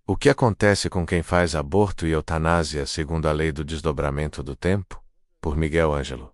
O que acontece com quem faz aborto e eutanásia segundo a lei do desdobramento do tempo? Por Miguel Ângelo.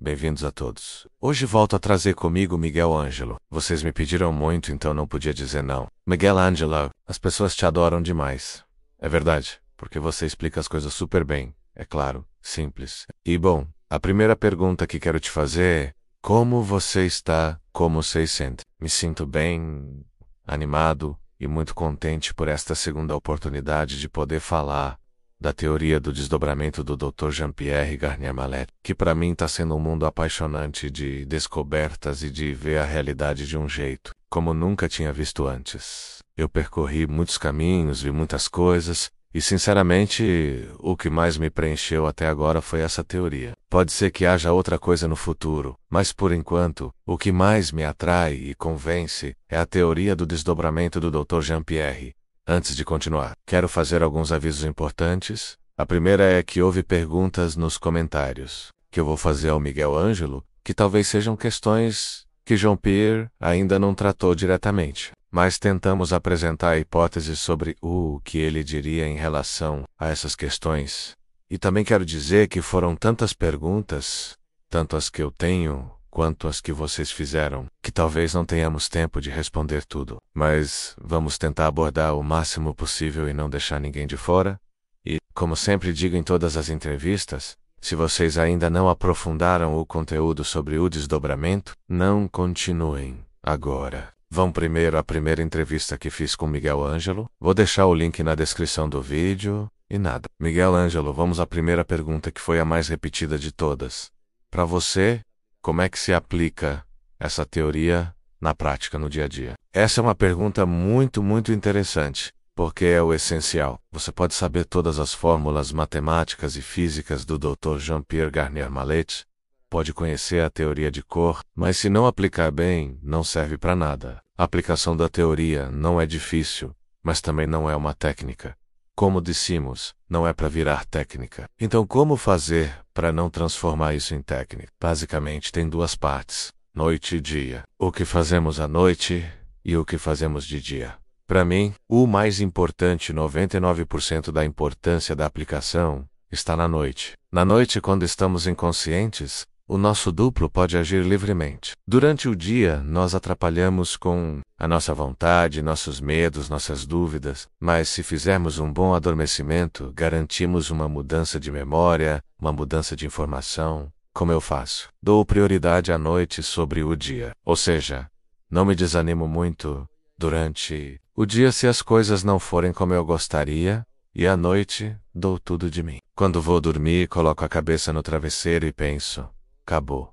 Bem-vindos a todos. Hoje volto a trazer comigo Miguel Ângelo. Vocês me pediram muito, então não podia dizer não. Miguel Ângelo, as pessoas te adoram demais. É verdade, porque você explica as coisas super bem. É claro, simples. E bom, a primeira pergunta que quero te fazer é: como você está? Como você se sente? Me sinto bem, animado e muito contente por esta segunda oportunidade de poder falar da teoria do desdobramento do Dr. Jean-Pierre Garnier Mallet, que para mim está sendo um mundo apaixonante de descobertas e de ver a realidade de um jeito como nunca tinha visto antes. Eu percorri muitos caminhos, vi muitas coisas, e sinceramente, o que mais me preencheu até agora foi essa teoria. Pode ser que haja outra coisa no futuro, mas por enquanto, o que mais me atrai e convence é a teoria do desdobramento do Dr. Jean-Pierre. Antes de continuar, quero fazer alguns avisos importantes. A primeira é que houve perguntas nos comentários, que eu vou fazer ao Miguel Ângelo, que talvez sejam questões que Jean-Pierre ainda não tratou diretamente. Mas tentamos apresentar hipóteses sobre o que ele diria em relação a essas questões. E também quero dizer que foram tantas perguntas, tanto as que eu tenho, quanto as que vocês fizeram, que talvez não tenhamos tempo de responder tudo. Mas vamos tentar abordar o máximo possível e não deixar ninguém de fora. E, como sempre digo em todas as entrevistas, se vocês ainda não aprofundaram o conteúdo sobre o desdobramento, não continuem agora. Vão primeiro à primeira entrevista que fiz com Miguel Ângelo. Vou deixar o link na descrição do vídeo. E nada. Miguel Ângelo, vamos à primeira pergunta que foi a mais repetida de todas. Para você, como é que se aplica essa teoria na prática, no dia a dia? Essa é uma pergunta muito interessante, porque é o essencial. Você pode saber todas as fórmulas matemáticas e físicas do Dr. Jean-Pierre Garnier Mallet, pode conhecer a teoria de cor, mas se não aplicar bem, não serve para nada. A aplicação da teoria não é difícil, mas também não é uma técnica. Como dissemos, não é para virar técnica. Então como fazer para não transformar isso em técnica? Basicamente tem duas partes, noite e dia. O que fazemos à noite e o que fazemos de dia. Para mim, o mais importante, 99% da importância da aplicação, está na noite. Na noite, quando estamos inconscientes, o nosso duplo pode agir livremente. Durante o dia, nós atrapalhamos com a nossa vontade, nossos medos, nossas dúvidas, mas se fizermos um bom adormecimento, garantimos uma mudança de memória, uma mudança de informação. Como eu faço? Dou prioridade à noite sobre o dia. Ou seja, não me desanimo muito durante o dia se as coisas não forem como eu gostaria, e à noite dou tudo de mim. Quando vou dormir, coloco a cabeça no travesseiro e penso: acabou.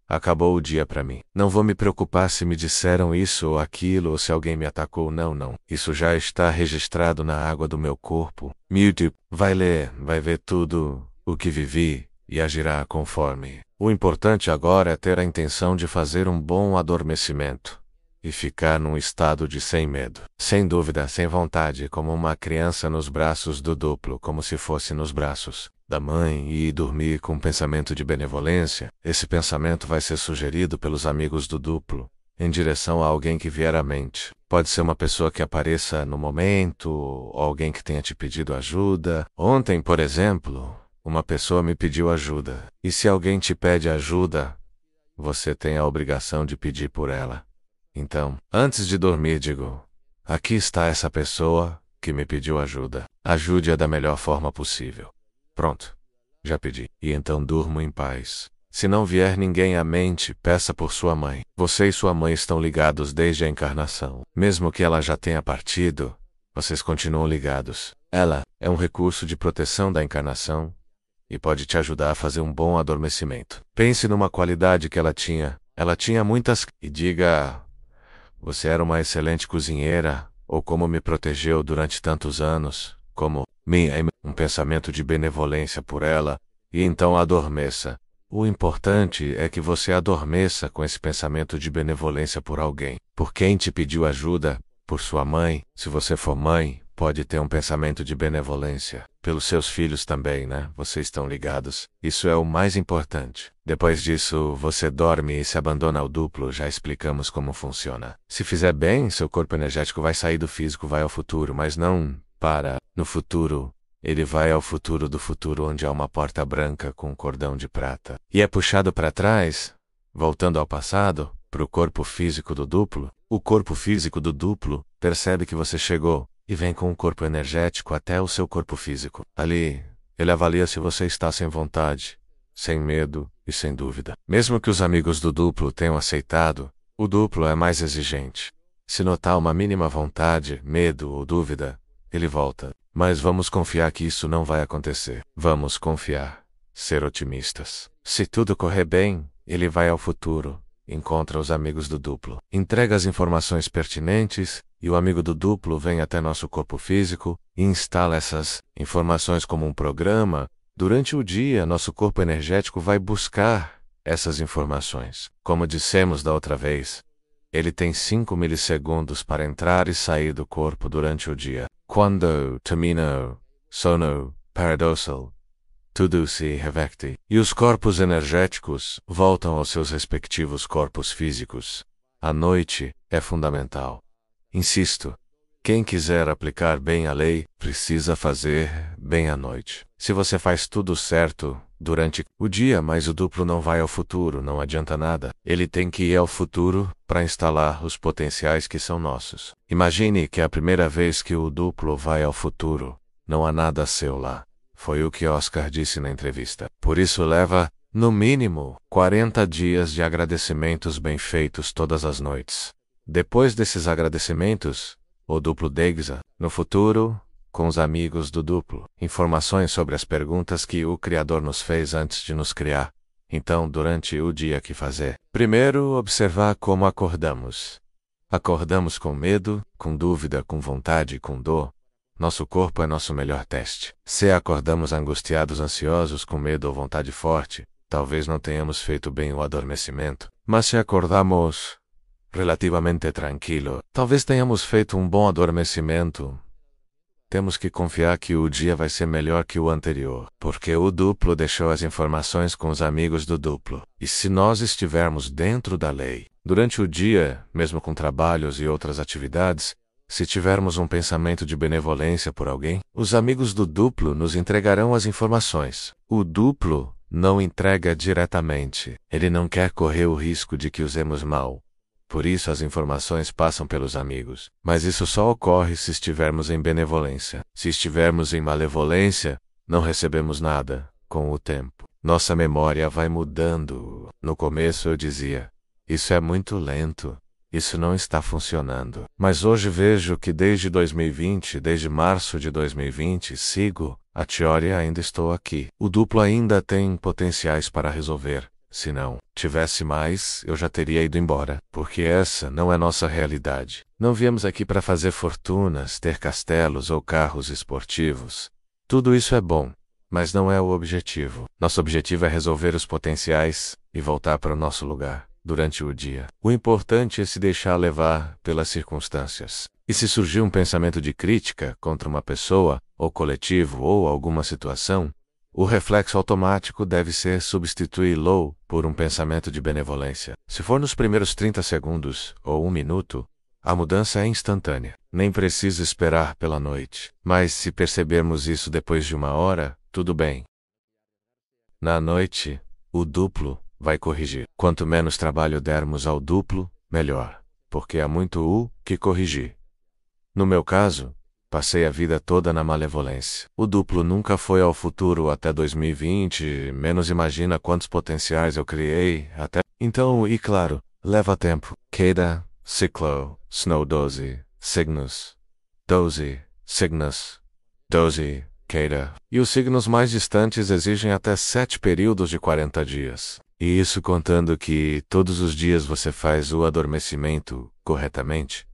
Acabou o dia para mim. Não vou me preocupar se me disseram isso ou aquilo ou se alguém me atacou. Não. Isso já está registrado na água do meu corpo. Mute vai ler, vai ver tudo o que vivi e agirá conforme. O importante agora é ter a intenção de fazer um bom adormecimento e ficar num estado de sem medo, sem dúvida, sem vontade, como uma criança nos braços do duplo, como se fosse nos braços da mãe, e dormir com um pensamento de benevolência. Esse pensamento vai ser sugerido pelos amigos do duplo, em direção a alguém que vier à mente. Pode ser uma pessoa que apareça no momento, ou alguém que tenha te pedido ajuda. Ontem, por exemplo, uma pessoa me pediu ajuda. E se alguém te pede ajuda, você tem a obrigação de pedir por ela. Então, antes de dormir, digo: aqui está essa pessoa que me pediu ajuda. Ajude-a da melhor forma possível. Pronto. Já pedi. E então durmo em paz. Se não vier ninguém à mente, peça por sua mãe. Você e sua mãe estão ligados desde a encarnação. Mesmo que ela já tenha partido, vocês continuam ligados. Ela é um recurso de proteção da encarnação e pode te ajudar a fazer um bom adormecimento. Pense numa qualidade que ela tinha. Ela tinha muitas... E diga: você era uma excelente cozinheira, ou como me protegeu durante tantos anos, como um pensamento de benevolência por ela, e então adormeça. O importante é que você adormeça com esse pensamento de benevolência por alguém. Por quem te pediu ajuda, por sua mãe. Se você for mãe, pode ter um pensamento de benevolência pelos seus filhos também, né? Vocês estão ligados. Isso é o mais importante. Depois disso, você dorme e se abandona ao duplo, já explicamos como funciona. Se fizer bem, seu corpo energético vai sair do físico, vai ao futuro, mas não para no futuro. Ele vai ao futuro do futuro, onde há uma porta branca com um cordão de prata. E é puxado para trás, voltando ao passado, para o corpo físico do duplo. O corpo físico do duplo percebe que você chegou e vem com o corpo energético até o seu corpo físico. Ali, ele avalia se você está sem vontade, sem medo e sem dúvida. Mesmo que os amigos do duplo tenham aceitado, o duplo é mais exigente. Se notar uma mínima vontade, medo ou dúvida, ele volta. Mas vamos confiar que isso não vai acontecer. Vamos confiar. Ser otimistas. Se tudo correr bem, ele vai ao futuro, encontra os amigos do duplo, entrega as informações pertinentes, e o amigo do duplo vem até nosso corpo físico e instala essas informações como um programa. Durante o dia, nosso corpo energético vai buscar essas informações. Como dissemos da outra vez, ele tem 5 milissegundos para entrar e sair do corpo durante o dia. Quando termina sono paradoxal, tudo se reverte, e os corpos energéticos voltam aos seus respectivos corpos físicos. A noite é fundamental. Insisto, quem quiser aplicar bem a lei, precisa fazer bem à noite. Se você faz tudo certo durante o dia, mas o duplo não vai ao futuro, não adianta nada. Ele tem que ir ao futuro para instalar os potenciais que são nossos. Imagine que é a primeira vez que o duplo vai ao futuro. Não há nada seu lá. Foi o que Oscar disse na entrevista. Por isso leva, no mínimo, 40 dias de agradecimentos bem feitos todas as noites. Depois desses agradecimentos, o duplo dexa, no futuro, com os amigos do duplo, informações sobre as perguntas que o Criador nos fez antes de nos criar. Então, durante o dia, que fazer? Primeiro, observar como acordamos. Acordamos com medo, com dúvida, com vontade, com dor. Nosso corpo é nosso melhor teste. Se acordamos angustiados, ansiosos, com medo ou vontade forte, talvez não tenhamos feito bem o adormecimento. Mas se acordamos relativamente tranquilo, talvez tenhamos feito um bom adormecimento. Temos que confiar que o dia vai ser melhor que o anterior, porque o duplo deixou as informações com os amigos do duplo. E se nós estivermos dentro da lei, durante o dia, mesmo com trabalhos e outras atividades, se tivermos um pensamento de benevolência por alguém, os amigos do duplo nos entregarão as informações. O duplo não entrega diretamente. Ele não quer correr o risco de que usemos mal. Por isso as informações passam pelos amigos. Mas isso só ocorre se estivermos em benevolência. Se estivermos em malevolência, não recebemos nada. Com o tempo, nossa memória vai mudando. No começo eu dizia, isso é muito lento. Isso não está funcionando. Mas hoje vejo que desde 2020, desde março de 2020, sigo a teoria, ainda estou aqui. O duplo ainda tem potenciais para resolver. Se não tivesse mais, eu já teria ido embora, porque essa não é nossa realidade. Não viemos aqui para fazer fortunas, ter castelos ou carros esportivos. Tudo isso é bom, mas não é o objetivo. Nosso objetivo é resolver os potenciais e voltar para o nosso lugar durante o dia. O importante é se deixar levar pelas circunstâncias. E se surgir um pensamento de crítica contra uma pessoa, ou coletivo, ou alguma situação, o reflexo automático deve ser substituí-lo por um pensamento de benevolência. Se for nos primeiros 30 segundos, ou 1 minuto, a mudança é instantânea. Nem precisa esperar pela noite. Mas se percebermos isso depois de 1 hora, tudo bem. Na noite, o duplo vai corrigir. Quanto menos trabalho dermos ao duplo, melhor, porque há muito o que corrigir. No meu caso, passei a vida toda na malevolência. O duplo nunca foi ao futuro até 2020, menos imagina quantos potenciais eu criei até. Então, e claro, leva tempo. Queda, ciclo, snow 12, signos. 12, signos. 12, queda. E os signos mais distantes exigem até 7 períodos de 40 dias. E isso contando que todos os dias você faz o adormecimento corretamente.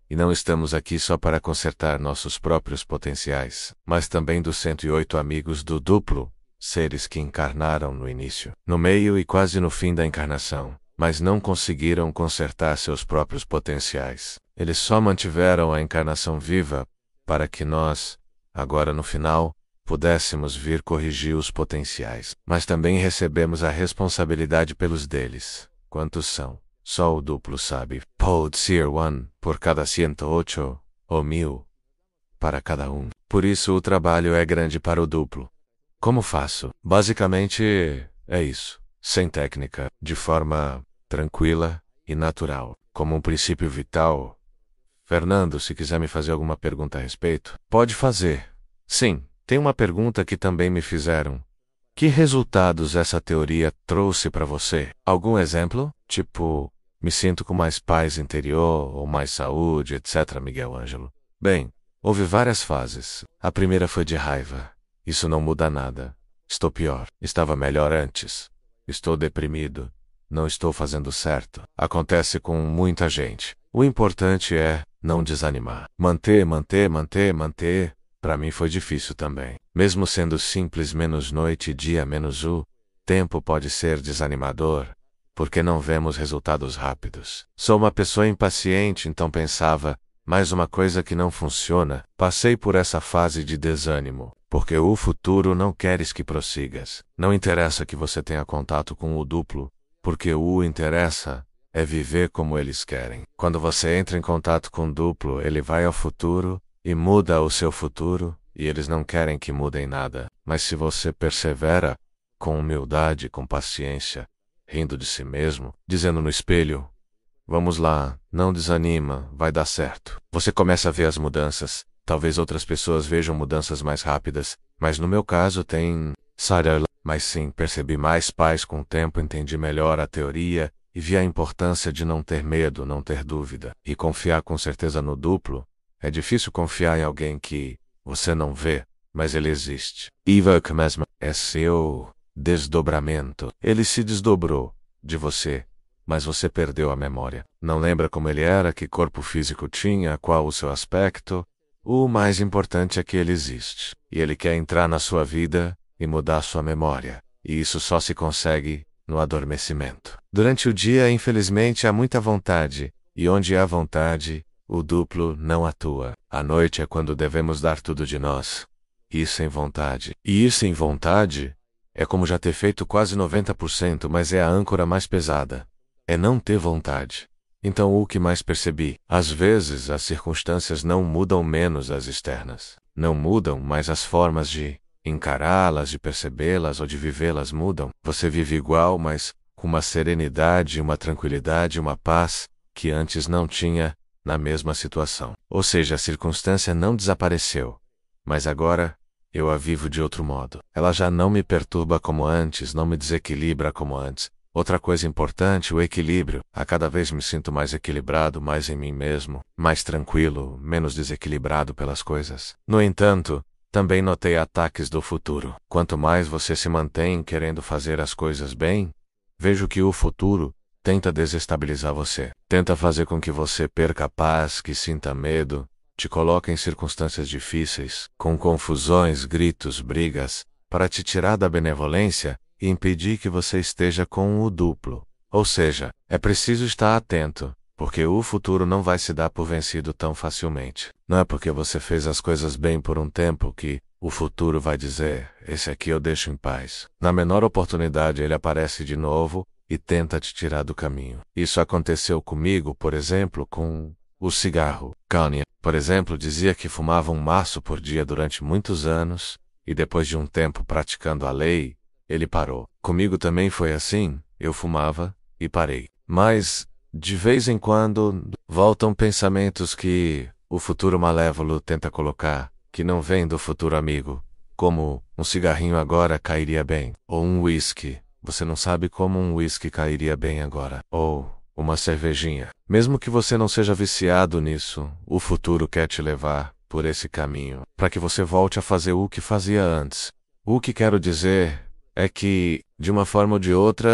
E não estamos aqui só para consertar nossos próprios potenciais, mas também dos 108 amigos do duplo, seres que encarnaram no início, no meio e quase no fim da encarnação, mas não conseguiram consertar seus próprios potenciais. Eles só mantiveram a encarnação viva para que nós, agora no final, pudéssemos vir corrigir os potenciais, mas também recebemos a responsabilidade pelos deles. Quantos são? Só o duplo sabe. Pode ser 1 por cada 108, ou 1000 para cada um. Por isso o trabalho é grande para o duplo. Como faço? Basicamente, é isso. Sem técnica, de forma tranquila e natural, como um princípio vital. Fernando, se quiser me fazer alguma pergunta a respeito, pode fazer. Sim, tem uma pergunta que também me fizeram. Que resultados essa teoria trouxe para você? Algum exemplo? Tipo, me sinto com mais paz interior, ou mais saúde, etc., Miguel Ângelo. Bem, houve várias fases. A primeira foi de raiva. Isso não muda nada. Estou pior. Estava melhor antes. Estou deprimido. Não estou fazendo certo. Acontece com muita gente. O importante é não desanimar. Manter. Para mim foi difícil também. Mesmo sendo simples menos noite e dia menos o tempo pode ser desanimador, porque não vemos resultados rápidos. Sou uma pessoa impaciente, então pensava, mais uma coisa que não funciona. Passei por essa fase de desânimo, porque o futuro não queres que prossigas. Não interessa que você tenha contato com o duplo, porque o interessa é viver como eles querem. Quando você entra em contato com o duplo, ele vai ao futuro e muda o seu futuro, e eles não querem que mudem nada. Mas se você persevera, com humildade, com paciência, rindo de si mesmo, dizendo no espelho, vamos lá, não desanima, vai dar certo. Você começa a ver as mudanças. Talvez outras pessoas vejam mudanças mais rápidas, mas no meu caso tem... Mas sim, percebi mais paz com o tempo, entendi melhor a teoria, e vi a importância de não ter medo, não ter dúvida, e confiar com certeza no duplo. É difícil confiar em alguém que você não vê, mas ele existe. É seu desdobramento. Ele se desdobrou de você, mas você perdeu a memória. Não lembra como ele era, que corpo físico tinha, qual o seu aspecto. O mais importante é que ele existe, e ele quer entrar na sua vida e mudar sua memória. E isso só se consegue no adormecimento. Durante o dia, infelizmente, há muita vontade, e onde há vontade, o duplo não atua. À noite é quando devemos dar tudo de nós. Ir sem vontade. E ir sem vontade é como já ter feito quase 90%, mas é a âncora mais pesada. É não ter vontade. Então o que mais percebi? Às vezes as circunstâncias não mudam, menos as externas. Não mudam, mas as formas de encará-las, de percebê-las ou de vivê-las mudam. Você vive igual, mas com uma serenidade, uma tranquilidade, uma paz que antes não tinha na mesma situação. Ou seja, a circunstância não desapareceu, mas agora eu a vivo de outro modo. Ela já não me perturba como antes, não me desequilibra como antes. Outra coisa importante, o equilíbrio. A cada vez me sinto mais equilibrado, mais em mim mesmo, mais tranquilo, menos desequilibrado pelas coisas. No entanto, também notei ataques do futuro. Quanto mais você se mantém querendo fazer as coisas bem, vejo que o futuro tenta desestabilizar você. Tenta fazer com que você perca a paz, que sinta medo, te coloca em circunstâncias difíceis, com confusões, gritos, brigas, para te tirar da benevolência e impedir que você esteja com o duplo. Ou seja, é preciso estar atento, porque o futuro não vai se dar por vencido tão facilmente. Não é porque você fez as coisas bem por um tempo que o futuro vai dizer, esse aqui eu deixo em paz. Na menor oportunidade ele aparece de novo e tenta te tirar do caminho. Isso aconteceu comigo, por exemplo, com o cigarro. Kanye, por exemplo, dizia que fumava um maço por dia durante muitos anos, e depois de um tempo praticando a lei, ele parou. Comigo também foi assim, eu fumava e parei. Mas, de vez em quando, voltam pensamentos que o futuro malévolo tenta colocar, que não vem do futuro amigo, como um cigarrinho agora cairia bem, ou um whisky. Você não sabe como um whisky cairia bem agora. Ou uma cervejinha. Mesmo que você não seja viciado nisso, o futuro quer te levar por esse caminho, para que você volte a fazer o que fazia antes. O que quero dizer é que, de uma forma ou de outra,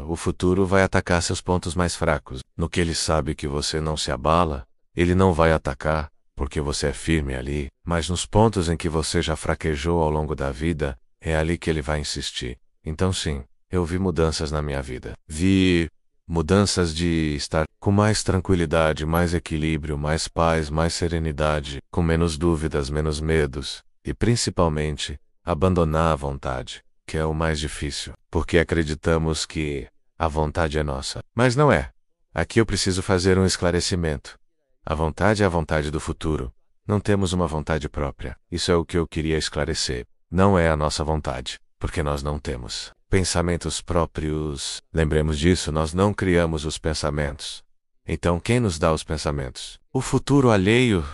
o futuro vai atacar seus pontos mais fracos. No que ele sabe que você não se abala, ele não vai atacar, porque você é firme ali, mas nos pontos em que você já fraquejou ao longo da vida, é ali que ele vai insistir. Então sim, eu vi mudanças na minha vida. Vi mudanças de estar com mais tranquilidade, mais equilíbrio, mais paz, mais serenidade, com menos dúvidas, menos medos. E principalmente, abandonar a vontade, que é o mais difícil, porque acreditamos que a vontade é nossa. Mas não é. Aqui eu preciso fazer um esclarecimento. A vontade é a vontade do futuro. Não temos uma vontade própria. Isso é o que eu queria esclarecer. Não é a nossa vontade, porque nós não temos pensamentos próprios. Lembremos disso, nós não criamos os pensamentos. Então quem nos dá os pensamentos? O futuro alheio,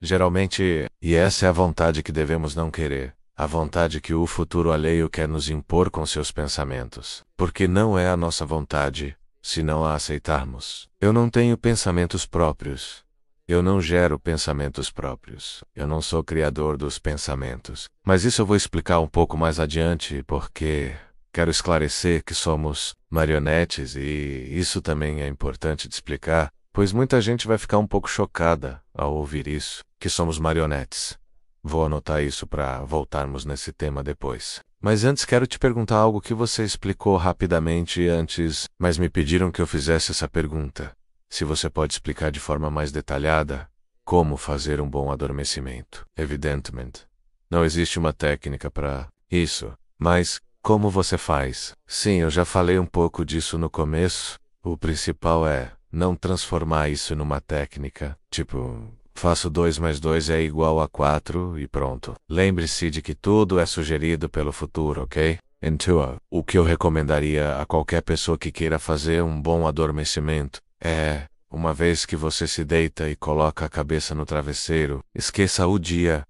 geralmente, e essa é a vontade que devemos não querer. A vontade que o futuro alheio quer nos impor com seus pensamentos. Porque não é a nossa vontade, se não a aceitarmos. Eu não tenho pensamentos próprios. Eu não gero pensamentos próprios. Eu não sou criador dos pensamentos. Mas isso eu vou explicar um pouco mais adiante, porque quero esclarecer que somos marionetes e isso também é importante de explicar, pois muita gente vai ficar um pouco chocada ao ouvir isso, que somos marionetes. Vou anotar isso para voltarmos nesse tema depois. Mas antes quero te perguntar algo que você explicou rapidamente antes, mas me pediram que eu fizesse essa pergunta. Se você pode explicar de forma mais detalhada como fazer um bom adormecimento. Evidentemente, não existe uma técnica para isso, mas como você faz? Sim, eu já falei um pouco disso no começo. O principal é não transformar isso numa técnica, tipo, faço 2 mais 2 é igual a 4 e pronto. Lembre-se de que tudo é sugerido pelo futuro, ok? Então, o que eu recomendaria a qualquer pessoa que queira fazer um bom adormecimento é, uma vez que você se deita e coloca a cabeça no travesseiro, esqueça o dia,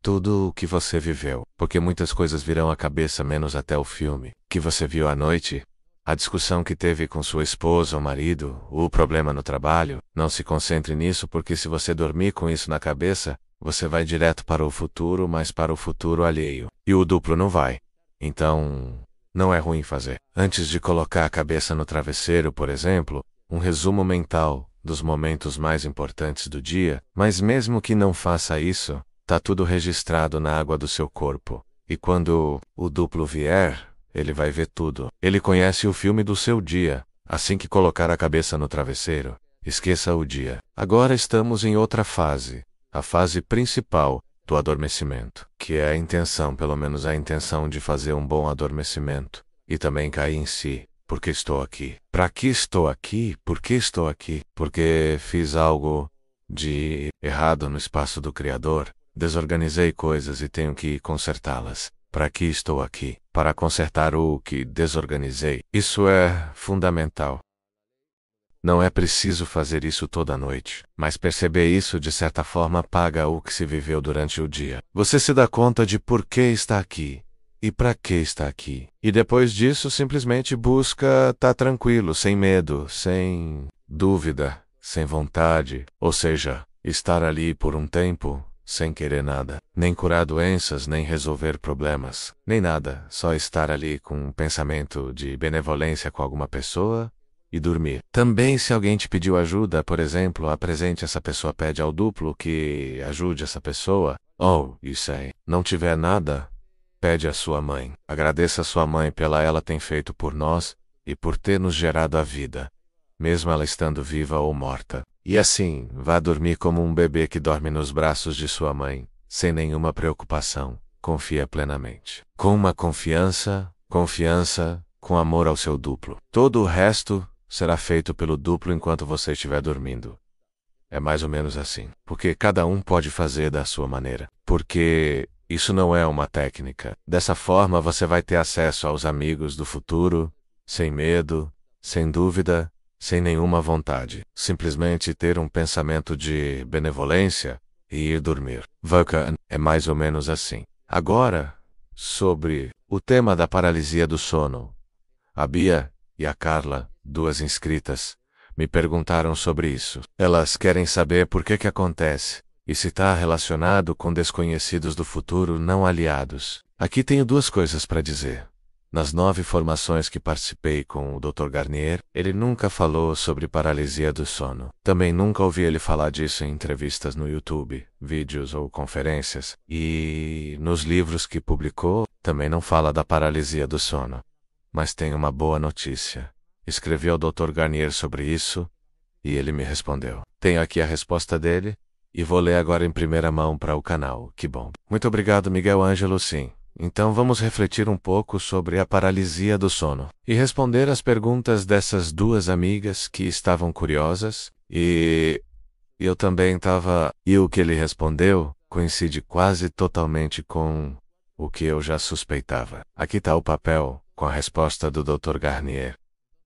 tudo o que você viveu, porque muitas coisas virão à cabeça menos até o filme que você viu à noite, a discussão que teve com sua esposa ou marido, o problema no trabalho. Não se concentre nisso, porque se você dormir com isso na cabeça, você vai direto para o futuro, mas para o futuro alheio. E o duplo não vai. Então, não é ruim fazer. Antes de colocar a cabeça no travesseiro, por exemplo, um resumo mental dos momentos mais importantes do dia, mas mesmo que não faça isso, tá tudo registrado na água do seu corpo. E quando o duplo vier, ele vai ver tudo. Ele conhece o filme do seu dia. Assim que colocar a cabeça no travesseiro, esqueça o dia. Agora estamos em outra fase, a fase principal do adormecimento, que é a intenção, pelo menos a intenção de fazer um bom adormecimento, e também cair em si. Por que estou aqui? Para que estou aqui? Por que estou aqui? Porque fiz algo de errado no espaço do Criador, desorganizei coisas e tenho que consertá-las. Para que estou aqui? Para consertar o que desorganizei. Isso é fundamental. Não é preciso fazer isso toda noite, mas perceber isso de certa forma apaga o que se viveu durante o dia. Você se dá conta de por que está aqui. E para que está aqui? E depois disso, simplesmente busca estar tranquilo, sem medo, sem dúvida, sem vontade. Ou seja, estar ali por um tempo, sem querer nada. Nem curar doenças, nem resolver problemas, nem nada. Só estar ali com um pensamento de benevolência com alguma pessoa e dormir. Também, se alguém te pediu ajuda, por exemplo, apresente essa pessoa, pede ao duplo que ajude essa pessoa. Ou, isso aí, não tiver nada, pede à sua mãe. Agradeça a sua mãe pela ela tem feito por nós e por ter nos gerado a vida, mesmo ela estando viva ou morta. E assim, vá dormir como um bebê que dorme nos braços de sua mãe, sem nenhuma preocupação. Confia plenamente. Com uma confiança, com amor ao seu duplo. Todo o resto será feito pelo duplo enquanto você estiver dormindo. É mais ou menos assim. Porque cada um pode fazer da sua maneira. Porque isso não é uma técnica. Dessa forma você vai ter acesso aos amigos do futuro, sem medo, sem dúvida, sem nenhuma vontade. Simplesmente ter um pensamento de benevolência e ir dormir. Vulcan é mais ou menos assim. Agora, sobre o tema da paralisia do sono. A Bia e a Carla, 2 inscritas, me perguntaram sobre isso. Elas querem saber por que acontece e se está relacionado com desconhecidos do futuro não aliados. Aqui tenho 2 coisas para dizer. Nas 9 formações que participei com o Dr. Garnier, ele nunca falou sobre paralisia do sono. Também nunca ouvi ele falar disso em entrevistas no YouTube, vídeos ou conferências. E nos livros que publicou, também não fala da paralisia do sono. Mas tem uma boa notícia. Escrevi ao Dr. Garnier sobre isso, e ele me respondeu. Tenho aqui a resposta dele, E vou ler agora em primeira mão para o canal. Que bom. Muito obrigado, Miguel Ângelo. Sim. Então vamos refletir um pouco sobre a paralisia do sono e responder às perguntas dessas duas amigas que estavam curiosas e eu também estava. E o que ele respondeu coincide quase totalmente com o que eu já suspeitava. Aqui está o papel com a resposta do Dr. Garnier.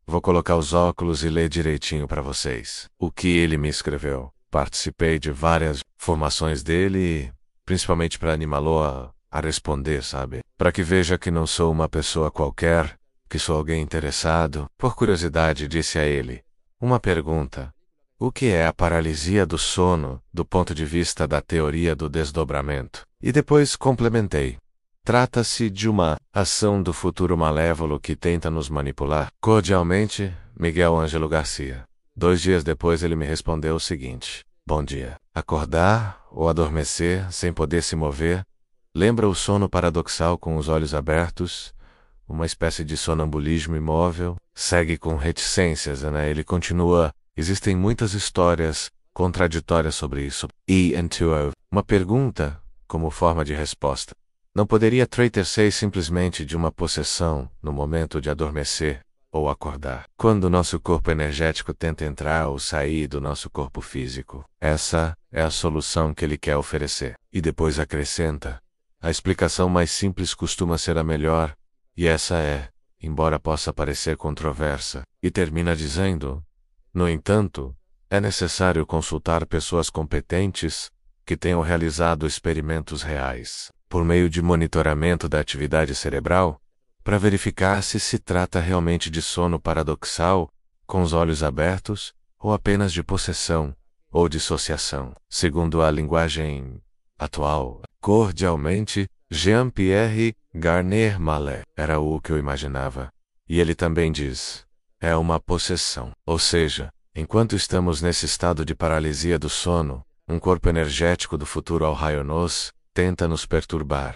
Vou colocar os óculos e ler direitinho para vocês o que ele me escreveu. Participei de várias formações dele, principalmente para animá-lo a responder, sabe? Para que veja que não sou uma pessoa qualquer, que sou alguém interessado. Por curiosidade, disse a ele uma pergunta. O que é a paralisia do sono, do ponto de vista da teoria do desdobramento? E depois complementei. Trata-se de uma ação do futuro malévolo que tenta nos manipular. Cordialmente, Miguel Ângelo Garcia. 2 dias depois ele me respondeu o seguinte. Bom dia. Acordar ou adormecer sem poder se mover lembra o sono paradoxal com os olhos abertos, uma espécie de sonambulismo imóvel. Segue com reticências, né? Ele continua. Existem muitas histórias contraditórias sobre isso. Uma pergunta como forma de resposta. Não poderia tratar ser simplesmente de uma possessão no momento de adormecer ou acordar, quando nosso corpo energético tenta entrar ou sair do nosso corpo físico. Essa é a solução que ele quer oferecer. E depois acrescenta. A explicação mais simples costuma ser a melhor, e essa é, embora possa parecer controversa, e termina dizendo, no entanto, é necessário consultar pessoas competentes que tenham realizado experimentos reais, por meio de monitoramento da atividade cerebral, para verificar se trata realmente de sono paradoxal, com os olhos abertos, ou apenas de possessão, ou dissociação. Segundo a linguagem atual, cordialmente, Jean-Pierre Garnier Mallet. Era o que eu imaginava. E ele também diz, é uma possessão. Ou seja, enquanto estamos nesse estado de paralisia do sono, um corpo energético do futuro ao raio-nos tenta nos perturbar.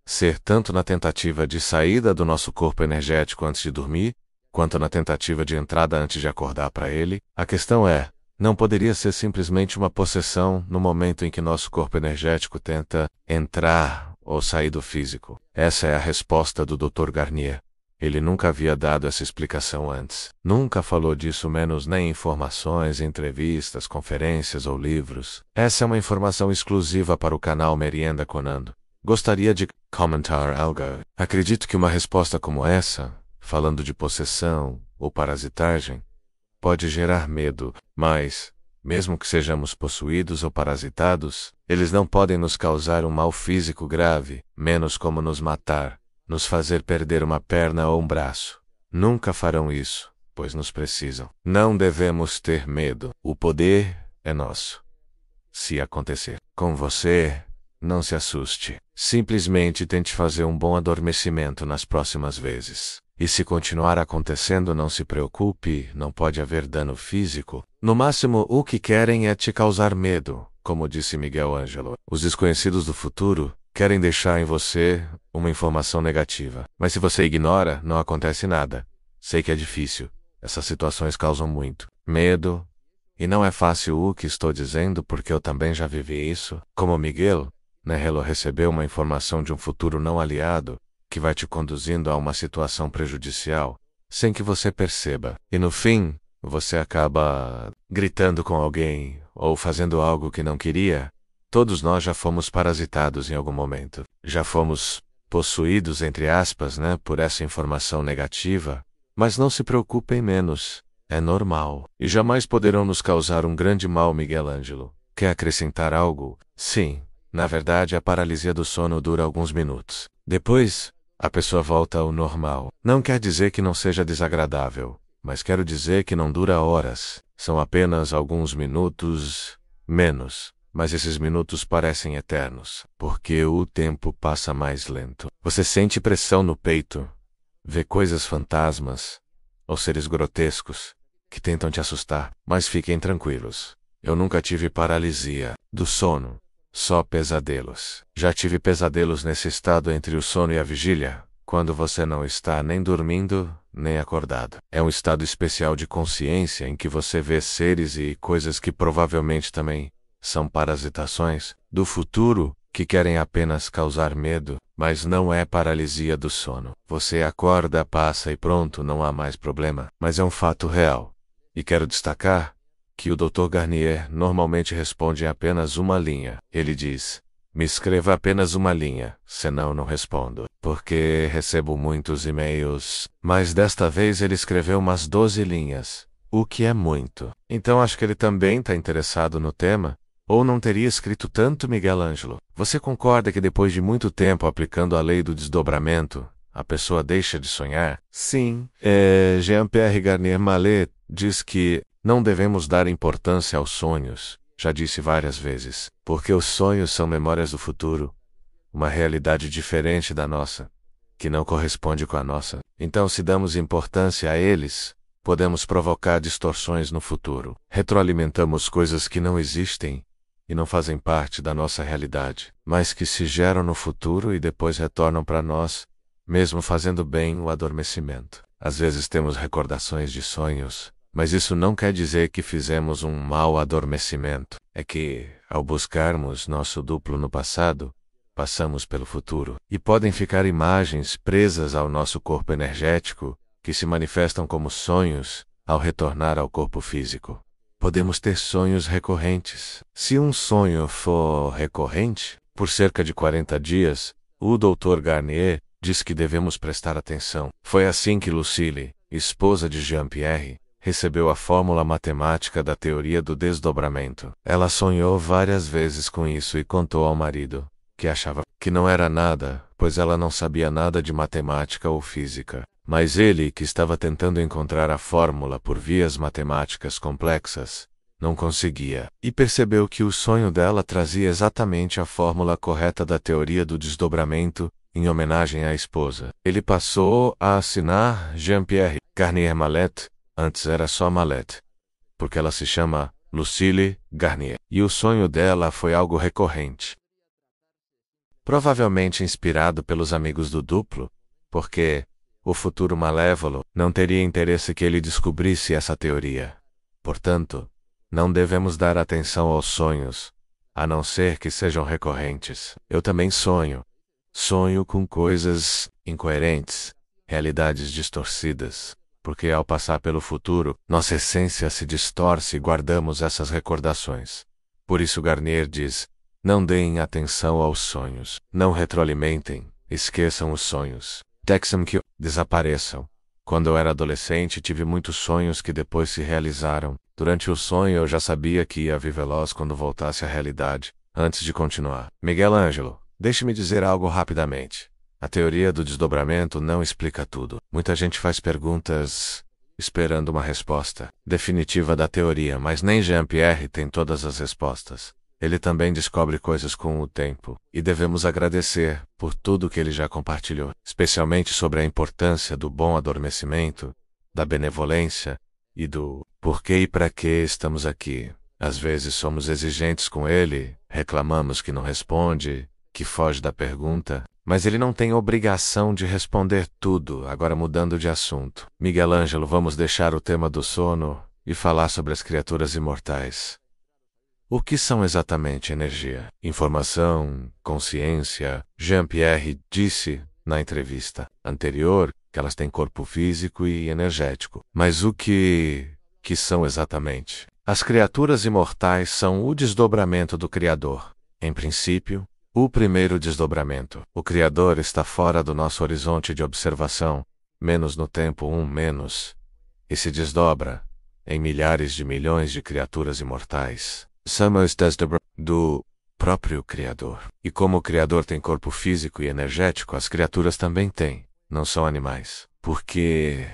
Ser tanto na tentativa de saída do nosso corpo energético antes de dormir, quanto na tentativa de entrada antes de acordar para ele. A questão é, não poderia ser simplesmente uma possessão no momento em que nosso corpo energético tenta entrar ou sair do físico? Essa é a resposta do Dr. Garnier. Ele nunca havia dado essa explicação antes. Nunca falou disso menos nem em informações, entrevistas, conferências ou livros. Essa é uma informação exclusiva para o canal Merienda Conando. Gostaria de comentar algo. Acredito que uma resposta como essa, falando de possessão ou parasitagem, pode gerar medo, mas, mesmo que sejamos possuídos ou parasitados, eles não podem nos causar um mal físico grave, menos como nos matar, nos fazer perder uma perna ou um braço. Nunca farão isso, pois nos precisam. Não devemos ter medo. O poder é nosso. Se acontecer com você, não se assuste. Simplesmente tente fazer um bom adormecimento nas próximas vezes. E se continuar acontecendo, não se preocupe, não pode haver dano físico. No máximo, o que querem é te causar medo, como disse Miguel Ângelo. Os desconhecidos do futuro querem deixar em você uma informação negativa. Mas se você ignora, não acontece nada. Sei que é difícil. Essas situações causam muito medo. E não é fácil o que estou dizendo, porque eu também já vivi isso. Como Miguel, Nehelo recebeu uma informação de um futuro não aliado, que vai te conduzindo a uma situação prejudicial, sem que você perceba. E no fim, você acaba gritando com alguém, ou fazendo algo que não queria. Todos nós já fomos parasitados em algum momento. Já fomos possuídos, entre aspas, por essa informação negativa. Mas não se preocupem menos. É normal. E jamais poderão nos causar um grande mal, Miguel Ângelo. Quer acrescentar algo? Sim. Na verdade, a paralisia do sono dura alguns minutos. Depois, a pessoa volta ao normal. Não quer dizer que não seja desagradável, mas quero dizer que não dura horas. São apenas alguns minutos, menos. Mas esses minutos parecem eternos, porque o tempo passa mais lento. Você sente pressão no peito, vê coisas fantasmas, ou seres grotescos, que tentam te assustar. Mas fiquem tranquilos. Eu nunca tive paralisia do sono. Só pesadelos. Já tive pesadelos nesse estado entre o sono e a vigília, quando você não está nem dormindo, nem acordado. É um estado especial de consciência em que você vê seres e coisas que provavelmente também são parasitações do futuro que querem apenas causar medo, mas não é paralisia do sono. Você acorda, passa e pronto, não há mais problema. Mas é um fato real. E quero destacar que o Dr. Garnier normalmente responde em apenas uma linha. Ele diz: me escreva apenas uma linha, senão não respondo. Porque recebo muitos e-mails, mas desta vez ele escreveu umas 12 linhas, o que é muito. Então acho que ele também está interessado no tema, ou não teria escrito tanto. Miguel Ângelo, você concorda que depois de muito tempo aplicando a lei do desdobramento, a pessoa deixa de sonhar? Sim. Jean-Pierre Garnier Mallet diz que não devemos dar importância aos sonhos. Já disse várias vezes, porque os sonhos são memórias do futuro, uma realidade diferente da nossa, que não corresponde com a nossa. Então, se damos importância a eles, podemos provocar distorções no futuro. Retroalimentamos coisas que não existem e não fazem parte da nossa realidade, mas que se geram no futuro e depois retornam para nós, mesmo fazendo bem o adormecimento. Às vezes temos recordações de sonhos, mas isso não quer dizer que fizemos um mau adormecimento. É que, ao buscarmos nosso duplo no passado, passamos pelo futuro. E podem ficar imagens presas ao nosso corpo energético, que se manifestam como sonhos, ao retornar ao corpo físico. Podemos ter sonhos recorrentes. Se um sonho for recorrente, por cerca de 40 dias, o Dr. Garnier diz que devemos prestar atenção. Foi assim que Lucille, esposa de Jean-Pierre, recebeu a fórmula matemática da teoria do desdobramento. Ela sonhou várias vezes com isso e contou ao marido, que achava que não era nada, pois ela não sabia nada de matemática ou física. Mas ele, que estava tentando encontrar a fórmula por vias matemáticas complexas, não conseguia, e percebeu que o sonho dela trazia exatamente a fórmula correta da teoria do desdobramento, em homenagem à esposa. Ele passou a assinar Jean-Pierre Garnier Mallet. Antes era só Mallet, porque ela se chama Lucille Garnier. E o sonho dela foi algo recorrente. Provavelmente inspirado pelos amigos do duplo, porque o futuro malévolo não teria interesse que ele descobrisse essa teoria. Portanto, não devemos dar atenção aos sonhos, a não ser que sejam recorrentes. Eu também sonho. Sonho com coisas incoerentes, realidades distorcidas. Porque ao passar pelo futuro, nossa essência se distorce e guardamos essas recordações. Por isso Garnier diz: não deem atenção aos sonhos, não retroalimentem, esqueçam os sonhos. Deixem que desapareçam. Quando eu era adolescente, tive muitos sonhos que depois se realizaram. Durante o sonho eu já sabia que ia vir veloz quando voltasse à realidade. Antes de continuar, Miguel Ângelo, deixe-me dizer algo rapidamente. A teoria do desdobramento não explica tudo. Muita gente faz perguntas esperando uma resposta definitiva da teoria, mas nem Jean-Pierre tem todas as respostas. Ele também descobre coisas com o tempo, e devemos agradecer por tudo que ele já compartilhou, especialmente sobre a importância do bom adormecimento, da benevolência e do porquê e para que estamos aqui. Às vezes somos exigentes com ele, reclamamos que não responde, que foge da pergunta, mas ele não tem obrigação de responder tudo. Agora mudando de assunto. Miguel Ângelo, vamos deixar o tema do sono e falar sobre as criaturas imortais. O que são exatamente energia? Informação, consciência? Jean-Pierre disse, na entrevista anterior, que elas têm corpo físico e energético. Mas o que são exatamente? As criaturas imortais são o desdobramento do Criador. Em princípio, o primeiro desdobramento. O Criador está fora do nosso horizonte de observação, menos no tempo menos, e se desdobra em milhares de milhões de criaturas imortais. Somos do próprio Criador. E como o Criador tem corpo físico e energético, as criaturas também têm, não são animais. Porque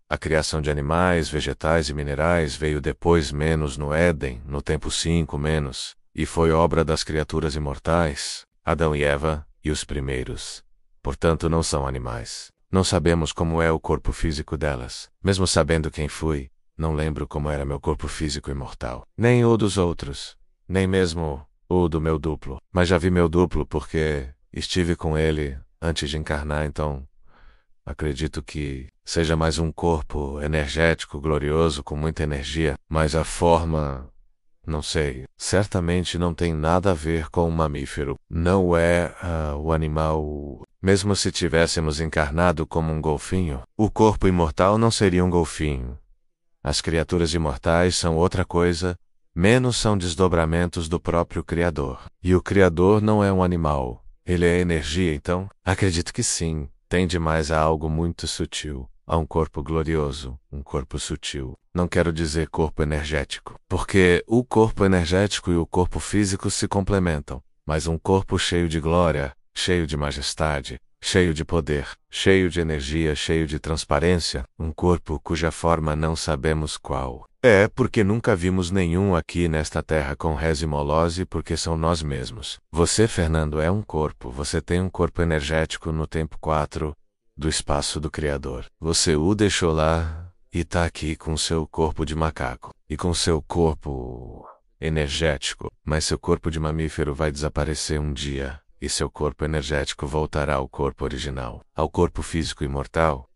a criação de animais, vegetais e minerais veio depois menos no Éden, no tempo 5 menos, e foi obra das criaturas imortais, Adão e Eva, e os primeiros. Portanto, não são animais. Não sabemos como é o corpo físico delas. Mesmo sabendo quem fui, não lembro como era meu corpo físico imortal. Nem o dos outros. Nem mesmo o do meu duplo. Mas já vi meu duplo porque estive com ele antes de encarnar, então acredito que seja mais um corpo energético, glorioso, com muita energia. Mas a forma Não sei. Certamente não tem nada a ver com um mamífero. Não é o animal. Mesmo se tivéssemos encarnado como um golfinho, o corpo imortal não seria um golfinho. As criaturas imortais são outra coisa, menos são desdobramentos do próprio Criador. E o Criador não é um animal. Ele é energia, então? Acredito que sim. Tende mais a algo muito sutil. A um corpo glorioso, um corpo sutil. Não quero dizer corpo energético, porque o corpo energético e o corpo físico se complementam, mas um corpo cheio de glória, cheio de majestade, cheio de poder, cheio de energia, cheio de transparência, um corpo cuja forma não sabemos qual. É porque nunca vimos nenhum aqui nesta terra com resmolose, porque são nós mesmos. Você, Fernando, é um corpo, você tem um corpo energético no tempo 4, do espaço do Criador. Você o deixou lá e tá aqui com seu corpo de macaco e com seu corpo energético, mas seu corpo de mamífero vai desaparecer um dia e seu corpo energético voltará ao corpo original, ao corpo físico imortal.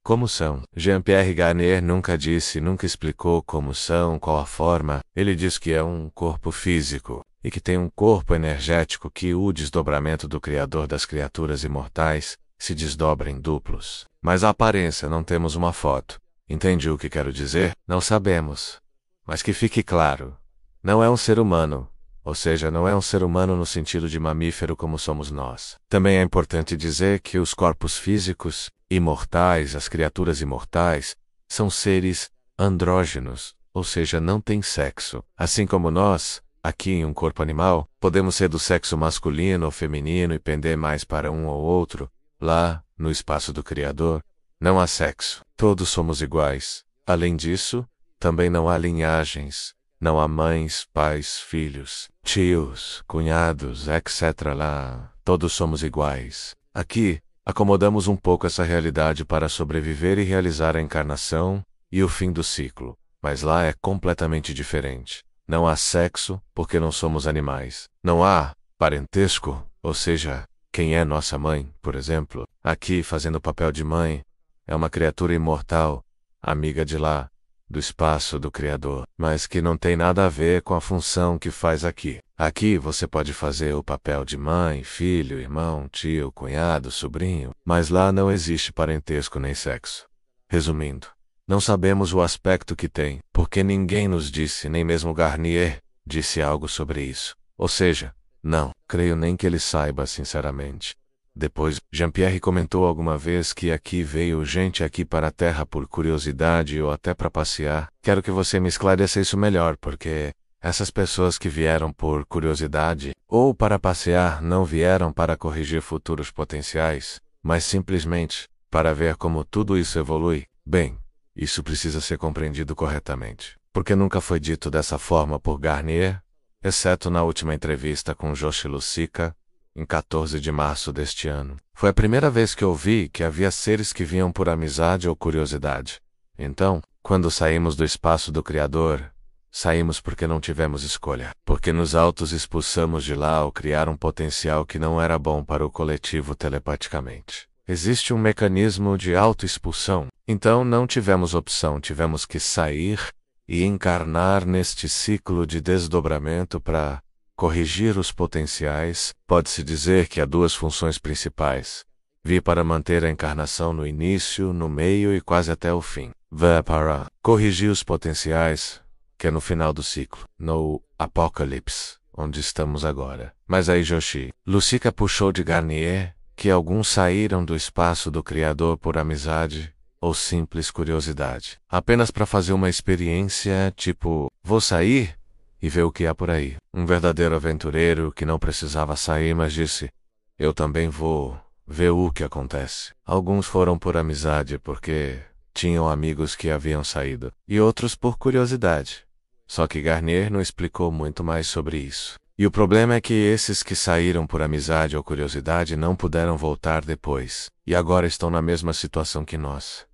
Como são? Jean-Pierre Garnier nunca disse, nunca explicou como são, qual a forma. Ele diz que é um corpo físico e que tem um corpo energético que o desdobramento do Criador das criaturas imortais se desdobra em duplos. Mas a aparência, não temos uma foto. Entende o que quero dizer? Não sabemos. Mas que fique claro, não é um ser humano, ou seja, não é um ser humano no sentido de mamífero como somos nós. Também é importante dizer que os corpos físicos, imortais, as criaturas imortais, são seres andrógenos, ou seja, não têm sexo. Assim como nós, aqui em um corpo animal, podemos ser do sexo masculino ou feminino e pender mais para um ou outro. Lá, no espaço do Criador, não há sexo. Todos somos iguais. Além disso, também não há linhagens. Não há mães, pais, filhos, tios, cunhados, etc. Lá, todos somos iguais. Aqui, acomodamos um pouco essa realidade para sobreviver e realizar a encarnação e o fim do ciclo. Mas lá é completamente diferente. Não há sexo, porque não somos animais. Não há parentesco, ou seja, quem é nossa mãe, por exemplo, aqui fazendo o papel de mãe, é uma criatura imortal, amiga de lá, do espaço do Criador, mas que não tem nada a ver com a função que faz aqui. Aqui você pode fazer o papel de mãe, filho, irmão, tio, cunhado, sobrinho, mas lá não existe parentesco nem sexo. Resumindo, não sabemos o aspecto que tem, porque ninguém nos disse, nem mesmo Garnier disse algo sobre isso. Ou seja, não, creio nem que ele saiba sinceramente. Depois, Jean-Pierre comentou alguma vez que aqui veio gente aqui para a Terra por curiosidade ou até para passear. Quero que você me esclareça isso melhor, porque essas pessoas que vieram por curiosidade ou para passear não vieram para corrigir futuros potenciais, mas simplesmente para ver como tudo isso evolui. Bem, isso precisa ser compreendido corretamente, porque nunca foi dito dessa forma por Garnier, exceto na última entrevista com Joshi Lucica, em 14 de março deste ano. Foi a primeira vez que ouvi que havia seres que vinham por amizade ou curiosidade. Então, quando saímos do espaço do Criador, saímos porque não tivemos escolha, porque nos autos-expulsamos de lá ao criar um potencial que não era bom para o coletivo telepaticamente. Existe um mecanismo de auto-expulsão, então não tivemos opção, tivemos que sair e encarnar neste ciclo de desdobramento para corrigir os potenciais. Pode-se dizer que há duas funções principais. Vi para manter a encarnação no início, no meio e quase até o fim. V para corrigir os potenciais, que é no final do ciclo, no Apocalipse, onde estamos agora. Mas aí Joshi Lucica puxou de Garnier que alguns saíram do espaço do Criador por amizade ou simples curiosidade. Apenas para fazer uma experiência, tipo, vou sair e ver o que há por aí. Um verdadeiro aventureiro que não precisava sair, mas disse, eu também vou ver o que acontece. Alguns foram por amizade, porque tinham amigos que haviam saído, e outros por curiosidade. Só que Garnier não explicou muito mais sobre isso. E o problema é que esses que saíram por amizade ou curiosidade não puderam voltar depois, e agora estão na mesma situação que nós.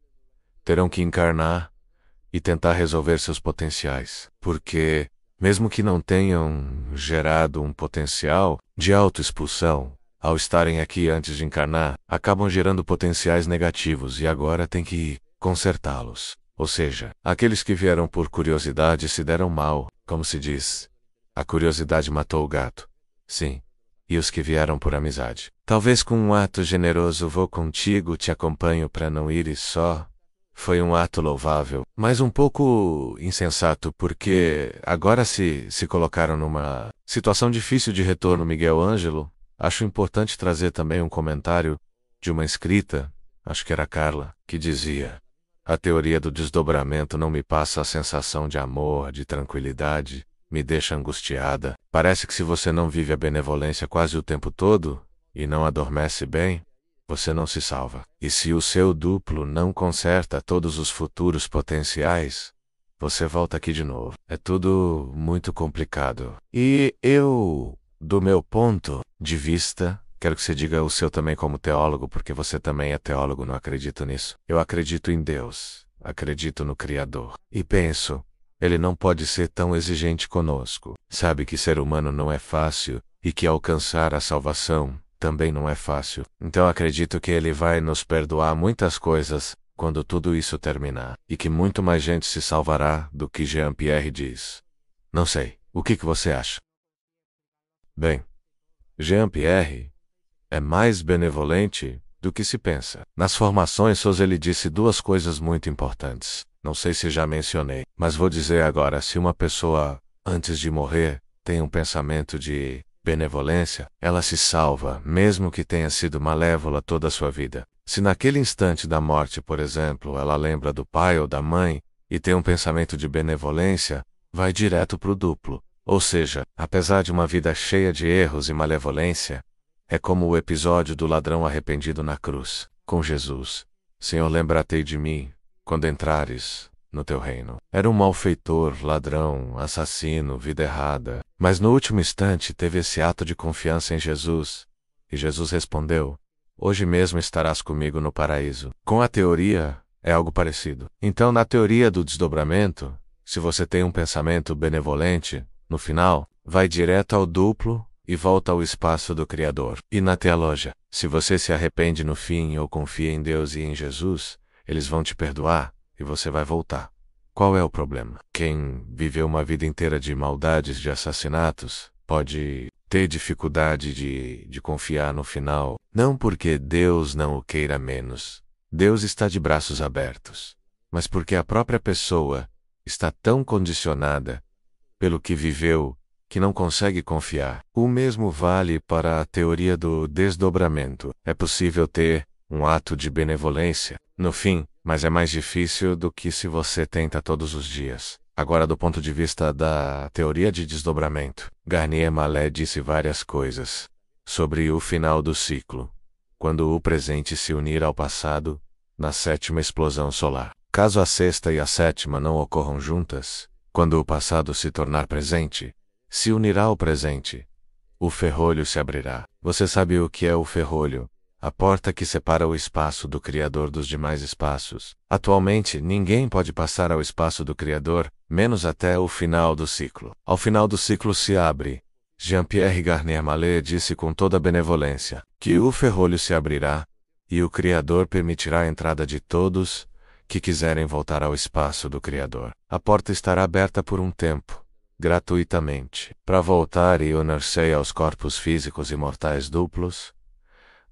Terão que encarnar e tentar resolver seus potenciais, porque, mesmo que não tenham gerado um potencial de autoexpulsão, ao estarem aqui antes de encarnar, acabam gerando potenciais negativos e agora tem que consertá-los. Ou seja, aqueles que vieram por curiosidade se deram mal, Como se diz, a curiosidade matou o gato. Sim, e os que vieram por amizade. Talvez com um ato generoso vou contigo, te acompanho para não ires só. Foi um ato louvável, mas um pouco insensato, porque agora se colocaram numa situação difícil de retorno. Miguel Ângelo, acho importante trazer também um comentário de uma inscrita, acho que era Carla, que dizia: a teoria do desdobramento não me passa a sensação de amor, de tranquilidade, me deixa angustiada. Parece que se você não vive a benevolência quase o tempo todo, e não adormece bem, você não se salva. E se o seu duplo não conserta todos os futuros potenciais, você volta aqui de novo. É tudo muito complicado. E eu, do meu ponto de vista, quero que você diga o seu também como teólogo, porque você também é teólogo, não acredito nisso. Eu acredito em Deus, acredito no Criador. E penso, Ele não pode ser tão exigente conosco. Sabe que ser humano não é fácil, e que alcançar a salvação também não é fácil. Então acredito que Ele vai nos perdoar muitas coisas quando tudo isso terminar, e que muito mais gente se salvará do que Jean-Pierre diz. Não sei, o que você acha? Bem, Jean-Pierre é mais benevolente do que se pensa. Nas formações SOS ele disse duas coisas muito importantes. Não sei se já mencionei, mas vou dizer agora: se uma pessoa, antes de morrer, tem um pensamento de benevolência, ela se salva, mesmo que tenha sido malévola toda a sua vida. Se naquele instante da morte, por exemplo, ela lembra do pai ou da mãe, e tem um pensamento de benevolência, vai direto para o duplo. Ou seja, apesar de uma vida cheia de erros e malevolência, é como o episódio do ladrão arrependido na cruz, com Jesus. Senhor, lembra-te de mim, quando entrares no teu reino. Era um malfeitor, ladrão, assassino, vida errada. Mas no último instante teve esse ato de confiança em Jesus. E Jesus respondeu: hoje mesmo estarás comigo no paraíso. Com a teoria, é algo parecido. Então, na teoria do desdobramento, se você tem um pensamento benevolente, no final, vai direto ao duplo e volta ao espaço do Criador. E na teologia, se você se arrepende no fim ou confia em Deus e em Jesus, eles vão te perdoar e você vai voltar. Qual é o problema? Quem viveu uma vida inteira de maldades, de assassinatos, pode ter dificuldade de confiar no final. Não porque Deus não o queira menos. Deus está de braços abertos. Mas porque a própria pessoa está tão condicionada pelo que viveu que não consegue confiar. O mesmo vale para a teoria do desdobramento. É possível ter um ato de benevolência no fim, mas é mais difícil do que se você tenta todos os dias. Agora, do ponto de vista da teoria de desdobramento, Garnier Mallet disse várias coisas sobre o final do ciclo, quando o presente se unir ao passado, na sétima explosão solar. Caso a sexta e a sétima não ocorram juntas, quando o passado se tornar presente, se unirá ao presente. O ferrolho se abrirá. Você sabe o que é o ferrolho? A porta que separa o espaço do Criador dos demais espaços. Atualmente, ninguém pode passar ao espaço do Criador, menos até o final do ciclo. Ao final do ciclo se abre. Jean-Pierre Garnier Mallet disse com toda a benevolência que o ferrolho se abrirá, e o Criador permitirá a entrada de todos que quiserem voltar ao espaço do Criador. A porta estará aberta por um tempo, gratuitamente, para voltar e unir-se aos corpos físicos imortais duplos.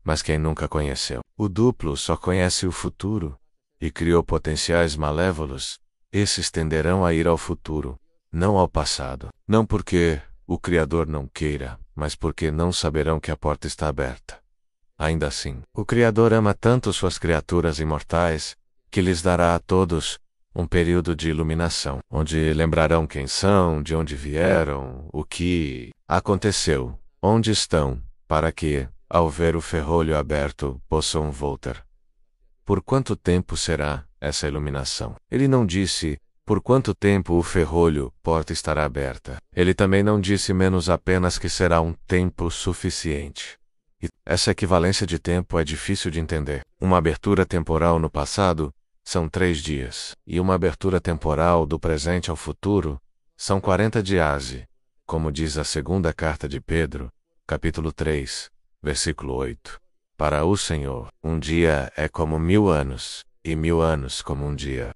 Mas quem nunca conheceu o duplo só conhece o futuro, e criou potenciais malévolos, esses tenderão a ir ao futuro, não ao passado. Não porque o Criador não queira, mas porque não saberão que a porta está aberta. Ainda assim, o Criador ama tanto suas criaturas imortais, que lhes dará a todos um período de iluminação, onde lembrarão quem são, de onde vieram, o que aconteceu, onde estão, para que, ao ver o ferrolho aberto, possam voltar. Por quanto tempo será essa iluminação? Ele não disse por quanto tempo o ferrolho porta estará aberta. Ele também não disse menos apenas que será um tempo suficiente. E essa equivalência de tempo é difícil de entender. Uma abertura temporal no passado são 3 dias, e uma abertura temporal do presente ao futuro são 40 dias. Como diz a segunda carta de Pedro, capítulo 3, versículo 8. Para o Senhor, um dia é como 1000 anos, e 1000 anos como um dia.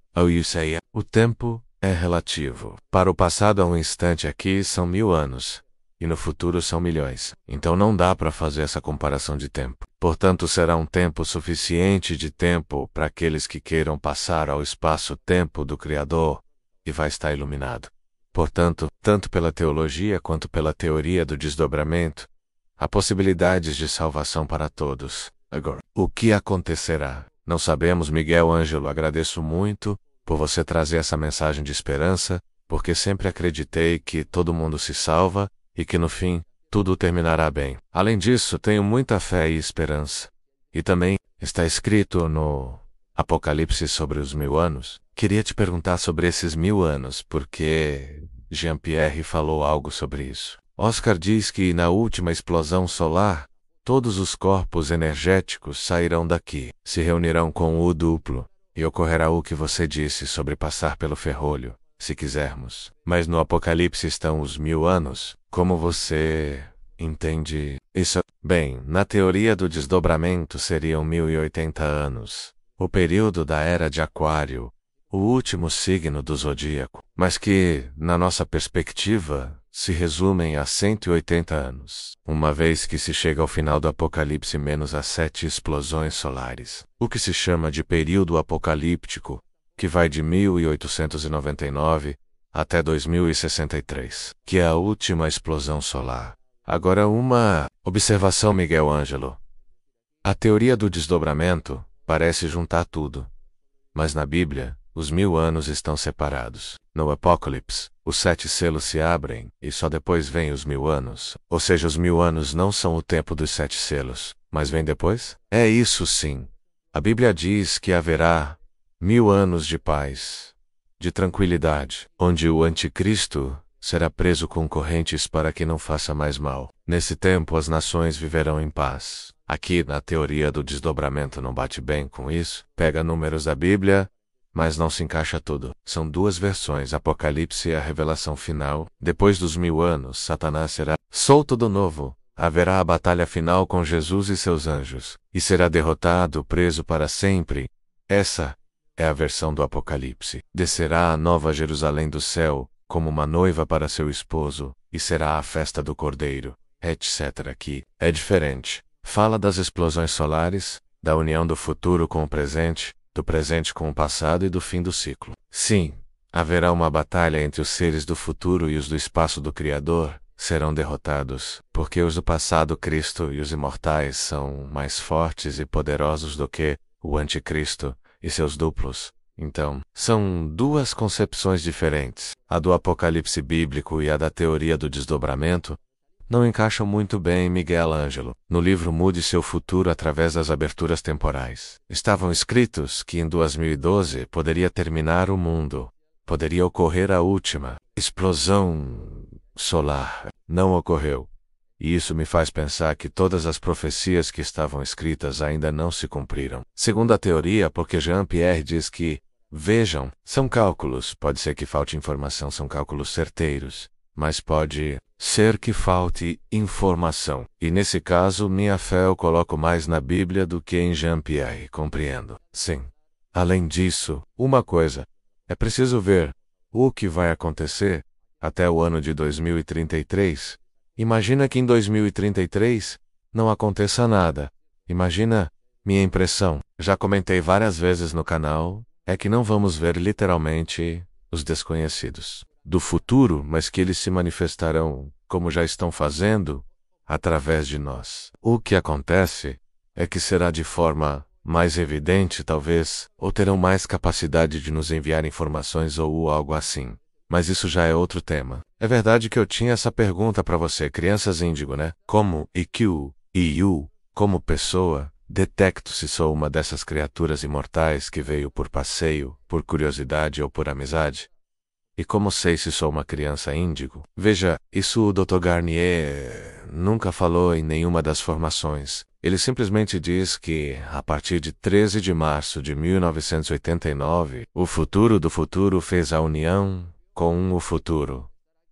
O tempo é relativo. Para o passado há um instante aqui são 1000 anos, e no futuro são milhões. Então não dá para fazer essa comparação de tempo. Portanto, será um tempo suficiente de tempo para aqueles que queiram passar ao espaço-tempo do Criador, e vai estar iluminado. Portanto, tanto pela teologia quanto pela teoria do desdobramento, há possibilidades de salvação para todos. Agora, o que acontecerá? Não sabemos, Miguel Ângelo. Agradeço muito por você trazer essa mensagem de esperança, porque sempre acreditei que todo mundo se salva e que no fim tudo terminará bem. Além disso, tenho muita fé e esperança. E também está escrito no Apocalipse sobre os 1000 anos. Queria te perguntar sobre esses 1000 anos, porque Jean-Pierre falou algo sobre isso. Oscar diz que na última explosão solar, todos os corpos energéticos sairão daqui, se reunirão com o duplo, e ocorrerá o que você disse sobre passar pelo ferrolho, se quisermos. Mas no Apocalipse estão os 1000 anos. Como você entende isso? Bem, na teoria do desdobramento seriam 1080 anos, o período da Era de Aquário, o último signo do zodíaco, mas que, na nossa perspectiva, se resumem a 180 anos, uma vez que se chega ao final do Apocalipse menos as 7 explosões solares, o que se chama de período apocalíptico, que vai de 1899 até 2063, que é a última explosão solar. Agora uma observação, Miguel Ângelo. A teoria do desdobramento parece juntar tudo, mas na Bíblia, os 1000 anos estão separados. No Apocalipse, os 7 selos se abrem, e só depois vêm os 1000 anos. Ou seja, os 1000 anos não são o tempo dos 7 selos, mas vem depois? É isso sim. A Bíblia diz que haverá 1000 anos de paz, de tranquilidade, onde o anticristo será preso com correntes para que não faça mais mal. Nesse tempo as nações viverão em paz. Aqui, na teoria do desdobramento não bate bem com isso. Pega números da Bíblia, mas não se encaixa tudo. São duas versões, Apocalipse e a revelação final. Depois dos 1000 anos, Satanás será solto do novo. Haverá a batalha final com Jesus e seus anjos, e será derrotado, preso para sempre. Essa é a versão do Apocalipse. Descerá a nova Jerusalém do céu, como uma noiva para seu esposo, e será a festa do Cordeiro, etc. Aqui é diferente. Fala das explosões solares, da união do futuro com o presente, do presente com o passado e do fim do ciclo. Sim, haverá uma batalha entre os seres do futuro e os do espaço do Criador, serão derrotados, porque os do passado, Cristo e os imortais, são mais fortes e poderosos do que o anticristo e seus duplos. Então, são duas concepções diferentes. A do Apocalipse bíblico e a da teoria do desdobramento não encaixam muito bem, Miguel Ângelo. No livro Mude Seu Futuro através das aberturas temporais, estavam escritos que em 2012 poderia terminar o mundo. Poderia ocorrer a última explosão solar. Não ocorreu. E isso me faz pensar que todas as profecias que estavam escritas ainda não se cumpriram. Segundo a teoria, porque Jean-Pierre diz que, vejam, são cálculos, pode ser que falte informação, são cálculos certeiros, mas pode ser que falte informação. E nesse caso, minha fé eu coloco mais na Bíblia do que em Jean-Pierre, compreendo. Sim. Além disso, uma coisa, é preciso ver o que vai acontecer até o ano de 2033. Imagina que em 2033 não aconteça nada. Imagina, minha impressão, já comentei várias vezes no canal, é que não vamos ver literalmente os desconhecidos do futuro, mas que eles se manifestarão, como já estão fazendo, através de nós. O que acontece é que será de forma mais evidente, talvez, ou terão mais capacidade de nos enviar informações ou algo assim. Mas isso já é outro tema. É verdade que eu tinha essa pergunta para você, crianças índigo, né? Como IQ e eu, como pessoa, detecto se sou uma dessas criaturas imortais que veio por passeio, por curiosidade ou por amizade? E como sei se sou uma criança índigo? Veja, isso o Dr. Garnier nunca falou em nenhuma das formações. Ele simplesmente diz que, a partir de 13 de março de 1989, o futuro do futuro fez a união com o futuro.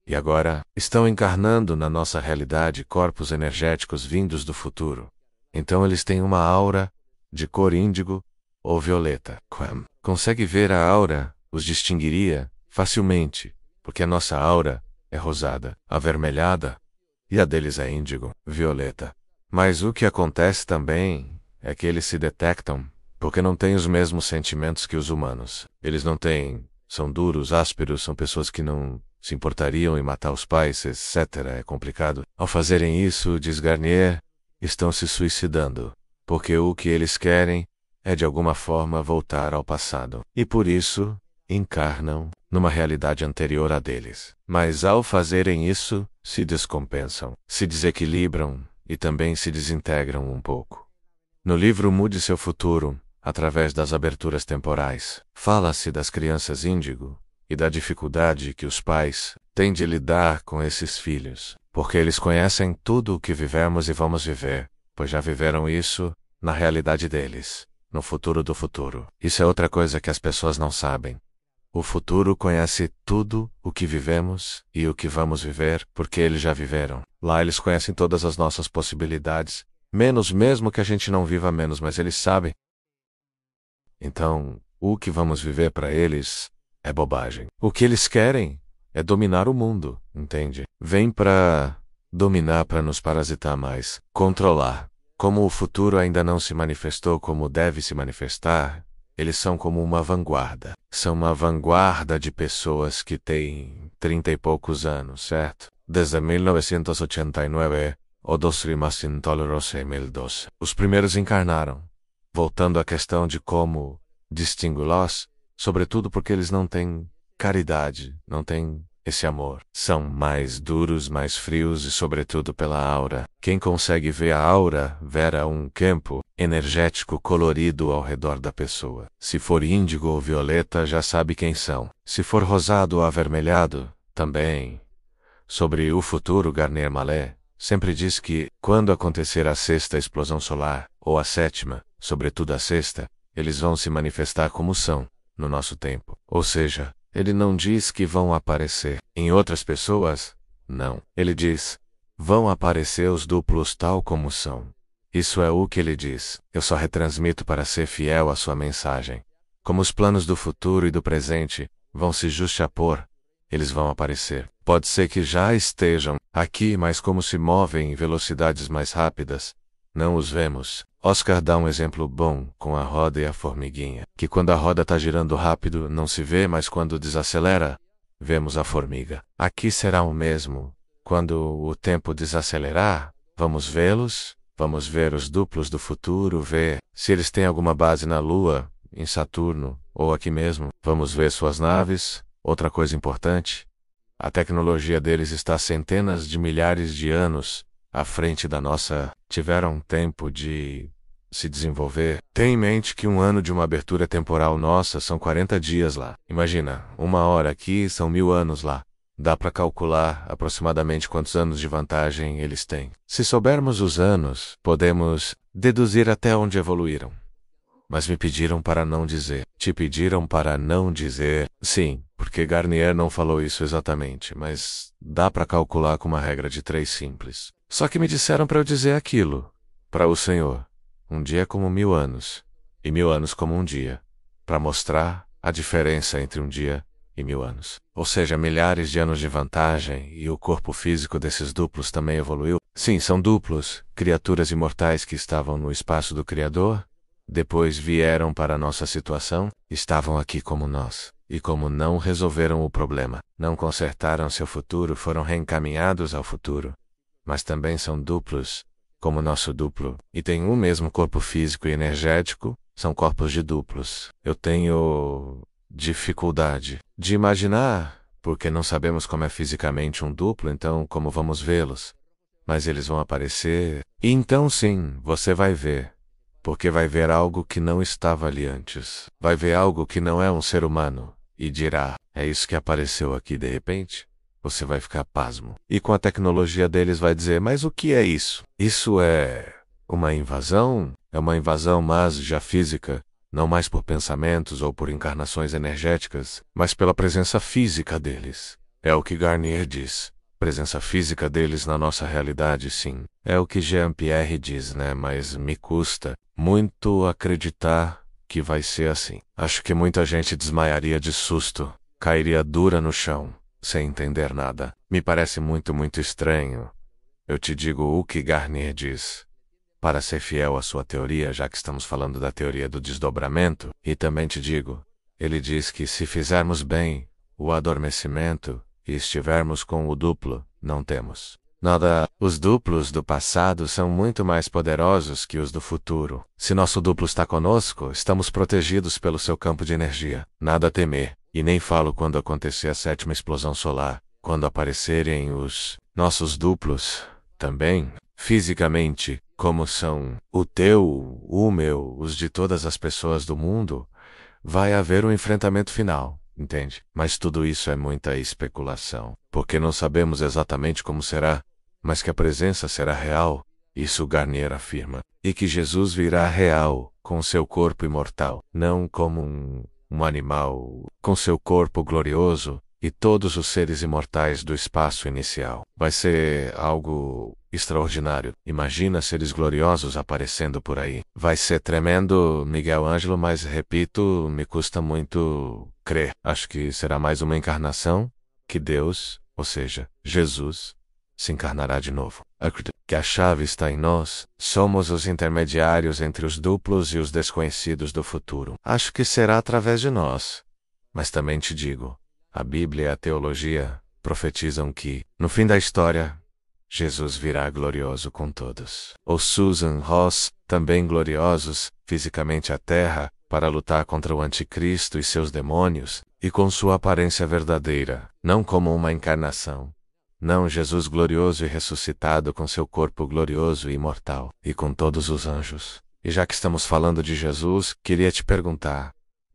E agora, estão encarnando na nossa realidade corpos energéticos vindos do futuro. Então eles têm uma aura de cor índigo ou violeta. Consegue ver a aura? Os distinguiria? facilmente, porque a nossa aura é rosada, avermelhada, e a deles é índigo, violeta. Mas o que acontece também é que eles se detectam porque não têm os mesmos sentimentos que os humanos. Eles não têm, são duros, ásperos, são pessoas que não se importariam em matar os pais, etc. É complicado. Ao fazerem isso, diz Garnier, estão se suicidando, porque o que eles querem é de alguma forma voltar ao passado. E por isso, encarnam numa realidade anterior à deles. Mas ao fazerem isso, se descompensam, se desequilibram e também se desintegram um pouco. No livro Mude Seu Futuro, através das aberturas temporais, fala-se das crianças índigo e da dificuldade que os pais têm de lidar com esses filhos, porque eles conhecem tudo o que vivemos e vamos viver, pois já viveram isso na realidade deles, no futuro do futuro. Isso é outra coisa que as pessoas não sabem. O futuro conhece tudo o que vivemos e o que vamos viver, porque eles já viveram. Lá eles conhecem todas as nossas possibilidades, menos mesmo que a gente não viva menos, mas eles sabem. Então, o que vamos viver para eles é bobagem. O que eles querem é dominar o mundo, entende? Vem para dominar, para nos parasitar mais, controlar. Como o futuro ainda não se manifestou como deve se manifestar, eles são como uma vanguarda. São uma vanguarda de pessoas que têm 30 e poucos anos, certo? Desde 1989, o dos rimas intoleros em 2012. Os primeiros encarnaram. Voltando à questão de como distingo-los, sobretudo porque eles não têm caridade, não têm esse amor. São mais duros, mais frios e sobretudo pela aura. Quem consegue ver a aura, verá um campo energético colorido ao redor da pessoa. Se for índigo ou violeta, já sabe quem são. Se for rosado ou avermelhado, também. Sobre o futuro, Garnier Mallet sempre diz que, quando acontecer a sexta explosão solar, ou a sétima, sobretudo a sexta, eles vão se manifestar como são, no nosso tempo. Ou seja, ele não diz que vão aparecer em outras pessoas, não. Ele diz, vão aparecer os duplos tal como são. Isso é o que ele diz. Eu só retransmito para ser fiel à sua mensagem. Como os planos do futuro e do presente vão se justapor, eles vão aparecer. Pode ser que já estejam aqui, mas como se movem em velocidades mais rápidas, não os vemos. Oscar dá um exemplo bom com a roda e a formiguinha, que quando a roda está girando rápido não se vê, mas quando desacelera, vemos a formiga. Aqui será o mesmo. Quando o tempo desacelerar, vamos vê-los, vamos ver os duplos do futuro, ver se eles têm alguma base na Lua, em Saturno, ou aqui mesmo. Vamos ver suas naves. Outra coisa importante, a tecnologia deles está centenas de milhares de anos à frente da nossa. Tiveram tempo de se desenvolver. Tenha em mente que um ano de uma abertura temporal nossa são 40 dias lá. Imagina, 1 hora aqui são 1000 anos lá. Dá para calcular aproximadamente quantos anos de vantagem eles têm. Se soubermos os anos, podemos deduzir até onde evoluíram. Mas me pediram para não dizer. Te pediram para não dizer. Sim, porque Garnier não falou isso exatamente, mas dá para calcular com uma regra de 3 simples. Só que me disseram para eu dizer aquilo. Para o Senhor, um dia é como 1000 anos, e 1000 anos como um dia, para mostrar a diferença entre um dia e 1000 anos. Ou seja, milhares de anos de vantagem, e o corpo físico desses duplos também evoluiu. Sim, são duplos, criaturas imortais que estavam no espaço do Criador, depois vieram para a nossa situação, estavam aqui como nós, e como não resolveram o problema, não consertaram seu futuro, foram reencaminhados ao futuro. Mas também são duplos, como nosso duplo, e têm o mesmo corpo físico e energético, são corpos de duplos. Eu tenho dificuldade de imaginar, porque não sabemos como é fisicamente um duplo, então como vamos vê-los? Mas eles vão aparecer, e então sim, você vai ver. Porque vai ver algo que não estava ali antes. Vai ver algo que não é um ser humano. E dirá, é isso que apareceu aqui de repente? Você vai ficar pasmo. E com a tecnologia deles vai dizer, mas o que é isso? Isso é uma invasão? É uma invasão, mas já física. Não mais por pensamentos ou por encarnações energéticas, mas pela presença física deles. É o que Garnier diz. Presença física deles na nossa realidade, sim. É o que Jean-Pierre diz, né? Mas me custa muito acreditar que vai ser assim. Acho que muita gente desmaiaria de susto cairia dura no chão, sem entender nada. Me parece muito estranho. Eu te digo o que Garnier diz. Para ser fiel à sua teoria, já que estamos falando da teoria do desdobramento, e também te digo, ele diz que se fizermos bem o adormecimento e estivermos com o duplo, não temos nada. Os duplos do passado são muito mais poderosos que os do futuro. Se nosso duplo está conosco, estamos protegidos pelo seu campo de energia. Nada a temer. E nem falo quando acontecer a 7ª explosão solar, quando aparecerem os nossos duplos, também, fisicamente, como são o teu, o meu, os de todas as pessoas do mundo, vai haver um enfrentamento final. Entende? Mas tudo isso é muita especulação, porque não sabemos exatamente como será, mas que a presença será real, isso Garnier afirma, e que Jesus virá real, com seu corpo imortal, não como um animal, com seu corpo glorioso, e todos os seres imortais do espaço inicial. Vai ser algo extraordinário. Imagina seres gloriosos aparecendo por aí. Vai ser tremendo, Miguel Ângelo, mas repito, me custa muito crer. Acho que será mais uma encarnação, que Deus, ou seja, Jesus, se encarnará de novo. Acredito que a chave está em nós, somos os intermediários entre os duplos e os desconhecidos do futuro. Acho que será através de nós. Mas também te digo, a Bíblia e a teologia profetizam que, no fim da história, Jesus virá glorioso com todos. Ou Susan Ross, também gloriosos, fisicamente à terra, para lutar contra o anticristo e seus demônios, e com sua aparência verdadeira, não como uma encarnação. Não, Jesus glorioso e ressuscitado com seu corpo glorioso e imortal, e com todos os anjos. E já que estamos falando de Jesus, queria te perguntar,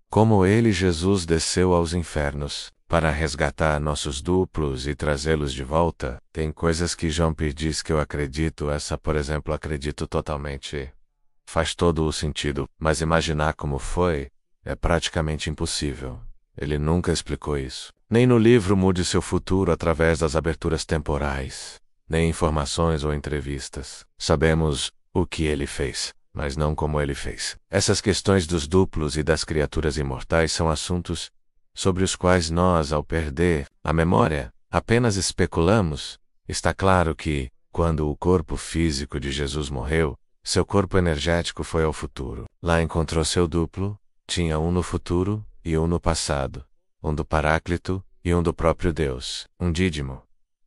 como ele, Jesus, desceu aos infernos para resgatar nossos duplos e trazê-los de volta? Tem coisas que Jean-Pierre diz que eu acredito, essa, por exemplo, acredito totalmente. Faz todo o sentido, mas imaginar como foi é praticamente impossível. Ele nunca explicou isso. Nem no livro Mude Seu Futuro através das aberturas temporais, nem informações ou entrevistas. Sabemos o que ele fez, mas não como ele fez. Essas questões dos duplos e das criaturas imortais são assuntos sobre os quais nós, ao perder a memória, apenas especulamos. Está claro que, quando o corpo físico de Jesus morreu, seu corpo energético foi ao futuro. Lá encontrou seu duplo, tinha um no futuro e um no passado, um do Paráclito e um do próprio Deus, um dídimo,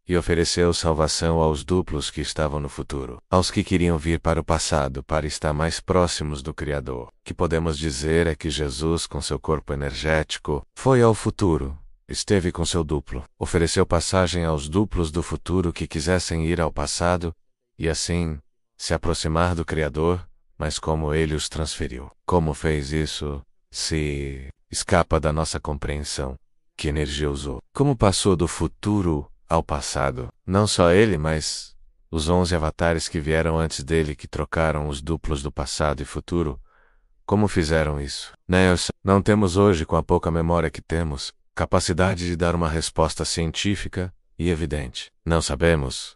e ofereceu salvação aos duplos que estavam no futuro, aos que queriam vir para o passado para estar mais próximos do Criador. O que podemos dizer é que Jesus, com seu corpo energético, foi ao futuro, esteve com seu duplo, ofereceu passagem aos duplos do futuro que quisessem ir ao passado, e assim, se aproximar do Criador, mas como ele os transferiu. Como fez isso, se escapa da nossa compreensão. Que energia usou? Como passou do futuro ao passado? Não só ele, mas os 11 avatares que vieram antes dele que trocaram os duplos do passado e futuro. Como fizeram isso? Não temos hoje, com a pouca memória que temos, capacidade de dar uma resposta científica e evidente. Não sabemos.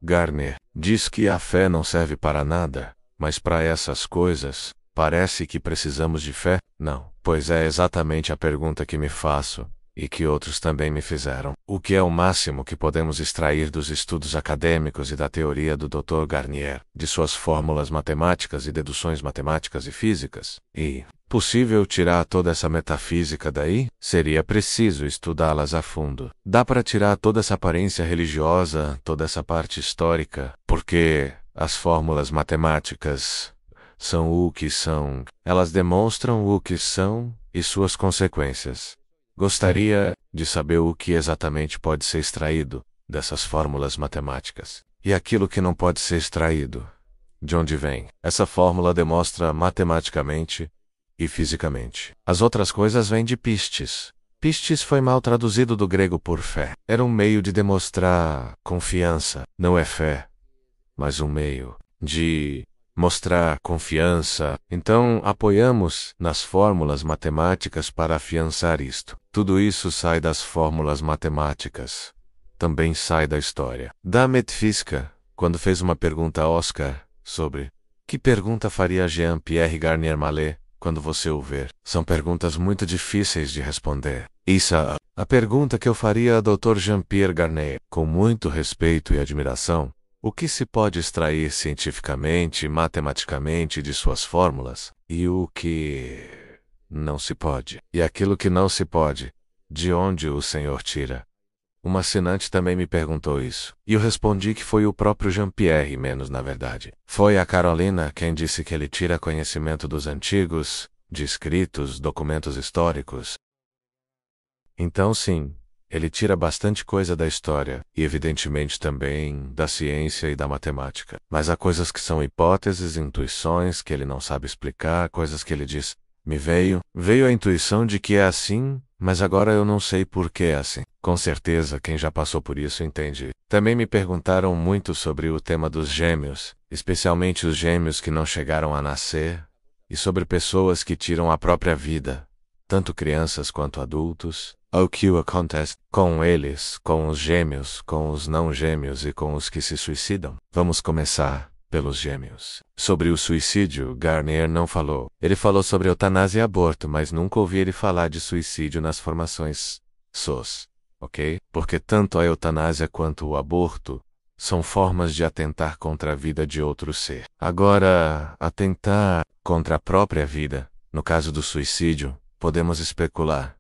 Garnier diz que a fé não serve para nada, mas para essas coisas, parece que precisamos de fé? Não, pois é exatamente a pergunta que me faço, e que outros também me fizeram. O que é o máximo que podemos extrair dos estudos acadêmicos e da teoria do Dr. Garnier, de suas fórmulas matemáticas e deduções matemáticas e físicas? E, possível tirar toda essa metafísica daí? Seria preciso estudá-las a fundo. Dá para tirar toda essa aparência religiosa, toda essa parte histórica, porque as fórmulas matemáticas são o que são. Elas demonstram o que são e suas consequências. Gostaria de saber o que exatamente pode ser extraído dessas fórmulas matemáticas. E aquilo que não pode ser extraído, de onde vem? Essa fórmula demonstra matematicamente e fisicamente. As outras coisas vêm de pistes. Pistes foi mal traduzido do grego por fé. Era um meio de demonstrar confiança. Não é fé, mas um meio de mostrar confiança. Então, apoiamos nas fórmulas matemáticas para afiançar isto. Tudo isso sai das fórmulas matemáticas. Também sai da história. Da metafísica, quando fez uma pergunta a Oscar sobre que pergunta faria Jean-Pierre Garnier Mallet quando você o ver. São perguntas muito difíceis de responder. Isso A pergunta que eu faria a Dr. Jean-Pierre Garnier, com muito respeito e admiração, o que se pode extrair cientificamente e matematicamente de suas fórmulas, e o que não se pode? E aquilo que não se pode, de onde o senhor tira? Uma assinante também me perguntou isso, e eu respondi que foi o próprio Jean-Pierre, menos na verdade. Foi a Carolina quem disse que ele tira conhecimento dos antigos, de escritos, documentos históricos. Então sim, ele tira bastante coisa da história, e evidentemente também da ciência e da matemática. Mas há coisas que são hipóteses, intuições que ele não sabe explicar, coisas que ele diz, veio a intuição de que é assim, mas agora eu não sei por que é assim. Com certeza, quem já passou por isso entende. Também me perguntaram muito sobre o tema dos gêmeos, especialmente os gêmeos que não chegaram a nascer, e sobre pessoas que tiram a própria vida, tanto crianças quanto adultos. O que acontece com eles, com os gêmeos, com os não gêmeos e com os que se suicidam? Vamos começar pelos gêmeos. Sobre o suicídio, Garnier não falou. Ele falou sobre eutanásia e aborto, mas nunca ouvi ele falar de suicídio nas formações SOS, ok? Porque tanto a eutanásia quanto o aborto são formas de atentar contra a vida de outro ser. Agora, atentar contra a própria vida, no caso do suicídio, podemos especular.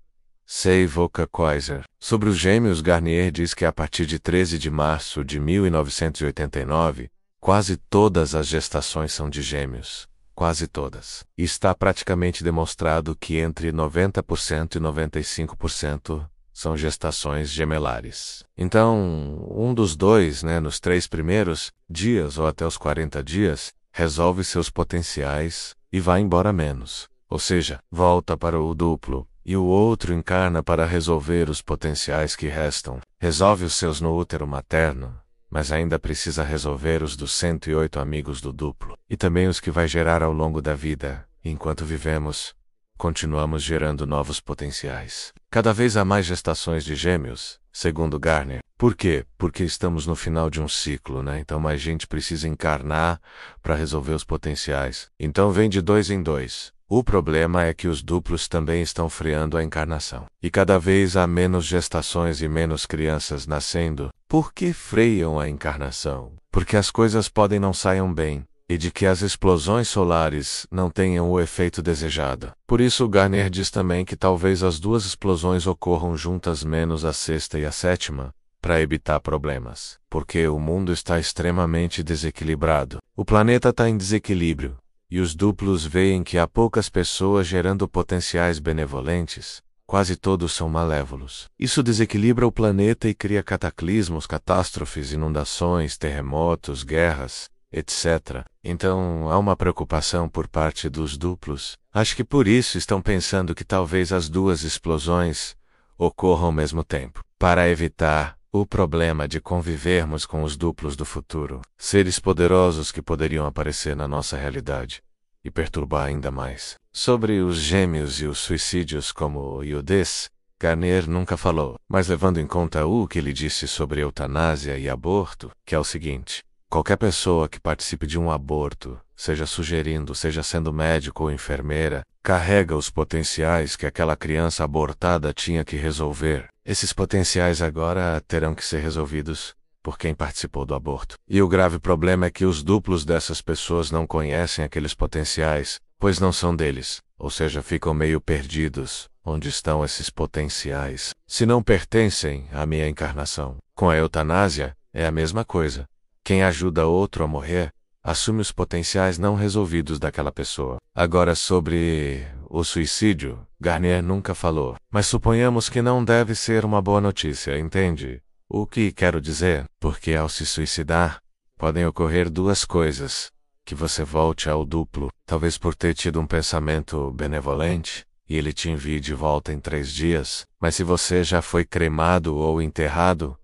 Sei Voca Kaiser. Sobre os gêmeos, Garnier diz que a partir de 13 de março de 1989, quase todas as gestações são de gêmeos. Quase todas. E está praticamente demonstrado que entre 90% e 95% são gestações gemelares. Então, um dos dois, nos 3 primeiros dias ou até os 40 dias, resolve seus potenciais e vai embora menos. Ou seja, volta para o duplo. E o outro encarna para resolver os potenciais que restam. Resolve os seus no útero materno, mas ainda precisa resolver os dos 108 amigos do duplo. E também os que vai gerar ao longo da vida. Enquanto vivemos, continuamos gerando novos potenciais. Cada vez há mais gestações de gêmeos, segundo Garnier. Por quê? Porque estamos no final de um ciclo, Então mais gente precisa encarnar para resolver os potenciais. Então vem de 2 em 2. O problema é que os duplos também estão freando a encarnação. E cada vez há menos gestações e menos crianças nascendo. Por que freiam a encarnação? Porque as coisas podem não saiam bem, e de que as explosões solares não tenham o efeito desejado. Por isso Garnier diz também que talvez as 2 explosões ocorram juntas menos a 6ª e a 7ª, para evitar problemas. Porque o mundo está extremamente desequilibrado. O planeta está em desequilíbrio. E os duplos veem que há poucas pessoas gerando potenciais benevolentes, quase todos são malévolos. Isso desequilibra o planeta e cria cataclismos, catástrofes, inundações, terremotos, guerras, etc. Então, há uma preocupação por parte dos duplos. Acho que por isso estão pensando que talvez as 2 explosões ocorram ao mesmo tempo, para evitar o problema de convivermos com os duplos do futuro, seres poderosos que poderiam aparecer na nossa realidade e perturbar ainda mais. Sobre os gêmeos e os suicídios como o Iudes, Garnier nunca falou, mas levando em conta o que ele disse sobre eutanásia e aborto, que é o seguinte: qualquer pessoa que participe de um aborto, seja sugerindo, seja sendo médico ou enfermeira, carrega os potenciais que aquela criança abortada tinha que resolver. Esses potenciais agora terão que ser resolvidos por quem participou do aborto. E o grave problema é que os duplos dessas pessoas não conhecem aqueles potenciais, pois não são deles, ou seja, ficam meio perdidos. Onde estão esses potenciais? Se não pertencem à minha encarnação. Com a eutanásia, é a mesma coisa. Quem ajuda outro a morrer, assume os potenciais não resolvidos daquela pessoa. Agora sobre o suicídio, Garnier nunca falou. Mas suponhamos que não deve ser uma boa notícia, entende? O que quero dizer? Porque ao se suicidar, podem ocorrer 2 coisas. Que você volte ao duplo, talvez por ter tido um pensamento benevolente, e ele te envie de volta em 3 dias. Mas se você já foi cremado ou enterrado,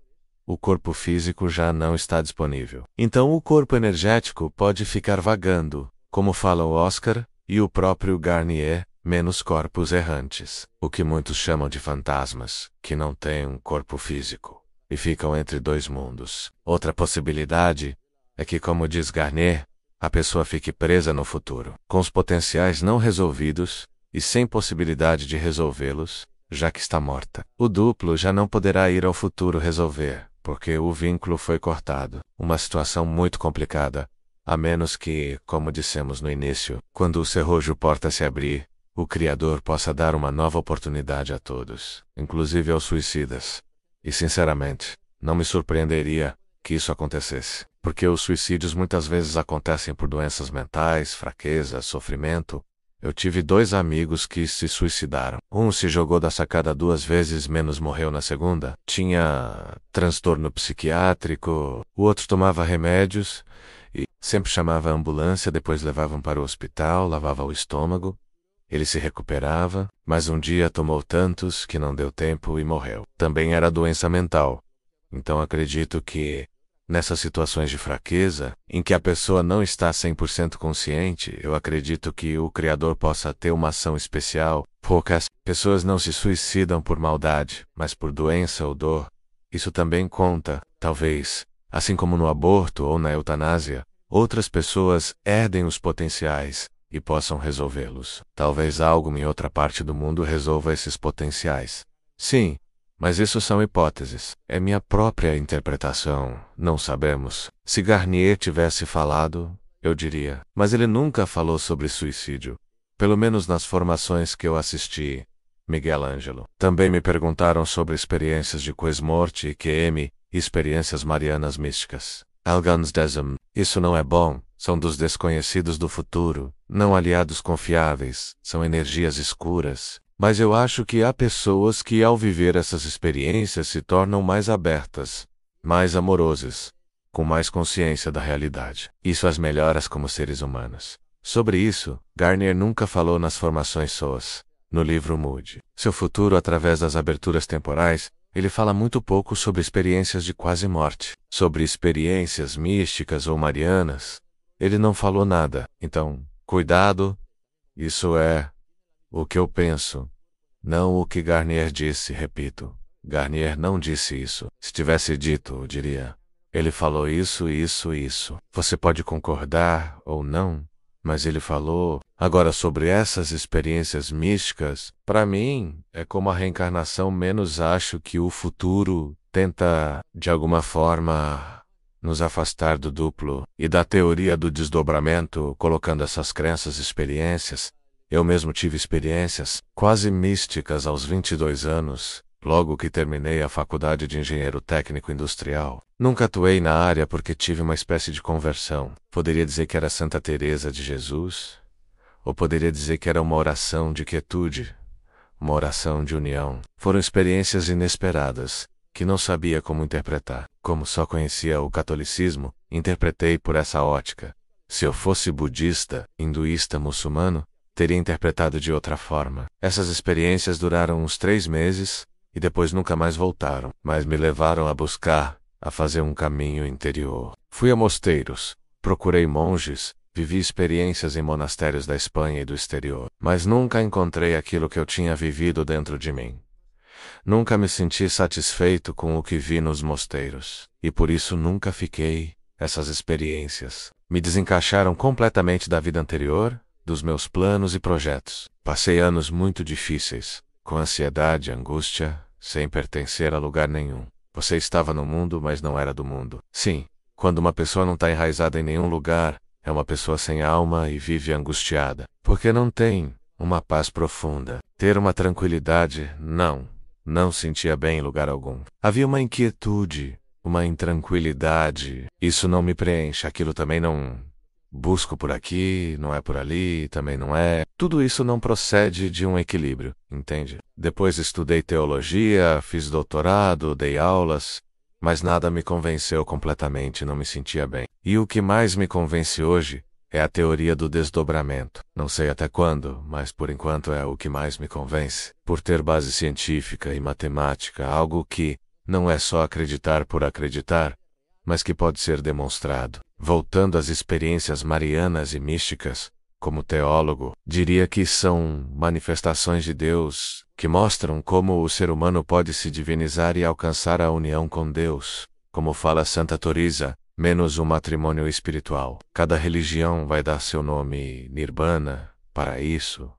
o corpo físico já não está disponível. Então o corpo energético pode ficar vagando, como fala o Oscar e o próprio Garnier, menos corpos errantes, o que muitos chamam de fantasmas, que não têm um corpo físico, e ficam entre 2 mundos. Outra possibilidade é que, como diz Garnier, a pessoa fique presa no futuro, com os potenciais não resolvidos, e sem possibilidade de resolvê-los, já que está morta. O duplo já não poderá ir ao futuro resolver, porque o vínculo foi cortado. Uma situação muito complicada, a menos que, como dissemos no início, quando o cerrojo porta se abrir, o Criador possa dar uma nova oportunidade a todos, inclusive aos suicidas. E sinceramente, não me surpreenderia que isso acontecesse, porque os suicídios muitas vezes acontecem por doenças mentais, fraqueza, sofrimento. Eu tive 2 amigos que se suicidaram. Um se jogou da sacada 2 vezes, menos morreu na segunda. Tinha transtorno psiquiátrico. O outro tomava remédios e sempre chamava a ambulância, depois levavam para o hospital, lavava o estômago. Ele se recuperava, mas um dia tomou tantos que não deu tempo e morreu. Também era doença mental. Então acredito que, nessas situações de fraqueza, em que a pessoa não está 100% consciente, eu acredito que o Criador possa ter uma ação especial. Poucas pessoas não se suicidam por maldade, mas por doença ou dor. Isso também conta, talvez, assim como no aborto ou na eutanásia, outras pessoas herdem os potenciais e possam resolvê-los. Talvez algo em outra parte do mundo resolva esses potenciais. Sim, mas isso são hipóteses. É minha própria interpretação. Não sabemos. Se Garnier tivesse falado, eu diria. Mas ele nunca falou sobre suicídio. Pelo menos nas formações que eu assisti. Miguel Ângelo. Também me perguntaram sobre experiências de Quasmorte e QM, e experiências marianas místicas. Algansdesm. Isso não é bom. São dos desconhecidos do futuro, não aliados confiáveis, são energias escuras. Mas eu acho que há pessoas que, ao viver essas experiências, se tornam mais abertas, mais amorosas, com mais consciência da realidade. Isso as melhora como seres humanos. Sobre isso, Garnier nunca falou nas formações SOAS. No livro Mude Seu Futuro através das aberturas temporais, ele fala muito pouco sobre experiências de quase morte. Sobre experiências místicas ou marianas, ele não falou nada. Então, cuidado. Isso é o que eu penso. Não o que Garnier disse, repito. Garnier não disse isso. Se tivesse dito, eu diria. Ele falou isso, isso, isso. Você pode concordar ou não, mas ele falou. Agora, sobre essas experiências místicas, para mim, é como a reencarnação, menos acho que o futuro tenta, de alguma forma, nos afastar do duplo e da teoria do desdobramento, colocando essas crenças e experiências. Eu mesmo tive experiências quase místicas aos 22 anos, logo que terminei a faculdade de engenheiro técnico industrial. Nunca atuei na área porque tive uma espécie de conversão. Poderia dizer que era Santa Teresa de Jesus, ou poderia dizer que era uma oração de quietude, uma oração de união. Foram experiências inesperadas, que não sabia como interpretar. Como só conhecia o catolicismo, interpretei por essa ótica. Se eu fosse budista, hinduísta, muçulmano, teria interpretado de outra forma. Essas experiências duraram uns 3 meses, e depois nunca mais voltaram, mas me levaram a buscar, a fazer um caminho interior. Fui a mosteiros, procurei monges, vivi experiências em monastérios da Espanha e do exterior, mas nunca encontrei aquilo que eu tinha vivido dentro de mim. Nunca me senti satisfeito com o que vi nos mosteiros, e por isso nunca fiquei. Essas experiências me desencaixaram completamente da vida anterior, dos meus planos e projetos. Passei anos muito difíceis, com ansiedade, angústia, sem pertencer a lugar nenhum. Você estava no mundo, mas não era do mundo. Sim, quando uma pessoa não está enraizada em nenhum lugar, é uma pessoa sem alma e vive angustiada, porque não tem uma paz profunda, ter uma tranquilidade, não sentia bem em lugar algum. Havia uma inquietude, uma intranquilidade. Isso não me preenche, aquilo também não. Busco por aqui, não é por ali, também não é. Tudo isso não procede de um equilíbrio, entende? Depois estudei teologia, fiz doutorado, dei aulas, mas nada me convenceu completamente, não me sentia bem. E o que mais me convence hoje é a teoria do desdobramento. Não sei até quando, mas por enquanto é o que mais me convence. Por ter base científica e matemática, algo que não é só acreditar por acreditar, mas que pode ser demonstrado. Voltando às experiências marianas e místicas, como teólogo, diria que são manifestações de Deus que mostram como o ser humano pode se divinizar e alcançar a união com Deus. Como fala Santa Teresa, menos um matrimônio espiritual. Cada religião vai dar seu nome, nirvana, paraíso,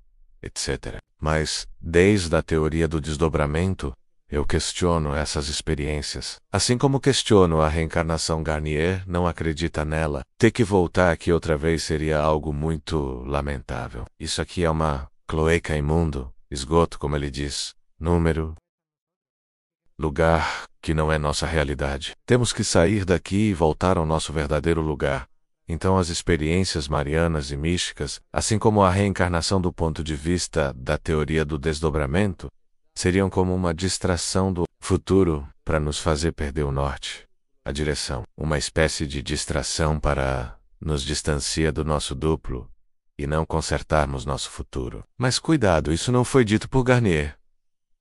etc. Mas, desde a teoria do desdobramento, eu questiono essas experiências. Assim como questiono a reencarnação. Garnier não acredita nela. Ter que voltar aqui outra vez seria algo muito lamentável. Isso aqui é uma cloaca imundo, esgoto, como ele diz. Número, lugar que não é nossa realidade. Temos que sair daqui e voltar ao nosso verdadeiro lugar. Então as experiências marianas e místicas, assim como a reencarnação do ponto de vista da teoria do desdobramento, seriam como uma distração do futuro para nos fazer perder o norte, a direção. Uma espécie de distração para nos distanciar do nosso duplo e não consertarmos nosso futuro. Mas cuidado, isso não foi dito por Garnier.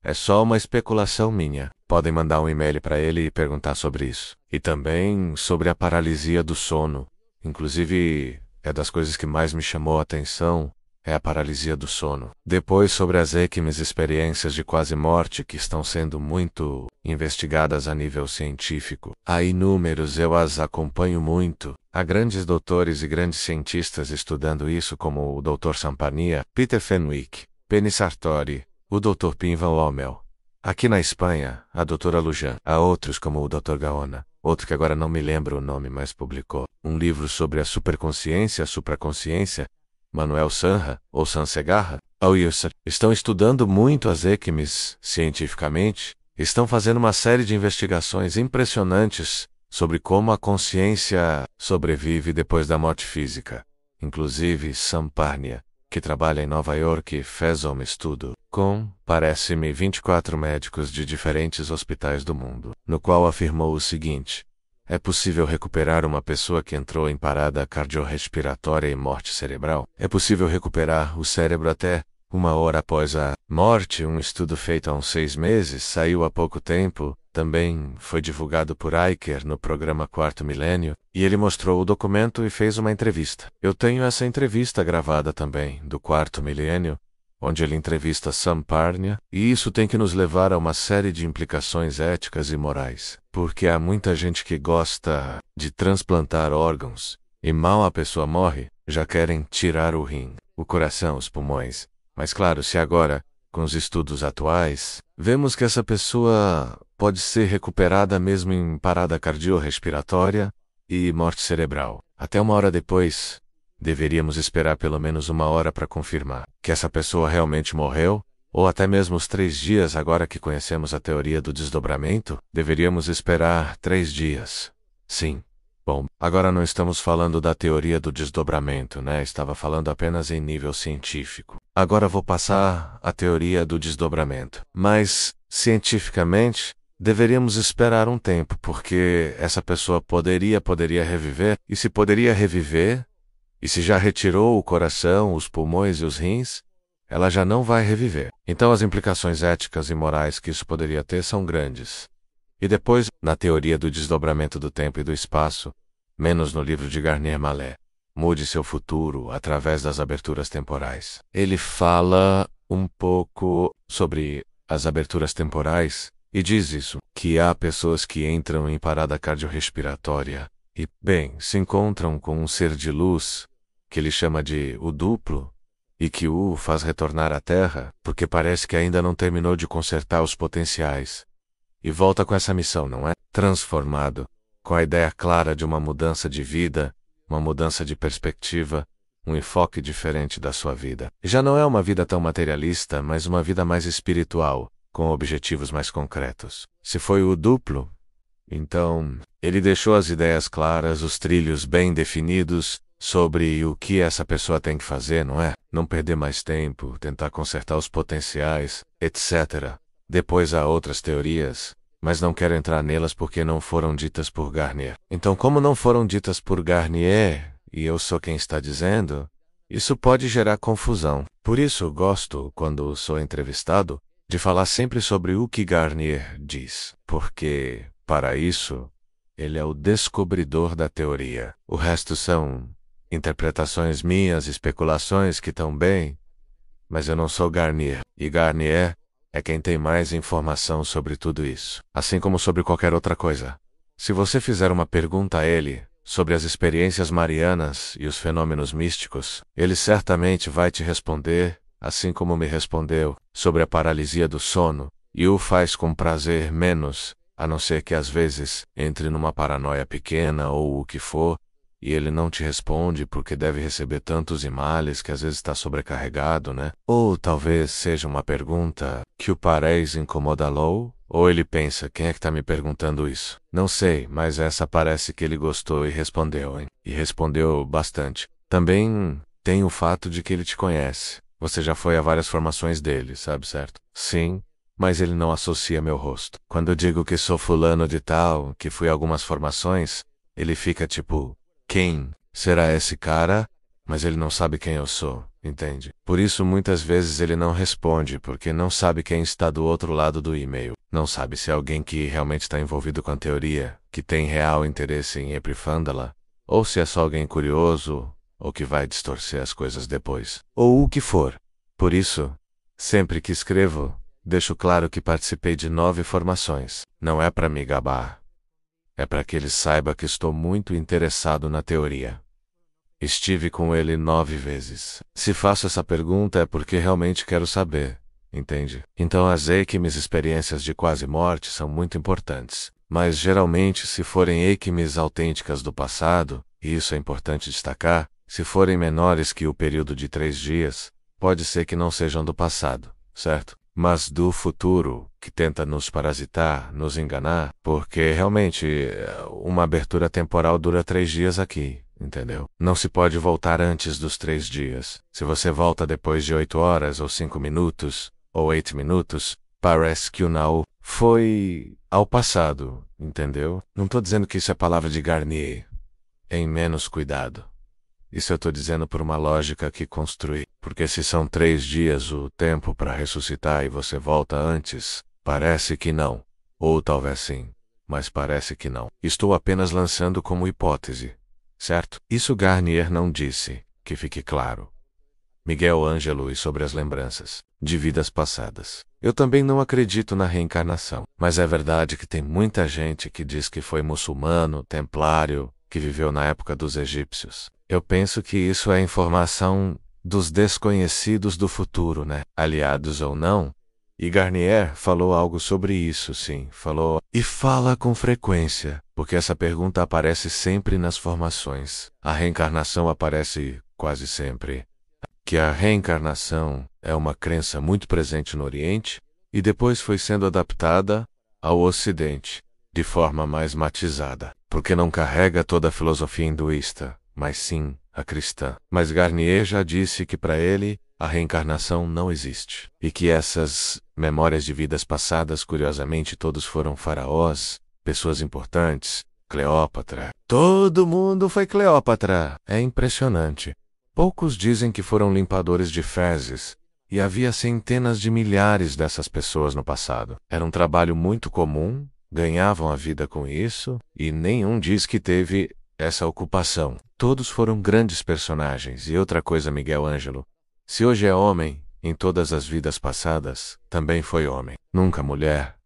É só uma especulação minha. Podem mandar um e-mail para ele e perguntar sobre isso. E também sobre a paralisia do sono. Inclusive, é das coisas que mais me chamou a atenção, é a paralisia do sono. Depois sobre as ECMs, experiências de quase morte que estão sendo muito investigadas a nível científico. Há inúmeros, eu as acompanho muito. Há grandes doutores e grandes cientistas estudando isso, como o Dr. Samparnia, Peter Fenwick, Penny Sartori, o Dr. Pim Van Lommel. Aqui na Espanha, a doutora Lujan. Há outros como o Dr. Gaona, outro que agora não me lembro o nome, mas publicou um livro sobre a superconsciência, a supraconsciência, Manuel Sanha, ou Sansegarra, ao Wilson. Estão estudando muito as ECMs cientificamente, estão fazendo uma série de investigações impressionantes sobre como a consciência sobrevive depois da morte física. Inclusive, Samparnia, que trabalha em Nova York, fez um estudo com, parece-me, 24 médicos de diferentes hospitais do mundo, no qual afirmou o seguinte: é possível recuperar uma pessoa que entrou em parada cardiorrespiratória e morte cerebral? É possível recuperar o cérebro até 1 hora após a morte? Um estudo feito há uns 6 meses, saiu há pouco tempo, também foi divulgado por Iker no programa Quarto Milênio, e ele mostrou o documento e fez uma entrevista. Eu tenho essa entrevista gravada também, do Quarto Milênio, onde ele entrevista Samparnia, e isso tem que nos levar a uma série de implicações éticas e morais, porque há muita gente que gosta de transplantar órgãos, e mal a pessoa morre, já querem tirar o rim, o coração, os pulmões. Mas claro, se agora, com os estudos atuais, vemos que essa pessoa pode ser recuperada mesmo em parada cardiorrespiratória e morte cerebral. Até 1 hora depois, deveríamos esperar pelo menos 1 hora para confirmar que essa pessoa realmente morreu, ou até mesmo os 3 dias agora que conhecemos a teoria do desdobramento, deveríamos esperar 3 dias. Sim. Bom, agora não estamos falando da teoria do desdobramento, né? Estava falando apenas em nível científico. Agora vou passar à teoria do desdobramento. Mas, cientificamente, deveríamos esperar um tempo, porque essa pessoa poderia reviver, e se poderia reviver, e se já retirou o coração, os pulmões e os rins, ela já não vai reviver. Então as implicações éticas e morais que isso poderia ter são grandes. E depois, na teoria do desdobramento do tempo e do espaço, menos no livro de Garnier Mallet, Mude Seu Futuro através das aberturas temporais. Ele fala um pouco sobre as aberturas temporais e diz isso, que há pessoas que entram em parada cardiorrespiratória e, bem, se encontram com um ser de luz, que ele chama de o duplo, e que o faz retornar à Terra, porque parece que ainda não terminou de consertar os potenciais. E volta com essa missão, não é? Transformado, com a ideia clara de uma mudança de vida, uma mudança de perspectiva, um enfoque diferente da sua vida. Já não é uma vida tão materialista, mas uma vida mais espiritual, com objetivos mais concretos. Se foi o duplo, então, ele deixou as ideias claras, os trilhos bem definidos, sobre o que essa pessoa tem que fazer, não é? Não perder mais tempo, tentar consertar os potenciais, etc. Depois há outras teorias, mas não quero entrar nelas porque não foram ditas por Garnier. Então, como não foram ditas por Garnier, e eu sou quem está dizendo, isso pode gerar confusão. Por isso, gosto, quando sou entrevistado, de falar sempre sobre o que Garnier diz, porque, para isso, ele é o descobridor da teoria. O resto são interpretações minhas, especulações que estão bem, mas eu não sou Garnier, e Garnier é quem tem mais informação sobre tudo isso, assim como sobre qualquer outra coisa. Se você fizer uma pergunta a ele sobre as experiências marianas e os fenômenos místicos, ele certamente vai te responder assim como me respondeu, sobre a paralisia do sono, e o faz com prazer menos, a não ser que às vezes entre numa paranoia pequena ou o que for, e ele não te responde porque deve receber tantos e-mails que às vezes está sobrecarregado, né? Ou talvez seja uma pergunta que o parece incomodá-lo, ou ele pensa, quem é que está me perguntando isso? Não sei, mas essa parece que ele gostou e respondeu, hein? E respondeu bastante. Também tem o fato de que ele te conhece. Você já foi a várias formações dele, sabe, certo? Sim, mas ele não associa meu rosto. Quando eu digo que sou fulano de tal, que fui a algumas formações, ele fica tipo, quem será esse cara? Mas ele não sabe quem eu sou, entende? Por isso muitas vezes ele não responde, porque não sabe quem está do outro lado do e-mail. Não sabe se é alguém que realmente está envolvido com a teoria, que tem real interesse em Epifândala, ou se é só alguém curioso, ou que vai distorcer as coisas depois, ou o que for. Por isso, sempre que escrevo, deixo claro que participei de 9 formações. Não é para me gabar. É para que ele saiba que estou muito interessado na teoria. Estive com ele 9 vezes. Se faço essa pergunta é porque realmente quero saber, entende? Então as EICMES experiências de quase morte são muito importantes. Mas geralmente se forem EICMES autênticas do passado, e isso é importante destacar, se forem menores que o período de 3 dias, pode ser que não sejam do passado, certo? Mas do futuro, que tenta nos parasitar, nos enganar, porque realmente uma abertura temporal dura 3 dias aqui, entendeu? Não se pode voltar antes dos 3 dias. Se você volta depois de 8 horas ou 5 minutos, ou 8 minutos, parece que o now foi ao passado, entendeu? Não estou dizendo que isso é palavra de Garnier. Em menos cuidado. Isso eu estou dizendo por uma lógica que construí. Porque se são 3 dias o tempo para ressuscitar e você volta antes, parece que não. Ou talvez sim, mas parece que não. Estou apenas lançando como hipótese, certo? Isso Garnier não disse, que fique claro. Miguel Ângelo e sobre as lembranças de vidas passadas. Eu também não acredito na reencarnação, mas é verdade que tem muita gente que diz que foi muçulmano, templário, que viveu na época dos egípcios. Eu penso que isso é informação dos desconhecidos do futuro, né? Aliados ou não. E Garnier falou algo sobre isso, sim, falou. E fala com frequência, porque essa pergunta aparece sempre nas formações. A reencarnação aparece quase sempre. Que a reencarnação é uma crença muito presente no Oriente e depois foi sendo adaptada ao Ocidente, de forma mais matizada, porque não carrega toda a filosofia hinduísta, mas sim a cristã. Mas Garnier já disse que para ele a reencarnação não existe e que essas memórias de vidas passadas, curiosamente, todos foram faraós, pessoas importantes, Cleópatra. Todo mundo foi Cleópatra. É impressionante. Poucos dizem que foram limpadores de fezes, e havia centenas de milhares dessas pessoas no passado. Era um trabalho muito comum, ganhavam a vida com isso, e nenhum diz que teve essa ocupação. Todos foram grandes personagens. E outra coisa, Miguel Ângelo, se hoje é homem, em todas as vidas passadas, também foi homem, nunca mulher,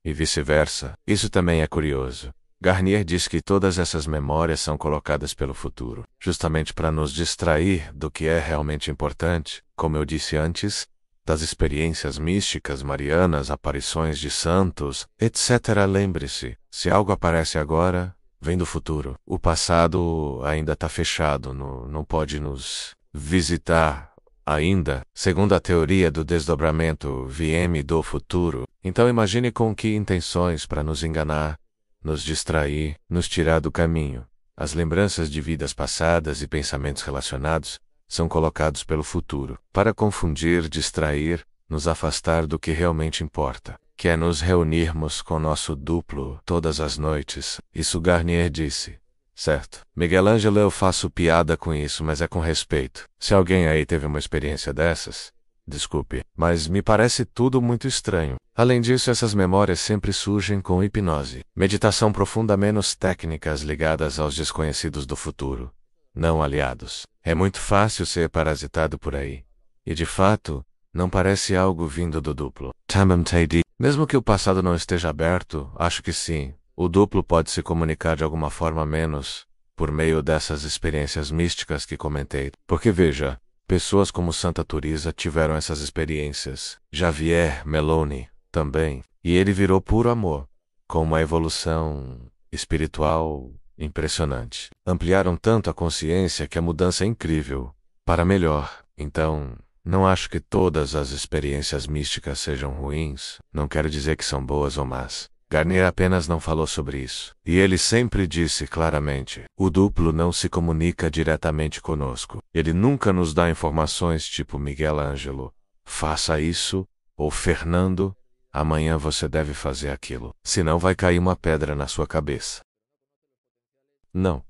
e vice-versa. Isso também é curioso. Garnier diz que todas essas memórias são colocadas pelo futuro, justamente para nos distrair do que é realmente importante, como eu disse antes, das experiências místicas, marianas, aparições de santos, etc. Lembre-se, se algo aparece agora, vem do futuro. O passado ainda está fechado, não pode nos visitar ainda, segundo a teoria do desdobramento VM do futuro. Então imagine com que intenções para nos enganar, nos distrair, nos tirar do caminho. As lembranças de vidas passadas e pensamentos relacionados são colocados pelo futuro, para confundir, distrair, nos afastar do que realmente importa, que é nos reunirmos com nosso duplo todas as noites. Isso Garnier disse, certo? Miguel Ângelo, eu faço piada com isso, mas é com respeito. Se alguém aí teve uma experiência dessas, desculpe, mas me parece tudo muito estranho. Além disso, essas memórias sempre surgem com hipnose, meditação profunda, menos técnicas ligadas aos desconhecidos do futuro, não aliados. É muito fácil ser parasitado por aí. E de fato, não parece algo vindo do duplo. Tamam Taidi. Mesmo que o passado não esteja aberto, acho que sim. O duplo pode se comunicar de alguma forma menos por meio dessas experiências místicas que comentei. Porque veja, Pessoas como Santa Teresa tiveram essas experiências. Javier Meloni também. E ele virou puro amor, com uma evolução espiritual impressionante. Ampliaram tanto a consciência que a mudança é incrível, para melhor. Então, não acho que todas as experiências místicas sejam ruins. Não quero dizer que são boas ou más. Garnier apenas não falou sobre isso. E ele sempre disse claramente: o duplo não se comunica diretamente conosco. Ele nunca nos dá informações tipo Miguel Ângelo, faça isso, ou Fernando, amanhã você deve fazer aquilo, senão vai cair uma pedra na sua cabeça. Não.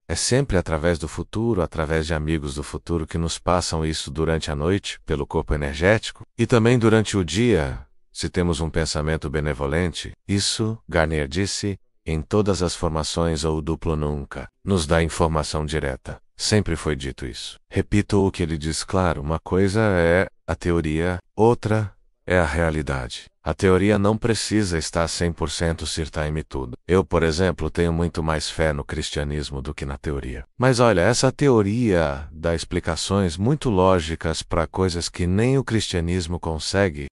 É sempre através do futuro, através de amigos do futuro que nos passam isso durante a noite, pelo corpo energético, e também durante o dia. Se temos um pensamento benevolente, isso, Garnier disse, em todas as formações ou o duplo nunca nos dá informação direta. Sempre foi dito isso. Repito o que ele diz claro, uma coisa é a teoria, outra é a realidade. A teoria não precisa estar 100% certa em tudo. Eu, por exemplo, tenho muito mais fé no cristianismo do que na teoria. Mas olha, essa teoria dá explicações muito lógicas para coisas que nem o cristianismo consegue.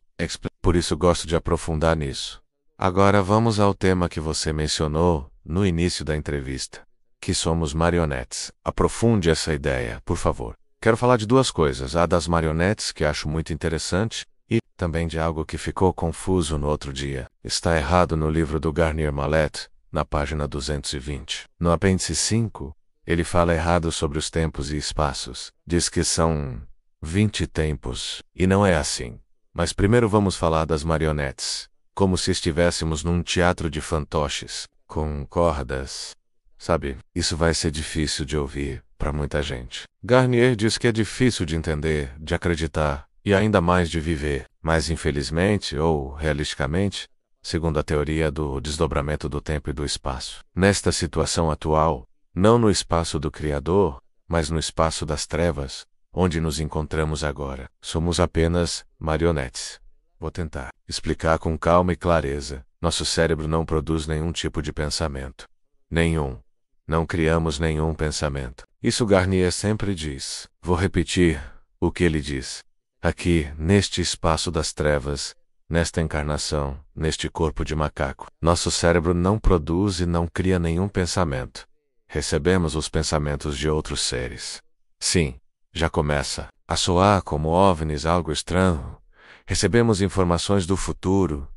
Por isso gosto de aprofundar nisso. Agora vamos ao tema que você mencionou no início da entrevista, que somos marionetes. Aprofunde essa ideia, por favor. Quero falar de duas coisas, a das marionetes, que acho muito interessante, e também de algo que ficou confuso no outro dia. Está errado no livro do Garnier Mallet, na página 220. No apêndice 5, ele fala errado sobre os tempos e espaços. Diz que são 20 tempos, e não é assim. Mas primeiro vamos falar das marionetes, como se estivéssemos num teatro de fantoches, com cordas. Sabe, isso vai ser difícil de ouvir para muita gente. Garnier diz que é difícil de entender, de acreditar, e ainda mais de viver. Mas infelizmente, ou realisticamente, segundo a teoria do desdobramento do tempo e do espaço, nesta situação atual, não no espaço do Criador, mas no espaço das trevas, onde nos encontramos agora, somos apenas marionetes. Vou tentar explicar com calma e clareza. Nosso cérebro não produz nenhum tipo de pensamento. Nenhum. Não criamos nenhum pensamento. Isso Garnier sempre diz. Vou repetir o que ele diz. Aqui, neste espaço das trevas, nesta encarnação, neste corpo de macaco, nosso cérebro não produz e não cria nenhum pensamento. Recebemos os pensamentos de outros seres. Sim. Já começa a soar como OVNIs, algo estranho. Recebemos informações do futuro,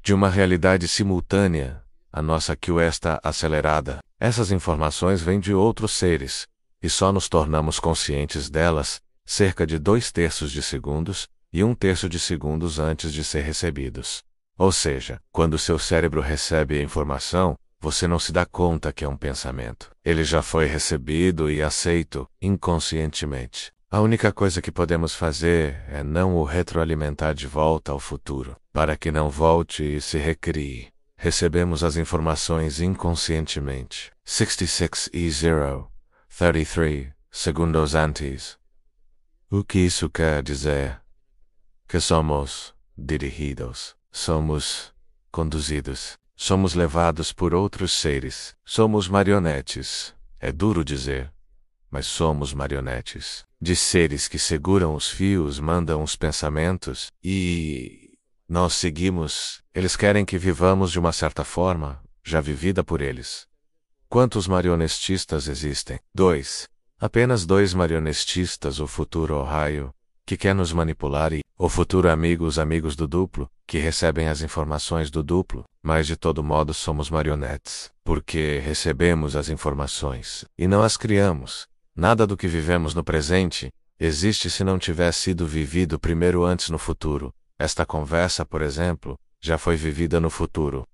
de uma realidade simultânea, a nossa QE está acelerada. Essas informações vêm de outros seres, e só nos tornamos conscientes delas cerca de 2/3 de segundos e 1/3 de segundos antes de ser recebidos. Ou seja, quando seu cérebro recebe a informação, você não se dá conta que é um pensamento. Ele já foi recebido e aceito inconscientemente. A única coisa que podemos fazer é não o retroalimentar de volta ao futuro, para que não volte e se recrie. Recebemos as informações inconscientemente. 66E0, 33 segundos antes. O que isso quer dizer? Que somos dirigidos, somos conduzidos. Somos levados por outros seres. Somos marionetes. É duro dizer, mas somos marionetes. De seres que seguram os fios, mandam os pensamentos e nós seguimos. Eles querem que vivamos de uma certa forma, já vivida por eles. Quantos marionetistas existem? 2. Apenas 2 marionetistas, o futuro Ohio, que quer nos manipular, e o futuro amigo, os amigos do duplo, que recebem as informações do duplo, mas de todo modo somos marionetes, porque recebemos as informações e não as criamos. Nada do que vivemos no presente existe se não tiver sido vivido primeiro antes no futuro. Esta conversa, por exemplo, já foi vivida no futuro.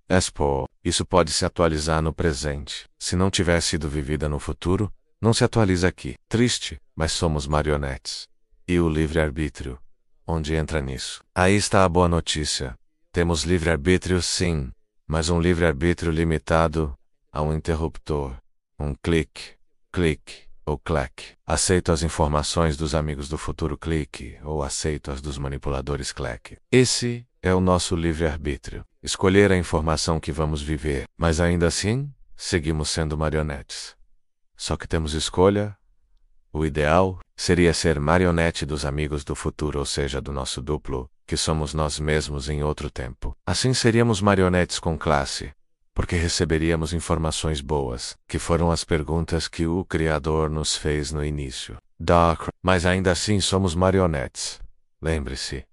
Isso pode se atualizar no presente. Se não tiver sido vivida no futuro, não se atualiza aqui. Triste, mas somos marionetes. E o livre-arbítrio? Onde entra nisso? Aí está a boa notícia. Temos livre-arbítrio sim, mas um livre-arbítrio limitado a um interruptor. Um clique, ou clack. Aceito as informações dos amigos do futuro clique, ou aceito as dos manipuladores clack. Esse é o nosso livre-arbítrio. Escolher a informação que vamos viver, mas ainda assim, seguimos sendo marionetes. Só que temos escolha? O ideal seria ser marionete dos amigos do futuro, ou seja, do nosso duplo, que somos nós mesmos em outro tempo. Assim seríamos marionetes com classe, porque receberíamos informações boas, que foram as perguntas que o Criador nos fez no início. Mas ainda assim somos marionetes. Lembre-se,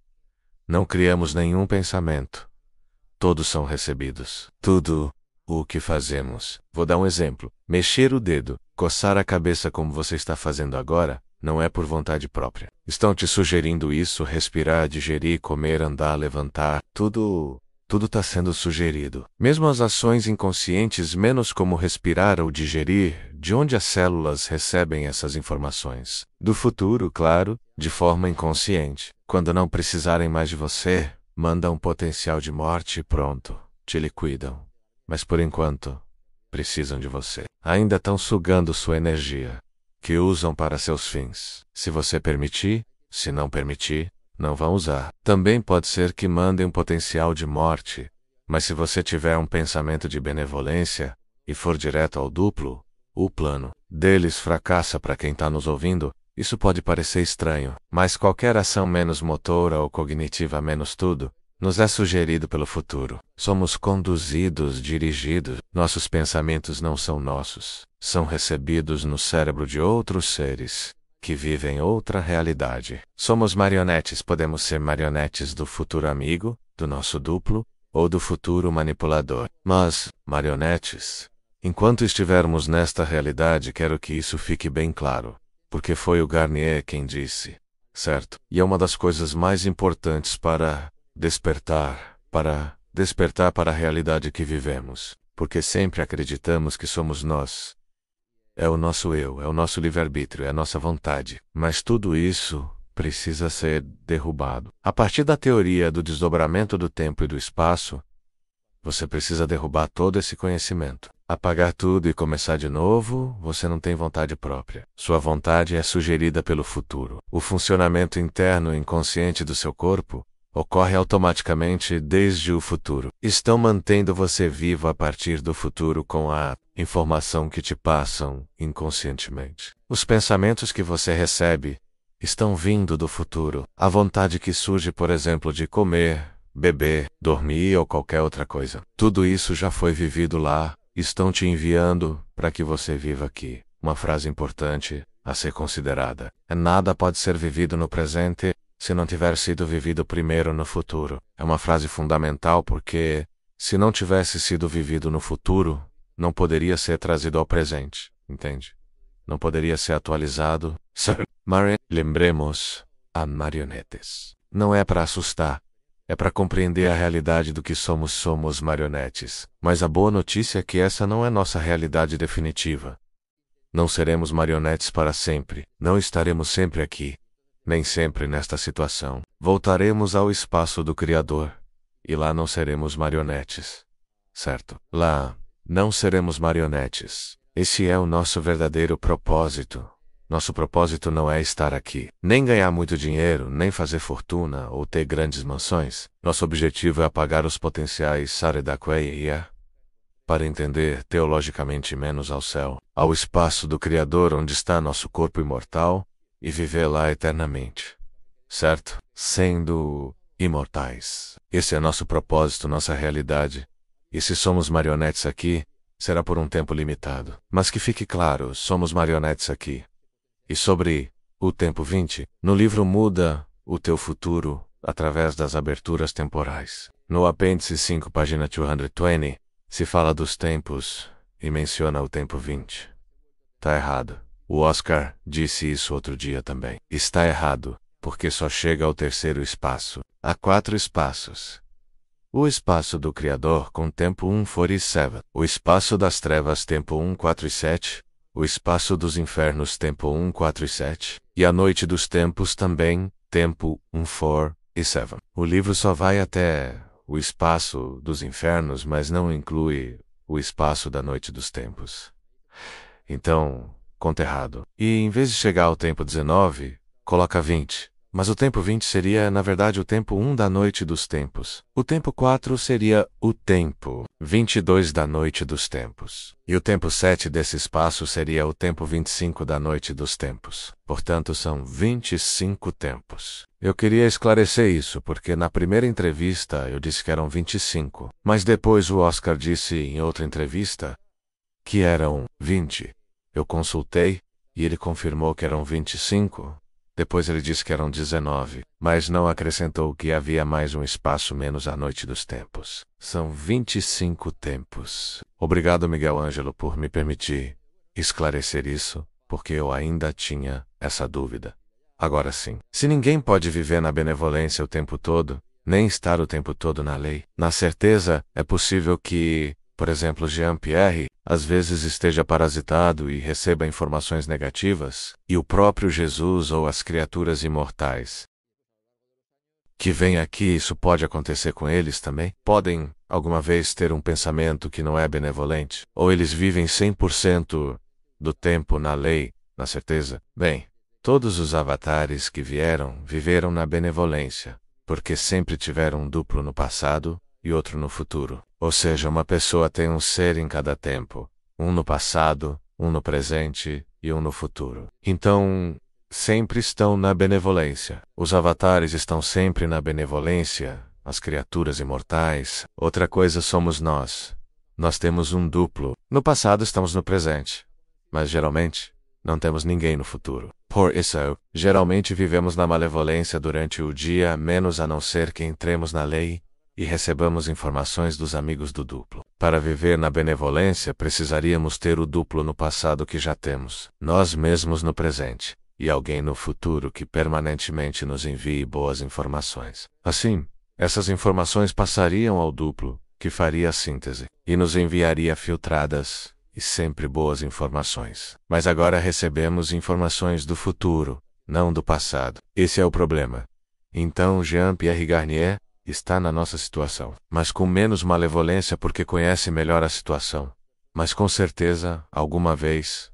não criamos nenhum pensamento. Todos são recebidos. Tudo o que fazemos. Vou dar um exemplo. Mexer o dedo, coçar a cabeça como você está fazendo agora, não é por vontade própria. Estão te sugerindo isso, respirar, digerir, comer, andar, levantar, tudo está sendo sugerido. Mesmo as ações inconscientes, menos como respirar ou digerir, de onde as células recebem essas informações? Do futuro, claro, de forma inconsciente. Quando não precisarem mais de você, mandam um potencial de morte e pronto, te liquidam. Mas por enquanto, precisam de você. Ainda estão sugando sua energia, que usam para seus fins. Se você permitir, se não permitir, não vão usar. Também pode ser que mandem um potencial de morte, mas se você tiver um pensamento de benevolência e for direto ao duplo, o plano deles fracassa. Para quem está nos ouvindo, isso pode parecer estranho, mas qualquer ação menos motora ou cognitiva menos tudo, nos é sugerido pelo futuro. Somos conduzidos, dirigidos. Nossos pensamentos não são nossos. São recebidos no cérebro de outros seres, que vivem outra realidade. Somos marionetes. Podemos ser marionetes do futuro amigo, do nosso duplo, ou do futuro manipulador. Mas, marionetes, enquanto estivermos nesta realidade, quero que isso fique bem claro, porque foi o Garnier quem disse, certo? E é uma das coisas mais importantes para despertar para a realidade que vivemos, porque sempre acreditamos que somos nós. É o nosso eu, é o nosso livre-arbítrio, é a nossa vontade. Mas tudo isso precisa ser derrubado. A partir da teoria do desdobramento do tempo e do espaço, você precisa derrubar todo esse conhecimento. Apagar tudo e começar de novo, você não tem vontade própria. Sua vontade é sugerida pelo futuro. O funcionamento interno e inconsciente do seu corpo ocorre automaticamente desde o futuro. Estão mantendo você vivo a partir do futuro com a informação que te passam inconscientemente. Os pensamentos que você recebe estão vindo do futuro. A vontade que surge, por exemplo, de comer, beber, dormir ou qualquer outra coisa. Tudo isso já foi vivido lá. Estão te enviando para que você viva aqui. Uma frase importante a ser considerada. Nada pode ser vivido no presente se não tiver sido vivido primeiro no futuro. É uma frase fundamental porque, se não tivesse sido vivido no futuro, não poderia ser trazido ao presente, entende? Não poderia ser atualizado. Lembremos, a marionetes. Não é para assustar, é para compreender a realidade do que somos marionetes. Mas a boa notícia é que essa não é nossa realidade definitiva. Não seremos marionetes para sempre, não estaremos sempre aqui. Nem sempre nesta situação. Voltaremos ao espaço do Criador, e lá não seremos marionetes. Certo? Lá, não seremos marionetes. Esse é o nosso verdadeiro propósito. Nosso propósito não é estar aqui, nem ganhar muito dinheiro, nem fazer fortuna ou ter grandes mansões. Nosso objetivo é apagar os potenciais Saredaqueia, para entender teologicamente menos ao céu, ao espaço do Criador onde está nosso corpo imortal, e viver lá eternamente. Certo? Sendo imortais. Esse é nosso propósito, nossa realidade. E se somos marionetes aqui, será por um tempo limitado. Mas que fique claro, somos marionetes aqui. E sobre o tempo 20, no livro Muda o Teu Futuro, através das aberturas temporais. No apêndice 5, página 220, se fala dos tempos e menciona o tempo 20. Tá errado. O Oscar disse isso outro dia também. Está errado, porque só chega ao terceiro espaço. Há 4 espaços. O espaço do Criador com tempo 147. O espaço das trevas tempo 147. O espaço dos infernos tempo 147. E a noite dos tempos também, tempo 147. O livro só vai até o espaço dos infernos, mas não inclui o espaço da noite dos tempos. Então, conta errado. E em vez de chegar ao tempo 19, coloca 20. Mas o tempo 20 seria, na verdade, o tempo 1 da noite dos tempos. O tempo 4 seria o tempo 22 da noite dos tempos. E o tempo 7 desse espaço seria o tempo 25 da noite dos tempos. Portanto, são 25 tempos. Eu queria esclarecer isso, porque na primeira entrevista eu disse que eram 25. Mas depois o Oscar disse em outra entrevista que eram 20. Eu consultei e ele confirmou que eram 25. Depois ele disse que eram 19, mas não acrescentou que havia mais um espaço menos a noite dos tempos. São 25 tempos. Obrigado, Miguel Ângelo, por me permitir esclarecer isso, porque eu ainda tinha essa dúvida. Agora sim, se ninguém pode viver na benevolência o tempo todo, nem estar o tempo todo na lei, na certeza, é possível que, por exemplo, Jean-Pierre, às vezes esteja parasitado e receba informações negativas, e o próprio Jesus ou as criaturas imortais que vêm aqui, isso pode acontecer com eles também? Podem, alguma vez, ter um pensamento que não é benevolente? Ou eles vivem 100% do tempo na lei, na certeza? Bem, todos os avatares que vieram, viveram na benevolência, porque sempre tiveram um duplo no passado e outro no futuro. Ou seja, uma pessoa tem um ser em cada tempo, um no passado, um no presente e um no futuro. Então, sempre estão na benevolência. Os avatares estão sempre na benevolência, as criaturas imortais. Outra coisa somos nós. Nós temos um duplo. No passado estamos no presente, mas geralmente não temos ninguém no futuro. Por isso, geralmente vivemos na malevolência durante o dia, menos a não ser que entremos na lei e recebamos informações dos amigos do duplo. Para viver na benevolência, precisaríamos ter o duplo no passado que já temos, nós mesmos no presente, e alguém no futuro que permanentemente nos envie boas informações. Assim, essas informações passariam ao duplo, que faria a síntese, e nos enviaria filtradas e sempre boas informações. Mas agora recebemos informações do futuro, não do passado. Esse é o problema. Então Jean-Pierre Garnier está na nossa situação, mas com menos malevolência porque conhece melhor a situação. Mas com certeza, alguma vez,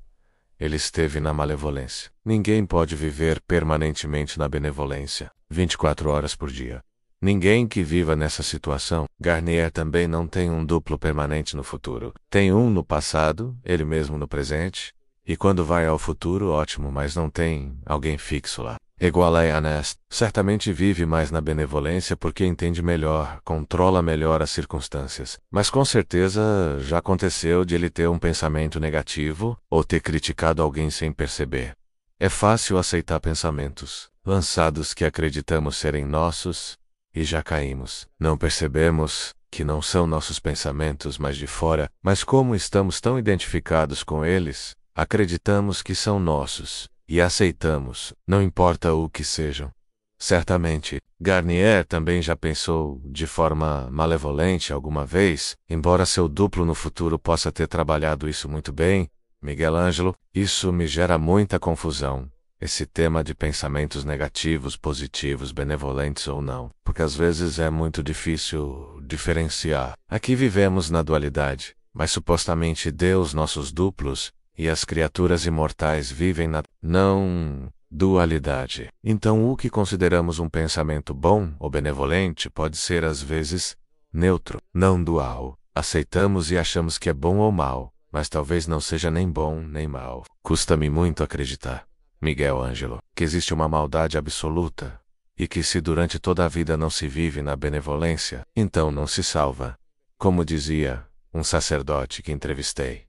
ele esteve na malevolência. Ninguém pode viver permanentemente na benevolência, 24 horas por dia. Ninguém que viva nessa situação. Garnier também não tem um duplo permanente no futuro. Tem um no passado, ele mesmo no presente, e quando vai ao futuro, ótimo, mas não tem alguém fixo lá. Igual a Ernest, certamente vive mais na benevolência porque entende melhor, controla melhor as circunstâncias. Mas com certeza já aconteceu de ele ter um pensamento negativo ou ter criticado alguém sem perceber. É fácil aceitar pensamentos lançados que acreditamos serem nossos e já caímos. Não percebemos que não são nossos pensamentos, mas de fora, mas como estamos tão identificados com eles, acreditamos que são nossos. E aceitamos, não importa o que sejam. Certamente, Garnier também já pensou de forma malevolente alguma vez, embora seu duplo no futuro possa ter trabalhado isso muito bem. Miguel Ângelo, isso me gera muita confusão, esse tema de pensamentos negativos, positivos, benevolentes ou não, porque às vezes é muito difícil diferenciar. Aqui vivemos na dualidade, mas supostamente Deus, nossos duplos, e as criaturas imortais vivem na não dualidade. Então o que consideramos um pensamento bom ou benevolente pode ser às vezes neutro, não dual. Aceitamos e achamos que é bom ou mal, mas talvez não seja nem bom nem mal. Custa-me muito acreditar, Miguel Ângelo, que existe uma maldade absoluta, e que se durante toda a vida não se vive na benevolência, então não se salva. Como dizia um sacerdote que entrevistei,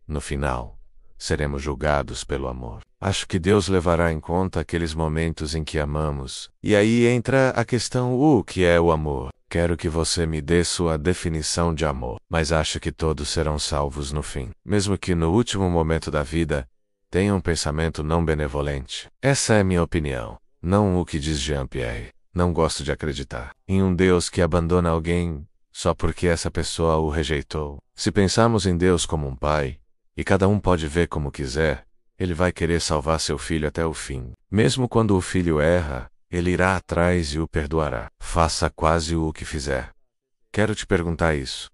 no final, seremos julgados pelo amor. Acho que Deus levará em conta aqueles momentos em que amamos. E aí entra a questão: o que é o amor? Quero que você me dê sua definição de amor. Mas acho que todos serão salvos no fim. Mesmo que no último momento da vida, tenha um pensamento não benevolente. Essa é minha opinião. Não o que diz Jean-Pierre. Não gosto de acreditar em um Deus que abandona alguém só porque essa pessoa o rejeitou. Se pensarmos em Deus como um pai, e cada um pode ver como quiser, ele vai querer salvar seu filho até o fim. Mesmo quando o filho erra, ele irá atrás e o perdoará. Faça quase o que fizer. Quero te perguntar isso.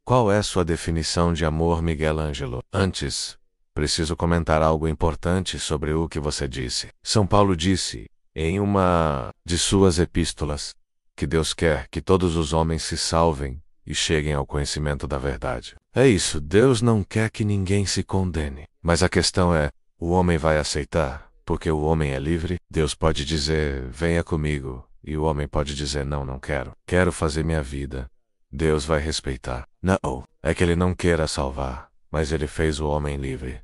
Qual é sua definição de amor, Miguel Ângelo? Antes, preciso comentar algo importante sobre o que você disse. São Paulo disse: em uma de suas epístolas, que Deus quer que todos os homens se salvem e cheguem ao conhecimento da verdade. É isso, Deus não quer que ninguém se condene. Mas a questão é, o homem vai aceitar? Porque o homem é livre? Deus pode dizer, venha comigo, e o homem pode dizer, não, não quero. Quero fazer minha vida. Deus vai respeitar. Não, é que ele não queira salvar, mas ele fez o homem livre.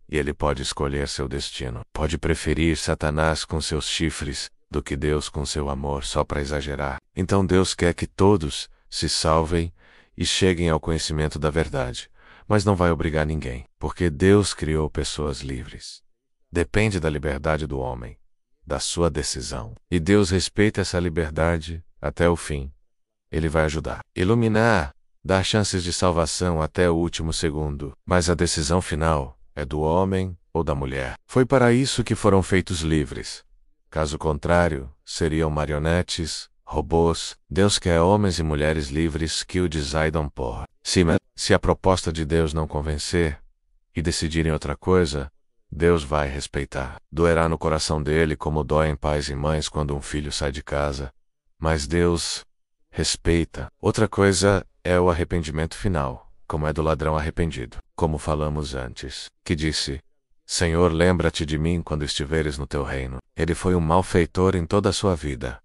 E ele pode escolher seu destino. Pode preferir Satanás com seus chifres do que Deus com seu amor, só para exagerar. Então Deus quer que todos se salvem e cheguem ao conhecimento da verdade, mas não vai obrigar ninguém, porque Deus criou pessoas livres. Depende da liberdade do homem, da sua decisão. E Deus respeita essa liberdade até o fim. Ele vai ajudar, iluminar, dar chances de salvação até o último segundo, mas a decisão final é do homem ou da mulher. Foi para isso que foram feitos livres. Caso contrário, seriam marionetes, robôs. Deus quer homens e mulheres livres que o decidam por si. Se a proposta de Deus não convencer e decidirem outra coisa, Deus vai respeitar. Doerá no coração dele como dói em pais e mães quando um filho sai de casa. Mas Deus respeita. Outra coisa é o arrependimento final, como é do ladrão arrependido, como falamos antes, que disse, Senhor, lembra-te de mim quando estiveres no teu reino. Ele foi um malfeitor em toda a sua vida.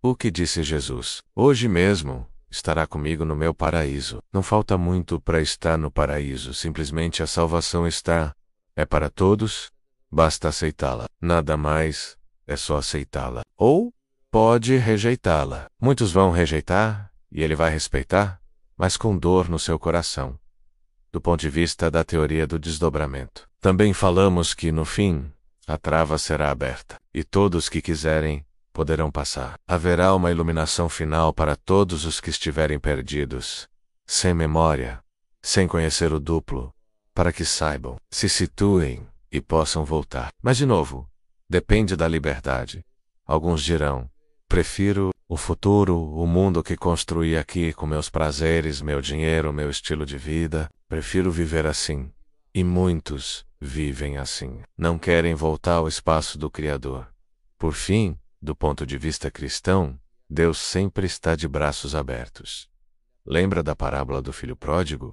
O que disse Jesus? Hoje mesmo estará comigo no meu paraíso. Não falta muito para estar no paraíso, simplesmente a salvação está. É para todos, basta aceitá-la. Nada mais, é só aceitá-la. Ou pode rejeitá-la. Muitos vão rejeitar, e ele vai respeitar, mas com dor no seu coração. Do ponto de vista da teoria do desdobramento. Também falamos que, no fim, a trava será aberta, e todos que quiserem poderão passar. Haverá uma iluminação final para todos os que estiverem perdidos, sem memória, sem conhecer o duplo, para que saibam, se situem e possam voltar. Mas, de novo, depende da liberdade. Alguns dirão, prefiro o futuro, o mundo que construí aqui com meus prazeres, meu dinheiro, meu estilo de vida. Prefiro viver assim. E muitos vivem assim. Não querem voltar ao espaço do Criador. Por fim, do ponto de vista cristão, Deus sempre está de braços abertos. Lembra da parábola do filho pródigo?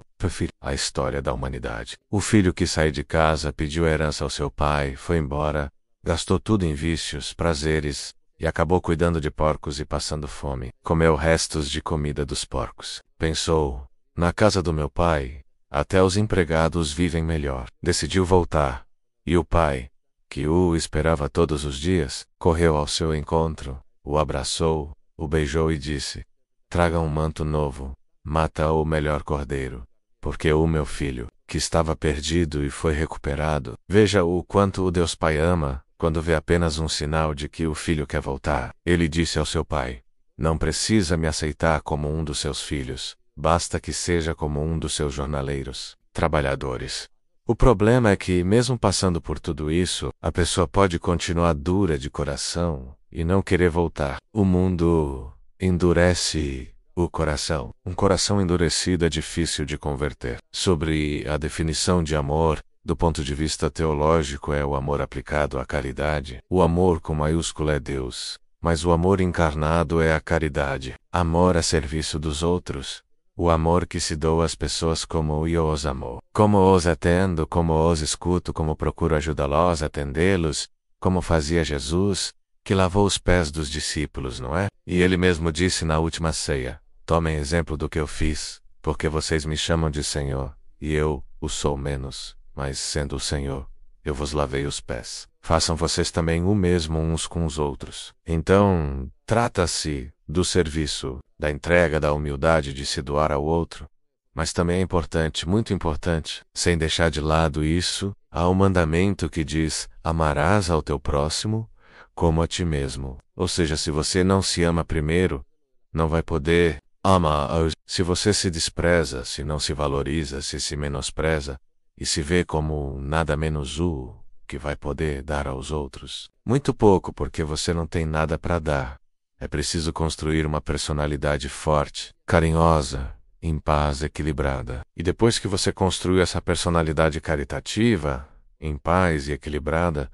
A história da humanidade. O filho que saiu de casa, pediu a herança ao seu pai, foi embora, gastou tudo em vícios, prazeres, e acabou cuidando de porcos e passando fome. Comeu restos de comida dos porcos. Pensou, na casa do meu pai, até os empregados vivem melhor. Decidiu voltar. E o pai, que o esperava todos os dias, correu ao seu encontro, o abraçou, o beijou e disse, traga um manto novo, mata o melhor cordeiro, porque o meu filho, que estava perdido e foi recuperado, veja o quanto o Deus Pai ama, quando vê apenas um sinal de que o filho quer voltar. Ele disse ao seu pai, não precisa me aceitar como um dos seus filhos, basta que seja como um dos seus jornaleiros, trabalhadores. O problema é que, mesmo passando por tudo isso, a pessoa pode continuar dura de coração e não querer voltar. O mundo endurece o coração. Um coração endurecido é difícil de converter. Sobre a definição de amor, do ponto de vista teológico, é o amor aplicado à caridade. O amor com maiúsculo é Deus, mas o amor encarnado é a caridade. Amor a serviço dos outros. O amor que se doa às pessoas como eu os amo. Como os atendo, como os escuto, como procuro ajudá-los a atendê-los, como fazia Jesus, que lavou os pés dos discípulos, não é? E ele mesmo disse na última ceia, tomem exemplo do que eu fiz, porque vocês me chamam de Senhor, e eu o sou menos, mas sendo o Senhor, eu vos lavei os pés. Façam vocês também o mesmo uns com os outros. Então, trata-se do serviço, da entrega, da humildade de se doar ao outro. Mas também é importante, muito importante, sem deixar de lado isso, há um mandamento que diz, amarás ao teu próximo como a ti mesmo. Ou seja, se você não se ama primeiro, não vai poder amar. Se você se despreza, se não se valoriza, se menospreza, e se vê como nada menos que vai poder dar aos outros. Muito pouco, porque você não tem nada para dar. É preciso construir uma personalidade forte, carinhosa, em paz, equilibrada. E depois que você construiu essa personalidade caritativa, em paz e equilibrada,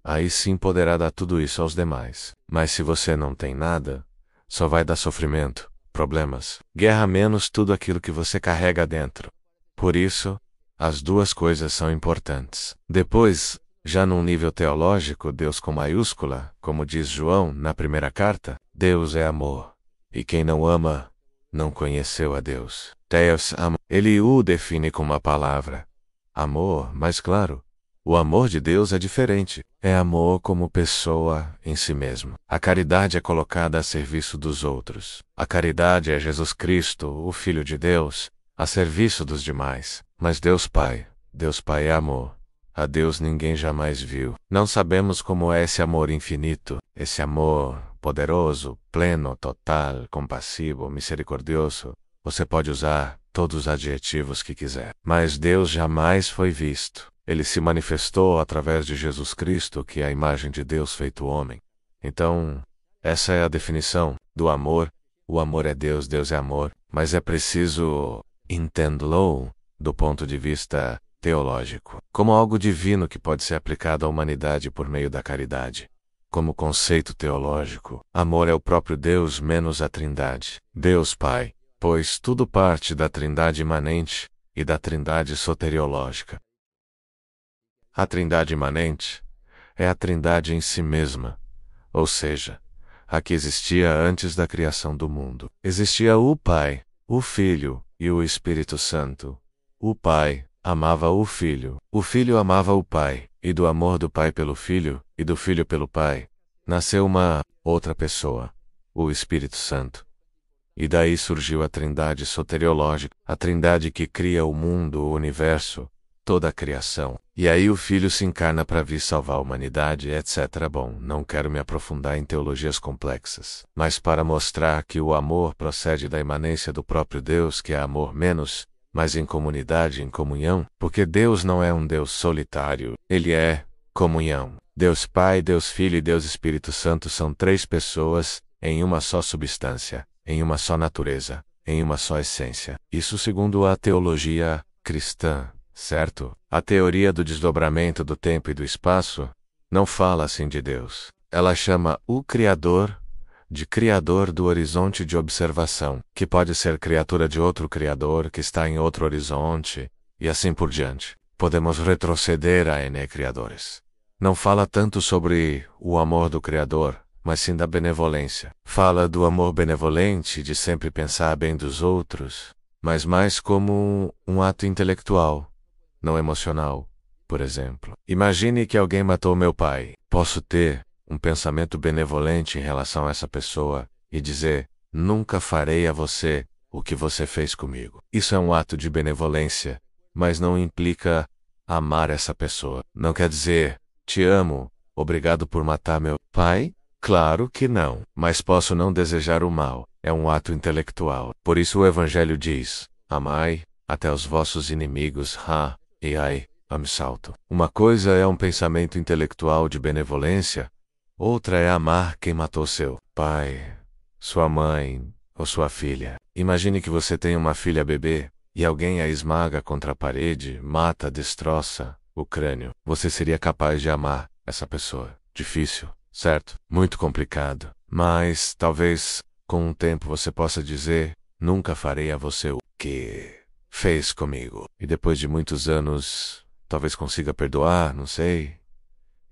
aí sim poderá dar tudo isso aos demais. Mas se você não tem nada, só vai dar sofrimento, problemas, guerra menos tudo aquilo que você carrega dentro. Por isso, as duas coisas são importantes. Depois, já num nível teológico, Deus com maiúscula, como diz João na primeira carta, Deus é amor. E quem não ama, não conheceu a Deus. Deus ama. Ele o define com uma palavra. Amor, mas claro, o amor de Deus é diferente. É amor como pessoa em si mesmo. A caridade é colocada a serviço dos outros. A caridade é Jesus Cristo, o Filho de Deus, a serviço dos demais. Mas Deus Pai é amor. A Deus ninguém jamais viu. Não sabemos como é esse amor infinito, esse amor poderoso, pleno, total, compassivo, misericordioso. Você pode usar todos os adjetivos que quiser. Mas Deus jamais foi visto. Ele se manifestou através de Jesus Cristo, que é a imagem de Deus feito homem. Então, essa é a definição do amor. O amor é Deus, Deus é amor. Mas é preciso entendê-lo do ponto de vista teológico, como algo divino que pode ser aplicado à humanidade por meio da caridade. Como conceito teológico, amor é o próprio Deus menos a Trindade, Deus Pai, pois tudo parte da Trindade imanente e da Trindade soteriológica. A Trindade imanente é a Trindade em si mesma, ou seja, a que existia antes da criação do mundo. Existia o Pai, o Filho e o Espírito Santo. O Pai amava o Filho amava o Pai, e do amor do Pai pelo Filho, e do Filho pelo Pai, nasceu uma outra pessoa, o Espírito Santo. E daí surgiu a Trindade soteriológica, a Trindade que cria o mundo, o universo, toda a criação. E aí o Filho se encarna para vir salvar a humanidade, etc. Bom, não quero me aprofundar em teologias complexas, mas para mostrar que o amor procede da imanência do próprio Deus, que é amor menos, mas em comunidade, em comunhão, porque Deus não é um Deus solitário, Ele é comunhão. Deus Pai, Deus Filho e Deus Espírito Santo são três pessoas, em uma só substância, em uma só natureza, em uma só essência. Isso segundo a teologia cristã, certo? A teoria do desdobramento do tempo e do espaço não fala assim de Deus. Ela chama o Criador de Criador do horizonte de observação, que pode ser criatura de outro Criador que está em outro horizonte, e assim por diante. Podemos retroceder a N Criadores. Não fala tanto sobre o amor do Criador, mas sim da benevolência. Fala do amor benevolente, de sempre pensar bem dos outros, mas mais como um ato intelectual, não emocional. Por exemplo, imagine que alguém matou meu pai. Posso ter um pensamento benevolente em relação a essa pessoa e dizer: nunca farei a você o que você fez comigo. Isso é um ato de benevolência, mas não implica amar essa pessoa. Não quer dizer: te amo, obrigado por matar meu pai? Claro que não. Mas posso não desejar o mal. É um ato intelectual. Por isso o Evangelho diz: amai até os vossos inimigos, e ai, salto. Uma coisa é um pensamento intelectual de benevolência, outra é amar quem matou seu pai, sua mãe ou sua filha. Imagine que você tem uma filha bebê e alguém a esmaga contra a parede, mata, destroça o crânio. Você seria capaz de amar essa pessoa? Difícil, certo? Muito complicado. Mas talvez com o tempo você possa dizer: nunca farei a você o que fez comigo. E depois de muitos anos, talvez consiga perdoar, não sei.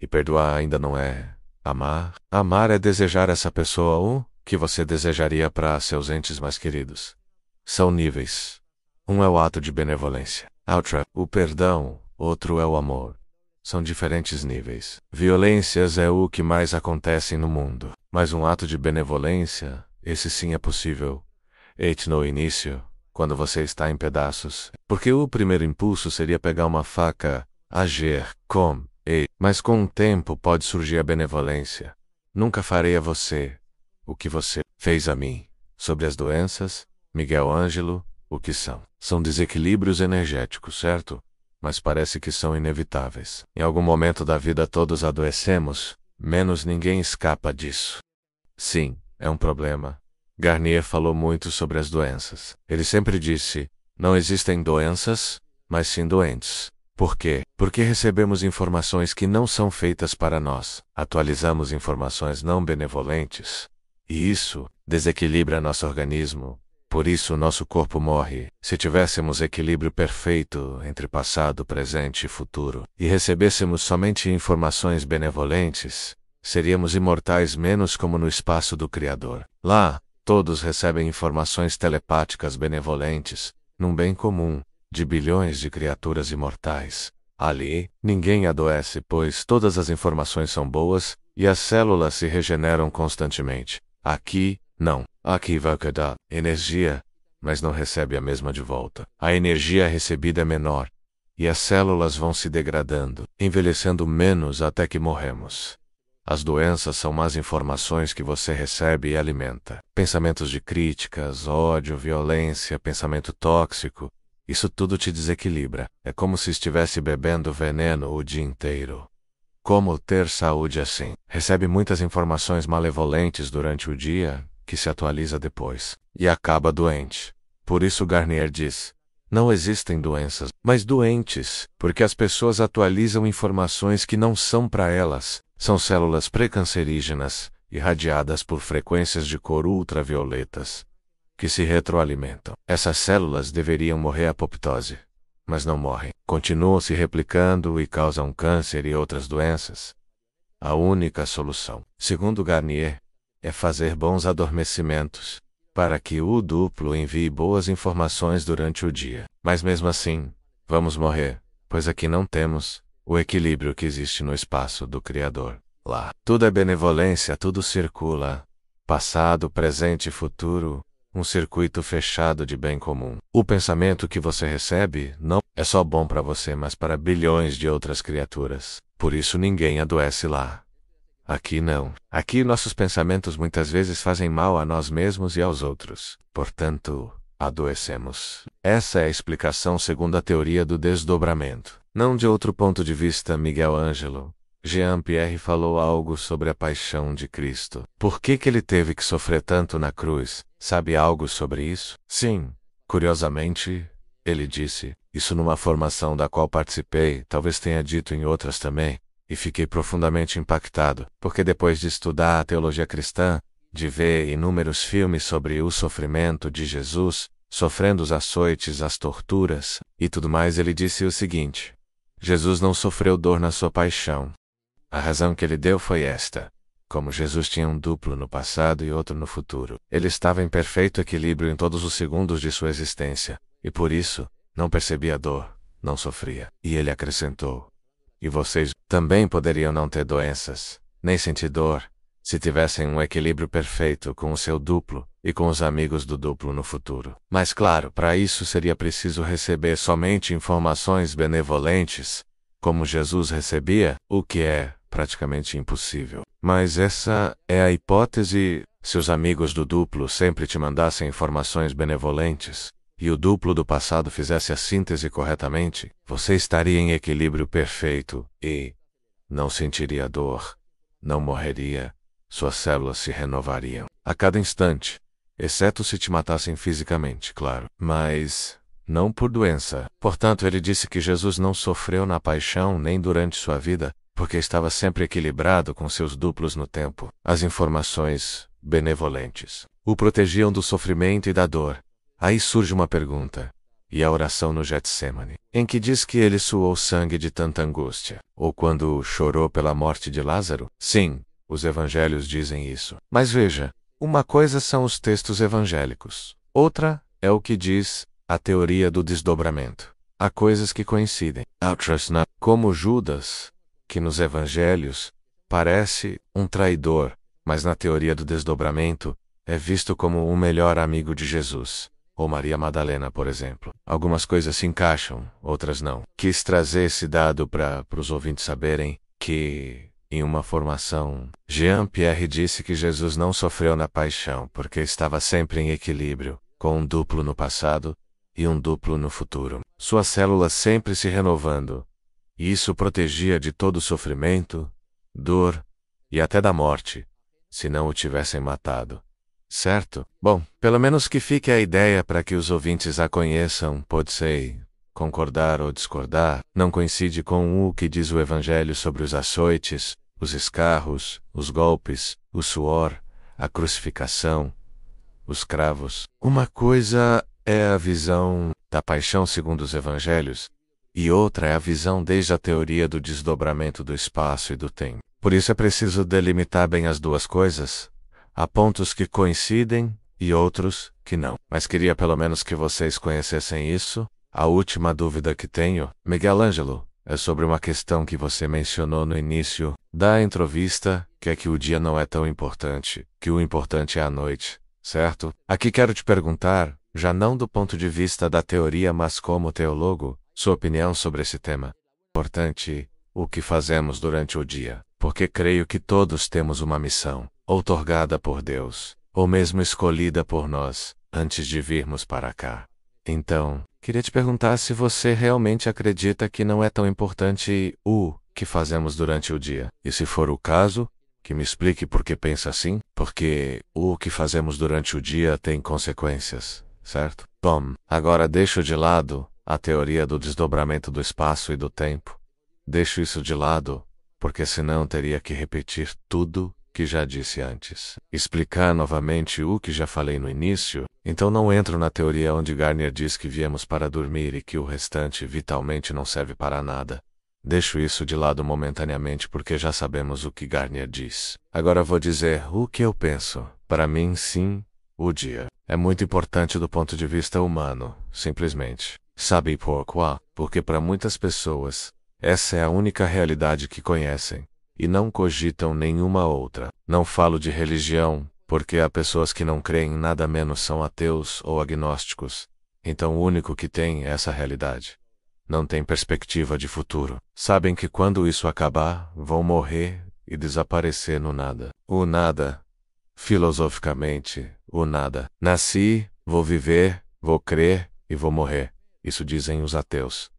E perdoar ainda não é amar. Amar é desejar essa pessoa o que você desejaria para seus entes mais queridos. São níveis. Um é o ato de benevolência. Outra, o perdão. Outro é o amor. São diferentes níveis. Violências é o que mais acontecem no mundo. Mas um ato de benevolência, esse sim é possível. No início, quando você está em pedaços. Porque o primeiro impulso seria pegar uma faca, agir, mas com o tempo pode surgir a benevolência. Nunca farei a você o que você fez a mim. Sobre as doenças, Miguel Ângelo, o que são? São desequilíbrios energéticos, certo? Mas parece que são inevitáveis. Em algum momento da vida todos adoecemos, menos ninguém escapa disso. Sim, é um problema. Garnier falou muito sobre as doenças. Ele sempre disse: não existem doenças, mas sim doentes. Por quê? Porque recebemos informações que não são feitas para nós, atualizamos informações não benevolentes, e isso desequilibra nosso organismo. Por isso nosso corpo morre. Se tivéssemos equilíbrio perfeito entre passado, presente e futuro, e recebêssemos somente informações benevolentes, seríamos imortais menos como no espaço do Criador. Lá, todos recebem informações telepáticas benevolentes, num bem comum, de bilhões de criaturas imortais. Ali, ninguém adoece, pois todas as informações são boas, e as células se regeneram constantemente. Aqui, não. Aqui vai dar energia, mas não recebe a mesma de volta. A energia recebida é menor, e as células vão se degradando, envelhecendo menos até que morremos. As doenças são más informações que você recebe e alimenta. Pensamentos de críticas, ódio, violência, pensamento tóxico, isso tudo te desequilibra. É como se estivesse bebendo veneno o dia inteiro. Como ter saúde assim? Recebe muitas informações malevolentes durante o dia, que se atualiza depois, e acaba doente. Por isso Garnier diz: não existem doenças, mas doentes, porque as pessoas atualizam informações que não são para elas. São células pré-cancerígenas, irradiadas por frequências de cor ultravioletas, que se retroalimentam. Essas células deveriam morrer apoptose, mas não morrem. Continuam se replicando e causam câncer e outras doenças. A única solução, segundo Garnier, é fazer bons adormecimentos, para que o duplo envie boas informações durante o dia. Mas mesmo assim, vamos morrer, pois aqui não temos o equilíbrio que existe no espaço do Criador. Lá, tudo é benevolência, tudo circula. Passado, presente e futuro, um circuito fechado de bem comum. O pensamento que você recebe não é só bom para você, mas para bilhões de outras criaturas. Por isso ninguém adoece lá. Aqui não. Aqui nossos pensamentos muitas vezes fazem mal a nós mesmos e aos outros. Portanto, adoecemos. Essa é a explicação segundo a teoria do desdobramento. Não de outro ponto de vista, Miguel Ângelo. Jean-Pierre falou algo sobre a paixão de Cristo. Por que ele teve que sofrer tanto na cruz? Sabe algo sobre isso? Sim. Curiosamente, ele disse, isso numa formação da qual participei, talvez tenha dito em outras também, e fiquei profundamente impactado, porque depois de estudar a teologia cristã, de ver inúmeros filmes sobre o sofrimento de Jesus, sofrendo os açoites, as torturas, e tudo mais, ele disse o seguinte: Jesus não sofreu dor na sua paixão. A razão que ele deu foi esta: como Jesus tinha um duplo no passado e outro no futuro, ele estava em perfeito equilíbrio em todos os segundos de sua existência, e por isso, não percebia dor, não sofria. E ele acrescentou: e vocês também poderiam não ter doenças, nem sentir dor, se tivessem um equilíbrio perfeito com o seu duplo e com os amigos do duplo no futuro. Mas claro, para isso seria preciso receber somente informações benevolentes, como Jesus recebia, o que é praticamente impossível. Mas essa é a hipótese: se os amigos do duplo sempre te mandassem informações benevolentes, e o duplo do passado fizesse a síntese corretamente, você estaria em equilíbrio perfeito e não sentiria dor, não morreria, suas células se renovariam a cada instante, exceto se te matassem fisicamente, claro, mas não por doença. Portanto, ele disse que Jesus não sofreu na paixão nem durante sua vida, porque estava sempre equilibrado com seus duplos no tempo. As informações benevolentes o protegiam do sofrimento e da dor. Aí surge uma pergunta: e a oração no Getsêmani, em que diz que ele suou sangue de tanta angústia? Ou quando chorou pela morte de Lázaro? Sim, os evangelhos dizem isso. Mas veja, uma coisa são os textos evangélicos, outra é o que diz a teoria do desdobramento. Há coisas que coincidem. Outras não. Como Judas, que nos evangelhos parece um traidor, mas na teoria do desdobramento é visto como o melhor amigo de Jesus. Ou Maria Madalena, por exemplo. Algumas coisas se encaixam, outras não. Quis trazer esse dado para os ouvintes saberem que, em uma formação, Jean-Pierre disse que Jesus não sofreu na paixão porque estava sempre em equilíbrio, com um duplo no passado e um duplo no futuro. Suas células sempre se renovando. E isso protegia de todo sofrimento, dor e até da morte, se não o tivessem matado. Certo? Bom, pelo menos que fique a ideia para que os ouvintes a conheçam, pode ser. concordar ou discordar, não coincide com o que diz o Evangelho sobre os açoites, os escarros, os golpes, o suor, a crucificação, os cravos. Uma coisa é a visão da paixão segundo os Evangelhos, e outra é a visão desde a teoria do desdobramento do espaço e do tempo. Por isso é preciso delimitar bem as duas coisas. Há pontos que coincidem e outros que não. Mas queria pelo menos que vocês conhecessem isso. A última dúvida que tenho, Miguel Ângelo, é sobre uma questão que você mencionou no início da entrevista, que é que o dia não é tão importante, que o importante é a noite, certo? Aqui quero te perguntar, já não do ponto de vista da teoria, mas como teólogo, sua opinião sobre esse tema. Importante o que fazemos durante o dia, porque creio que todos temos uma missão, outorgada por Deus, ou mesmo escolhida por nós, antes de virmos para cá. Então, queria te perguntar se você realmente acredita que não é tão importante o que fazemos durante o dia. E se for o caso, que me explique por que pensa assim, porque o que fazemos durante o dia tem consequências, certo? Bom, agora deixo de lado a teoria do desdobramento do espaço e do tempo. Deixo isso de lado, porque senão teria que repetir tudo que já disse antes. Explicar novamente o que já falei no início, então não entro na teoria onde Gardner diz que viemos para dormir e que o restante vitalmente não serve para nada. Deixo isso de lado momentaneamente porque já sabemos o que Gardner diz. Agora vou dizer o que eu penso. Para mim, sim, o dia é muito importante do ponto de vista humano, simplesmente. Sabe por quê? Porque para muitas pessoas, essa é a única realidade que conhecem, e não cogitam nenhuma outra. Não falo de religião, porque há pessoas que não creem em nada menos são ateus ou agnósticos. Então o único que tem é essa realidade. Não tem perspectiva de futuro. Sabem que quando isso acabar, vão morrer e desaparecer no nada. O nada, filosoficamente, o nada. Nasci, vou viver, vou crer e vou morrer. Isso dizem os ateus.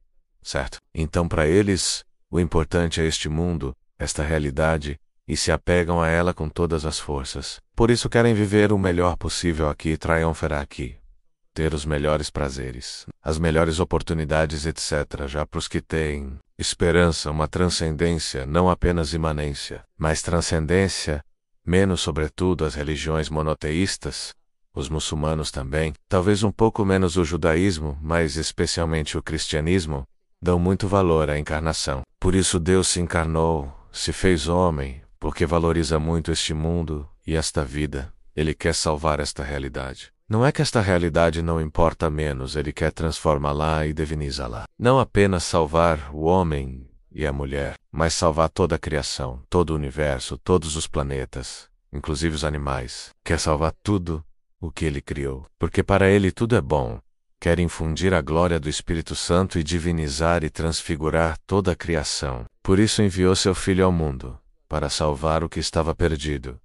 Certo? Então para eles, o importante é este mundo, esta realidade, e se apegam a ela com todas as forças. Por isso querem viver o melhor possível aqui e triunfar aqui. Ter os melhores prazeres, as melhores oportunidades, etc. Já para os que têm esperança, uma transcendência, não apenas imanência, mas transcendência, menos sobretudo as religiões monoteístas, os muçulmanos também, talvez um pouco menos o judaísmo, mas especialmente o cristianismo, dão muito valor à encarnação. Por isso Deus se encarnou, se fez homem, porque valoriza muito este mundo e esta vida. Ele quer salvar esta realidade. Não é que esta realidade não importa menos, ele quer transformá-la e divinizá-la. Não apenas salvar o homem e a mulher, mas salvar toda a criação, todo o universo, todos os planetas, inclusive os animais. Quer salvar tudo o que ele criou, porque para ele tudo é bom. Quer infundir a glória do Espírito Santo e divinizar e transfigurar toda a criação. Por isso enviou seu Filho ao mundo, para salvar o que estava perdido.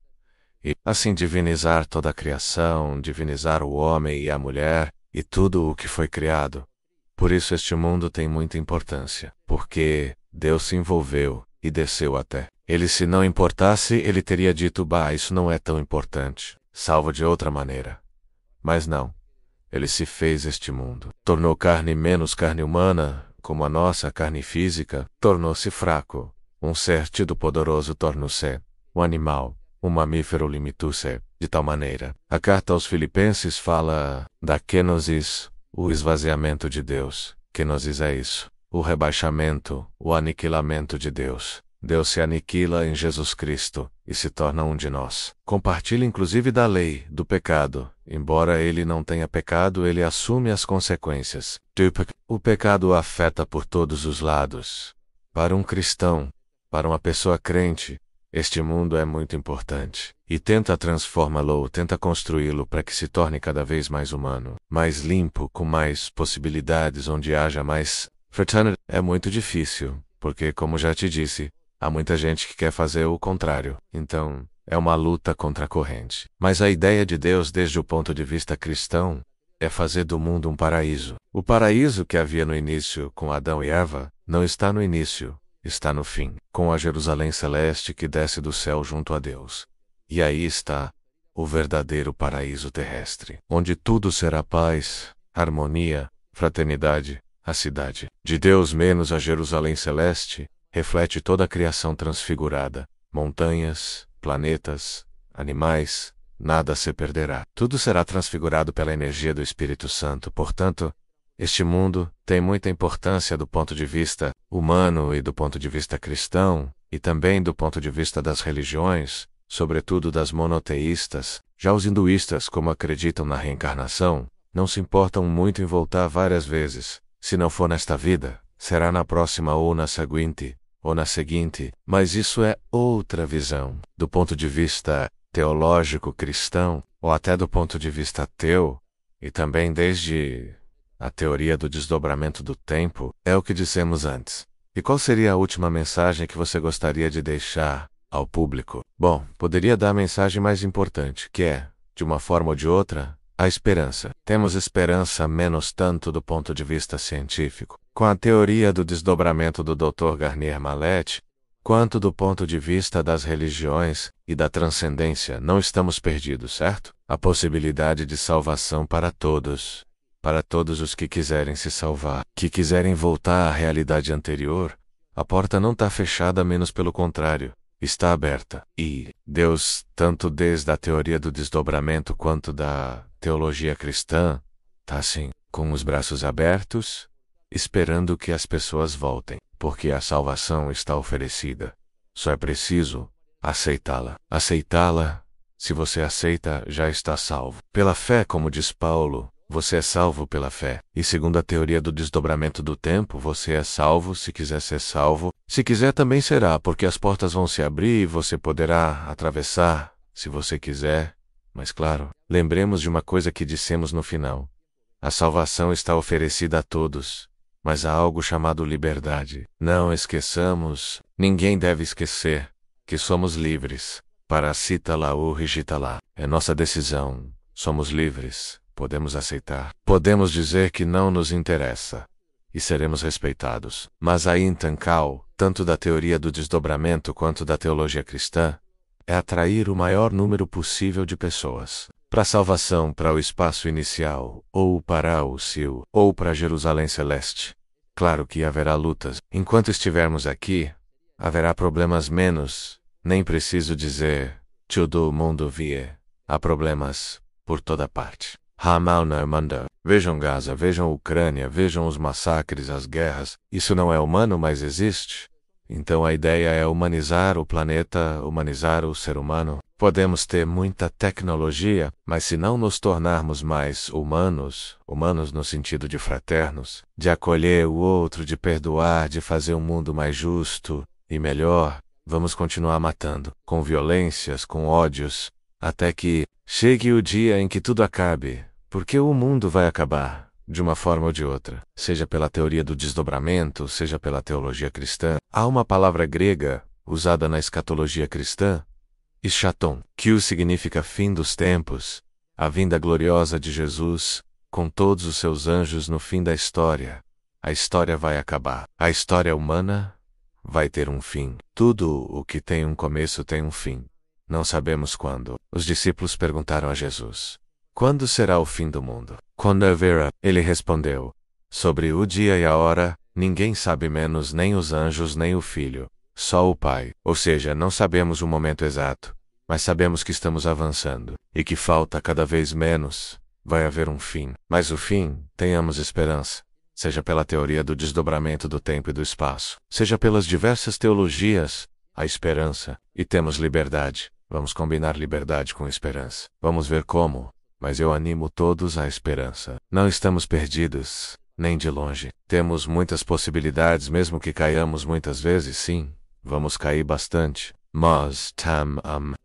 E, assim, divinizar toda a criação, divinizar o homem e a mulher, e tudo o que foi criado. Por isso este mundo tem muita importância, porque Deus se envolveu e desceu até. Ele, se não importasse, ele teria dito, bah, isso não é tão importante, salvo de outra maneira. Mas não. Ele se fez este mundo. Tornou carne menos carne humana, como a nossa carne física, tornou-se fraco. Um ser tido poderoso tornou-se um animal. Um mamífero limitou-se, de tal maneira. A carta aos Filipenses fala da kenosis, o esvaziamento de Deus. Kenosis é isso. O rebaixamento, o aniquilamento de Deus. Deus se aniquila em Jesus Cristo e se torna um de nós. Compartilha inclusive da lei, do pecado. Embora ele não tenha pecado, ele assume as consequências. O pecado o afeta por todos os lados. Para um cristão, para uma pessoa crente, este mundo é muito importante. E tenta transformá-lo, tenta construí-lo para que se torne cada vez mais humano, mais limpo, com mais possibilidades, onde haja mais fraternidade. É muito difícil, porque, como já te disse, há muita gente que quer fazer o contrário. Então, é uma luta contra a corrente. Mas a ideia de Deus, desde o ponto de vista cristão, é fazer do mundo um paraíso. O paraíso que havia no início com Adão e Eva, não está no início, está no fim, com a Jerusalém celeste que desce do céu junto a Deus. E aí está o verdadeiro paraíso terrestre, onde tudo será paz, harmonia, fraternidade, a cidade de Deus menos a Jerusalém celeste, reflete toda a criação transfigurada, montanhas, planetas, animais, nada se perderá. Tudo será transfigurado pela energia do Espírito Santo. Portanto, este mundo tem muita importância do ponto de vista humano e do ponto de vista cristão, e também do ponto de vista das religiões, sobretudo das monoteístas. Já os hinduístas, como acreditam na reencarnação, não se importam muito em voltar várias vezes. Se não for nesta vida, será na próxima ou na seguinte, mas isso é outra visão. Do ponto de vista teológico cristão, ou até do ponto de vista ateu, e também desde a teoria do desdobramento do tempo, é o que dissemos antes. E qual seria a última mensagem que você gostaria de deixar ao público? Bom, poderia dar a mensagem mais importante, que é, de uma forma ou de outra, a esperança. Temos esperança menos tanto do ponto de vista científico, com a teoria do desdobramento do Dr. Garnier Mallet, quanto do ponto de vista das religiões e da transcendência. Não estamos perdidos, certo? A possibilidade de salvação para todos os que quiserem se salvar, que quiserem voltar à realidade anterior, a porta não está fechada, menos pelo contrário, está aberta. E Deus, tanto desde a teoria do desdobramento quanto da teologia cristã, está assim, com os braços abertos, esperando que as pessoas voltem, porque a salvação está oferecida. Só é preciso aceitá-la. Aceitá-la, se você aceita, já está salvo. Pela fé, como diz Paulo, você é salvo pela fé. E segundo a teoria do desdobramento do tempo, você é salvo se quiser ser salvo. Se quiser também será, porque as portas vão se abrir e você poderá atravessar, se você quiser. Mas claro, lembremos de uma coisa que dissemos no final. A salvação está oferecida a todos, mas há algo chamado liberdade. Não esqueçamos, ninguém deve esquecer, que somos livres. Parasita-la ou rigita-la. É nossa decisão. Somos livres. Podemos aceitar. Podemos dizer que não nos interessa. E seremos respeitados. Mas a Intancao, tanto da teoria do desdobramento quanto da teologia cristã, é atrair o maior número possível de pessoas para a salvação, para o espaço inicial, ou para o céu, ou para Jerusalém celeste. Claro que haverá lutas. Enquanto estivermos aqui, haverá problemas menos. Nem preciso dizer, todo mundo vie. Há problemas por toda parte. Hamal no mundo. Vejam Gaza, vejam Ucrânia, vejam os massacres, as guerras. Isso não é humano, mas existe. Então a ideia é humanizar o planeta, humanizar o ser humano. Podemos ter muita tecnologia, mas se não nos tornarmos mais humanos no sentido de fraternos, de acolher o outro, de perdoar, de fazer um mundo mais justo e melhor, vamos continuar matando, com violências, com ódios, até que chegue o dia em que tudo acabe, porque o mundo vai acabar. De uma forma ou de outra, seja pela teoria do desdobramento, seja pela teologia cristã. Há uma palavra grega, usada na escatologia cristã, eschaton, que significa fim dos tempos, a vinda gloriosa de Jesus, com todos os seus anjos no fim da história. A história vai acabar. A história humana vai ter um fim. Tudo o que tem um começo tem um fim. Não sabemos quando. Os discípulos perguntaram a Jesus: quando será o fim do mundo? Quando haverá? Ele respondeu: sobre o dia e a hora, ninguém sabe, menos nem os anjos nem o Filho, só o Pai. Ou seja, não sabemos o momento exato, mas sabemos que estamos avançando, e que falta cada vez menos. Vai haver um fim. Mas o fim, tenhamos esperança. Seja pela teoria do desdobramento do tempo e do espaço, seja pelas diversas teologias, a esperança. E temos liberdade. Vamos combinar liberdade com esperança. Vamos ver como. Mas eu animo todos à esperança. Não estamos perdidos, nem de longe. Temos muitas possibilidades, mesmo que caiamos muitas vezes, sim. Vamos cair bastante. Mas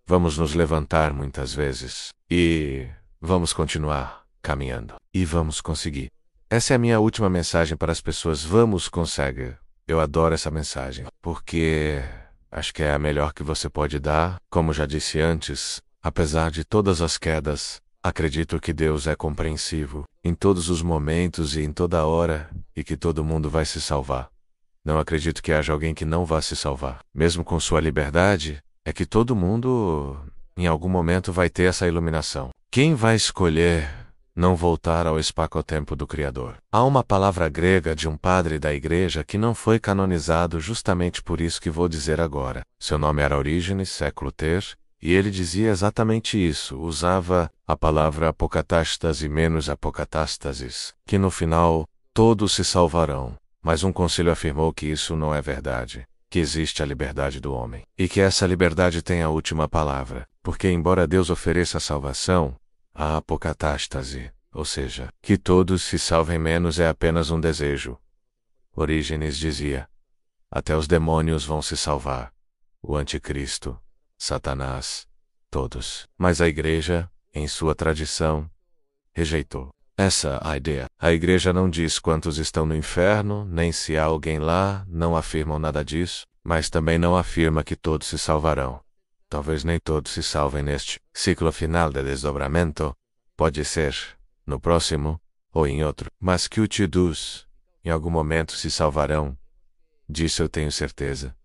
vamos nos levantar muitas vezes. E vamos continuar caminhando. E vamos conseguir. Essa é a minha última mensagem para as pessoas. Vamos conseguir. Eu adoro essa mensagem, porque acho que é a melhor que você pode dar. Como já disse antes, apesar de todas as quedas, acredito que Deus é compreensivo, em todos os momentos e em toda hora, e que todo mundo vai se salvar. Não acredito que haja alguém que não vá se salvar. Mesmo com sua liberdade, é que todo mundo, em algum momento, vai ter essa iluminação. Quem vai escolher não voltar ao espaço-tempo do Criador. Há uma palavra grega de um padre da igreja que não foi canonizado justamente por isso que vou dizer agora. Seu nome era Orígenes, século III, e ele dizia exatamente isso, usava a palavra apocatástase menos apocatástasis, que no final todos se salvarão. Mas um concílio afirmou que isso não é verdade, que existe a liberdade do homem, e que essa liberdade tem a última palavra, porque embora Deus ofereça a salvação, a apocatástase, ou seja, que todos se salvem menos é apenas um desejo. Orígenes dizia: até os demônios vão se salvar. O anticristo, Satanás, todos. Mas a igreja, em sua tradição, rejeitou essa ideia. A igreja não diz quantos estão no inferno, nem se há alguém lá, não afirmam nada disso, mas também não afirma que todos se salvarão. Talvez nem todos se salvem neste ciclo final de desdobramento, pode ser, no próximo, ou em outro, mas que o Tidus, em algum momento se salvarão. Disso eu tenho certeza.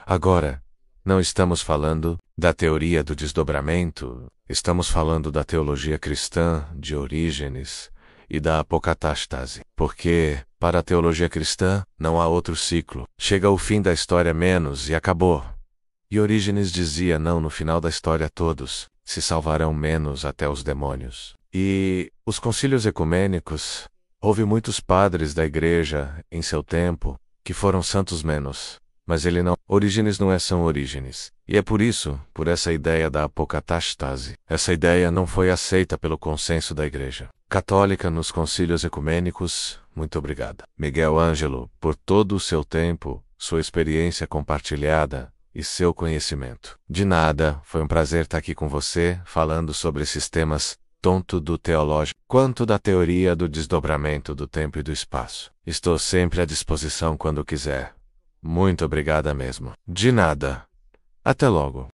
Agora, não estamos falando da teoria do desdobramento, estamos falando da teologia cristã, de Orígenes, e da apocatástase. Porque, para a teologia cristã, não há outro ciclo. Chega o fim da história menos e acabou. E Orígenes dizia não, no final da história todos se salvarão menos até os demônios. E os concílios ecumênicos, houve muitos padres da igreja, em seu tempo, que foram santos menos. Mas ele não. Orígenes não é São Orígenes. E é por isso, por essa ideia da apocatástase, essa ideia não foi aceita pelo consenso da igreja católica nos concílios ecumênicos. Muito obrigada, Miguel Ângelo, por todo o seu tempo, sua experiência compartilhada e seu conhecimento. De nada, foi um prazer estar aqui com você, falando sobre esses temas, tanto do teológico quanto da teoria do desdobramento do tempo e do espaço. Estou sempre à disposição quando quiser. Muito obrigada mesmo. De nada. Até logo.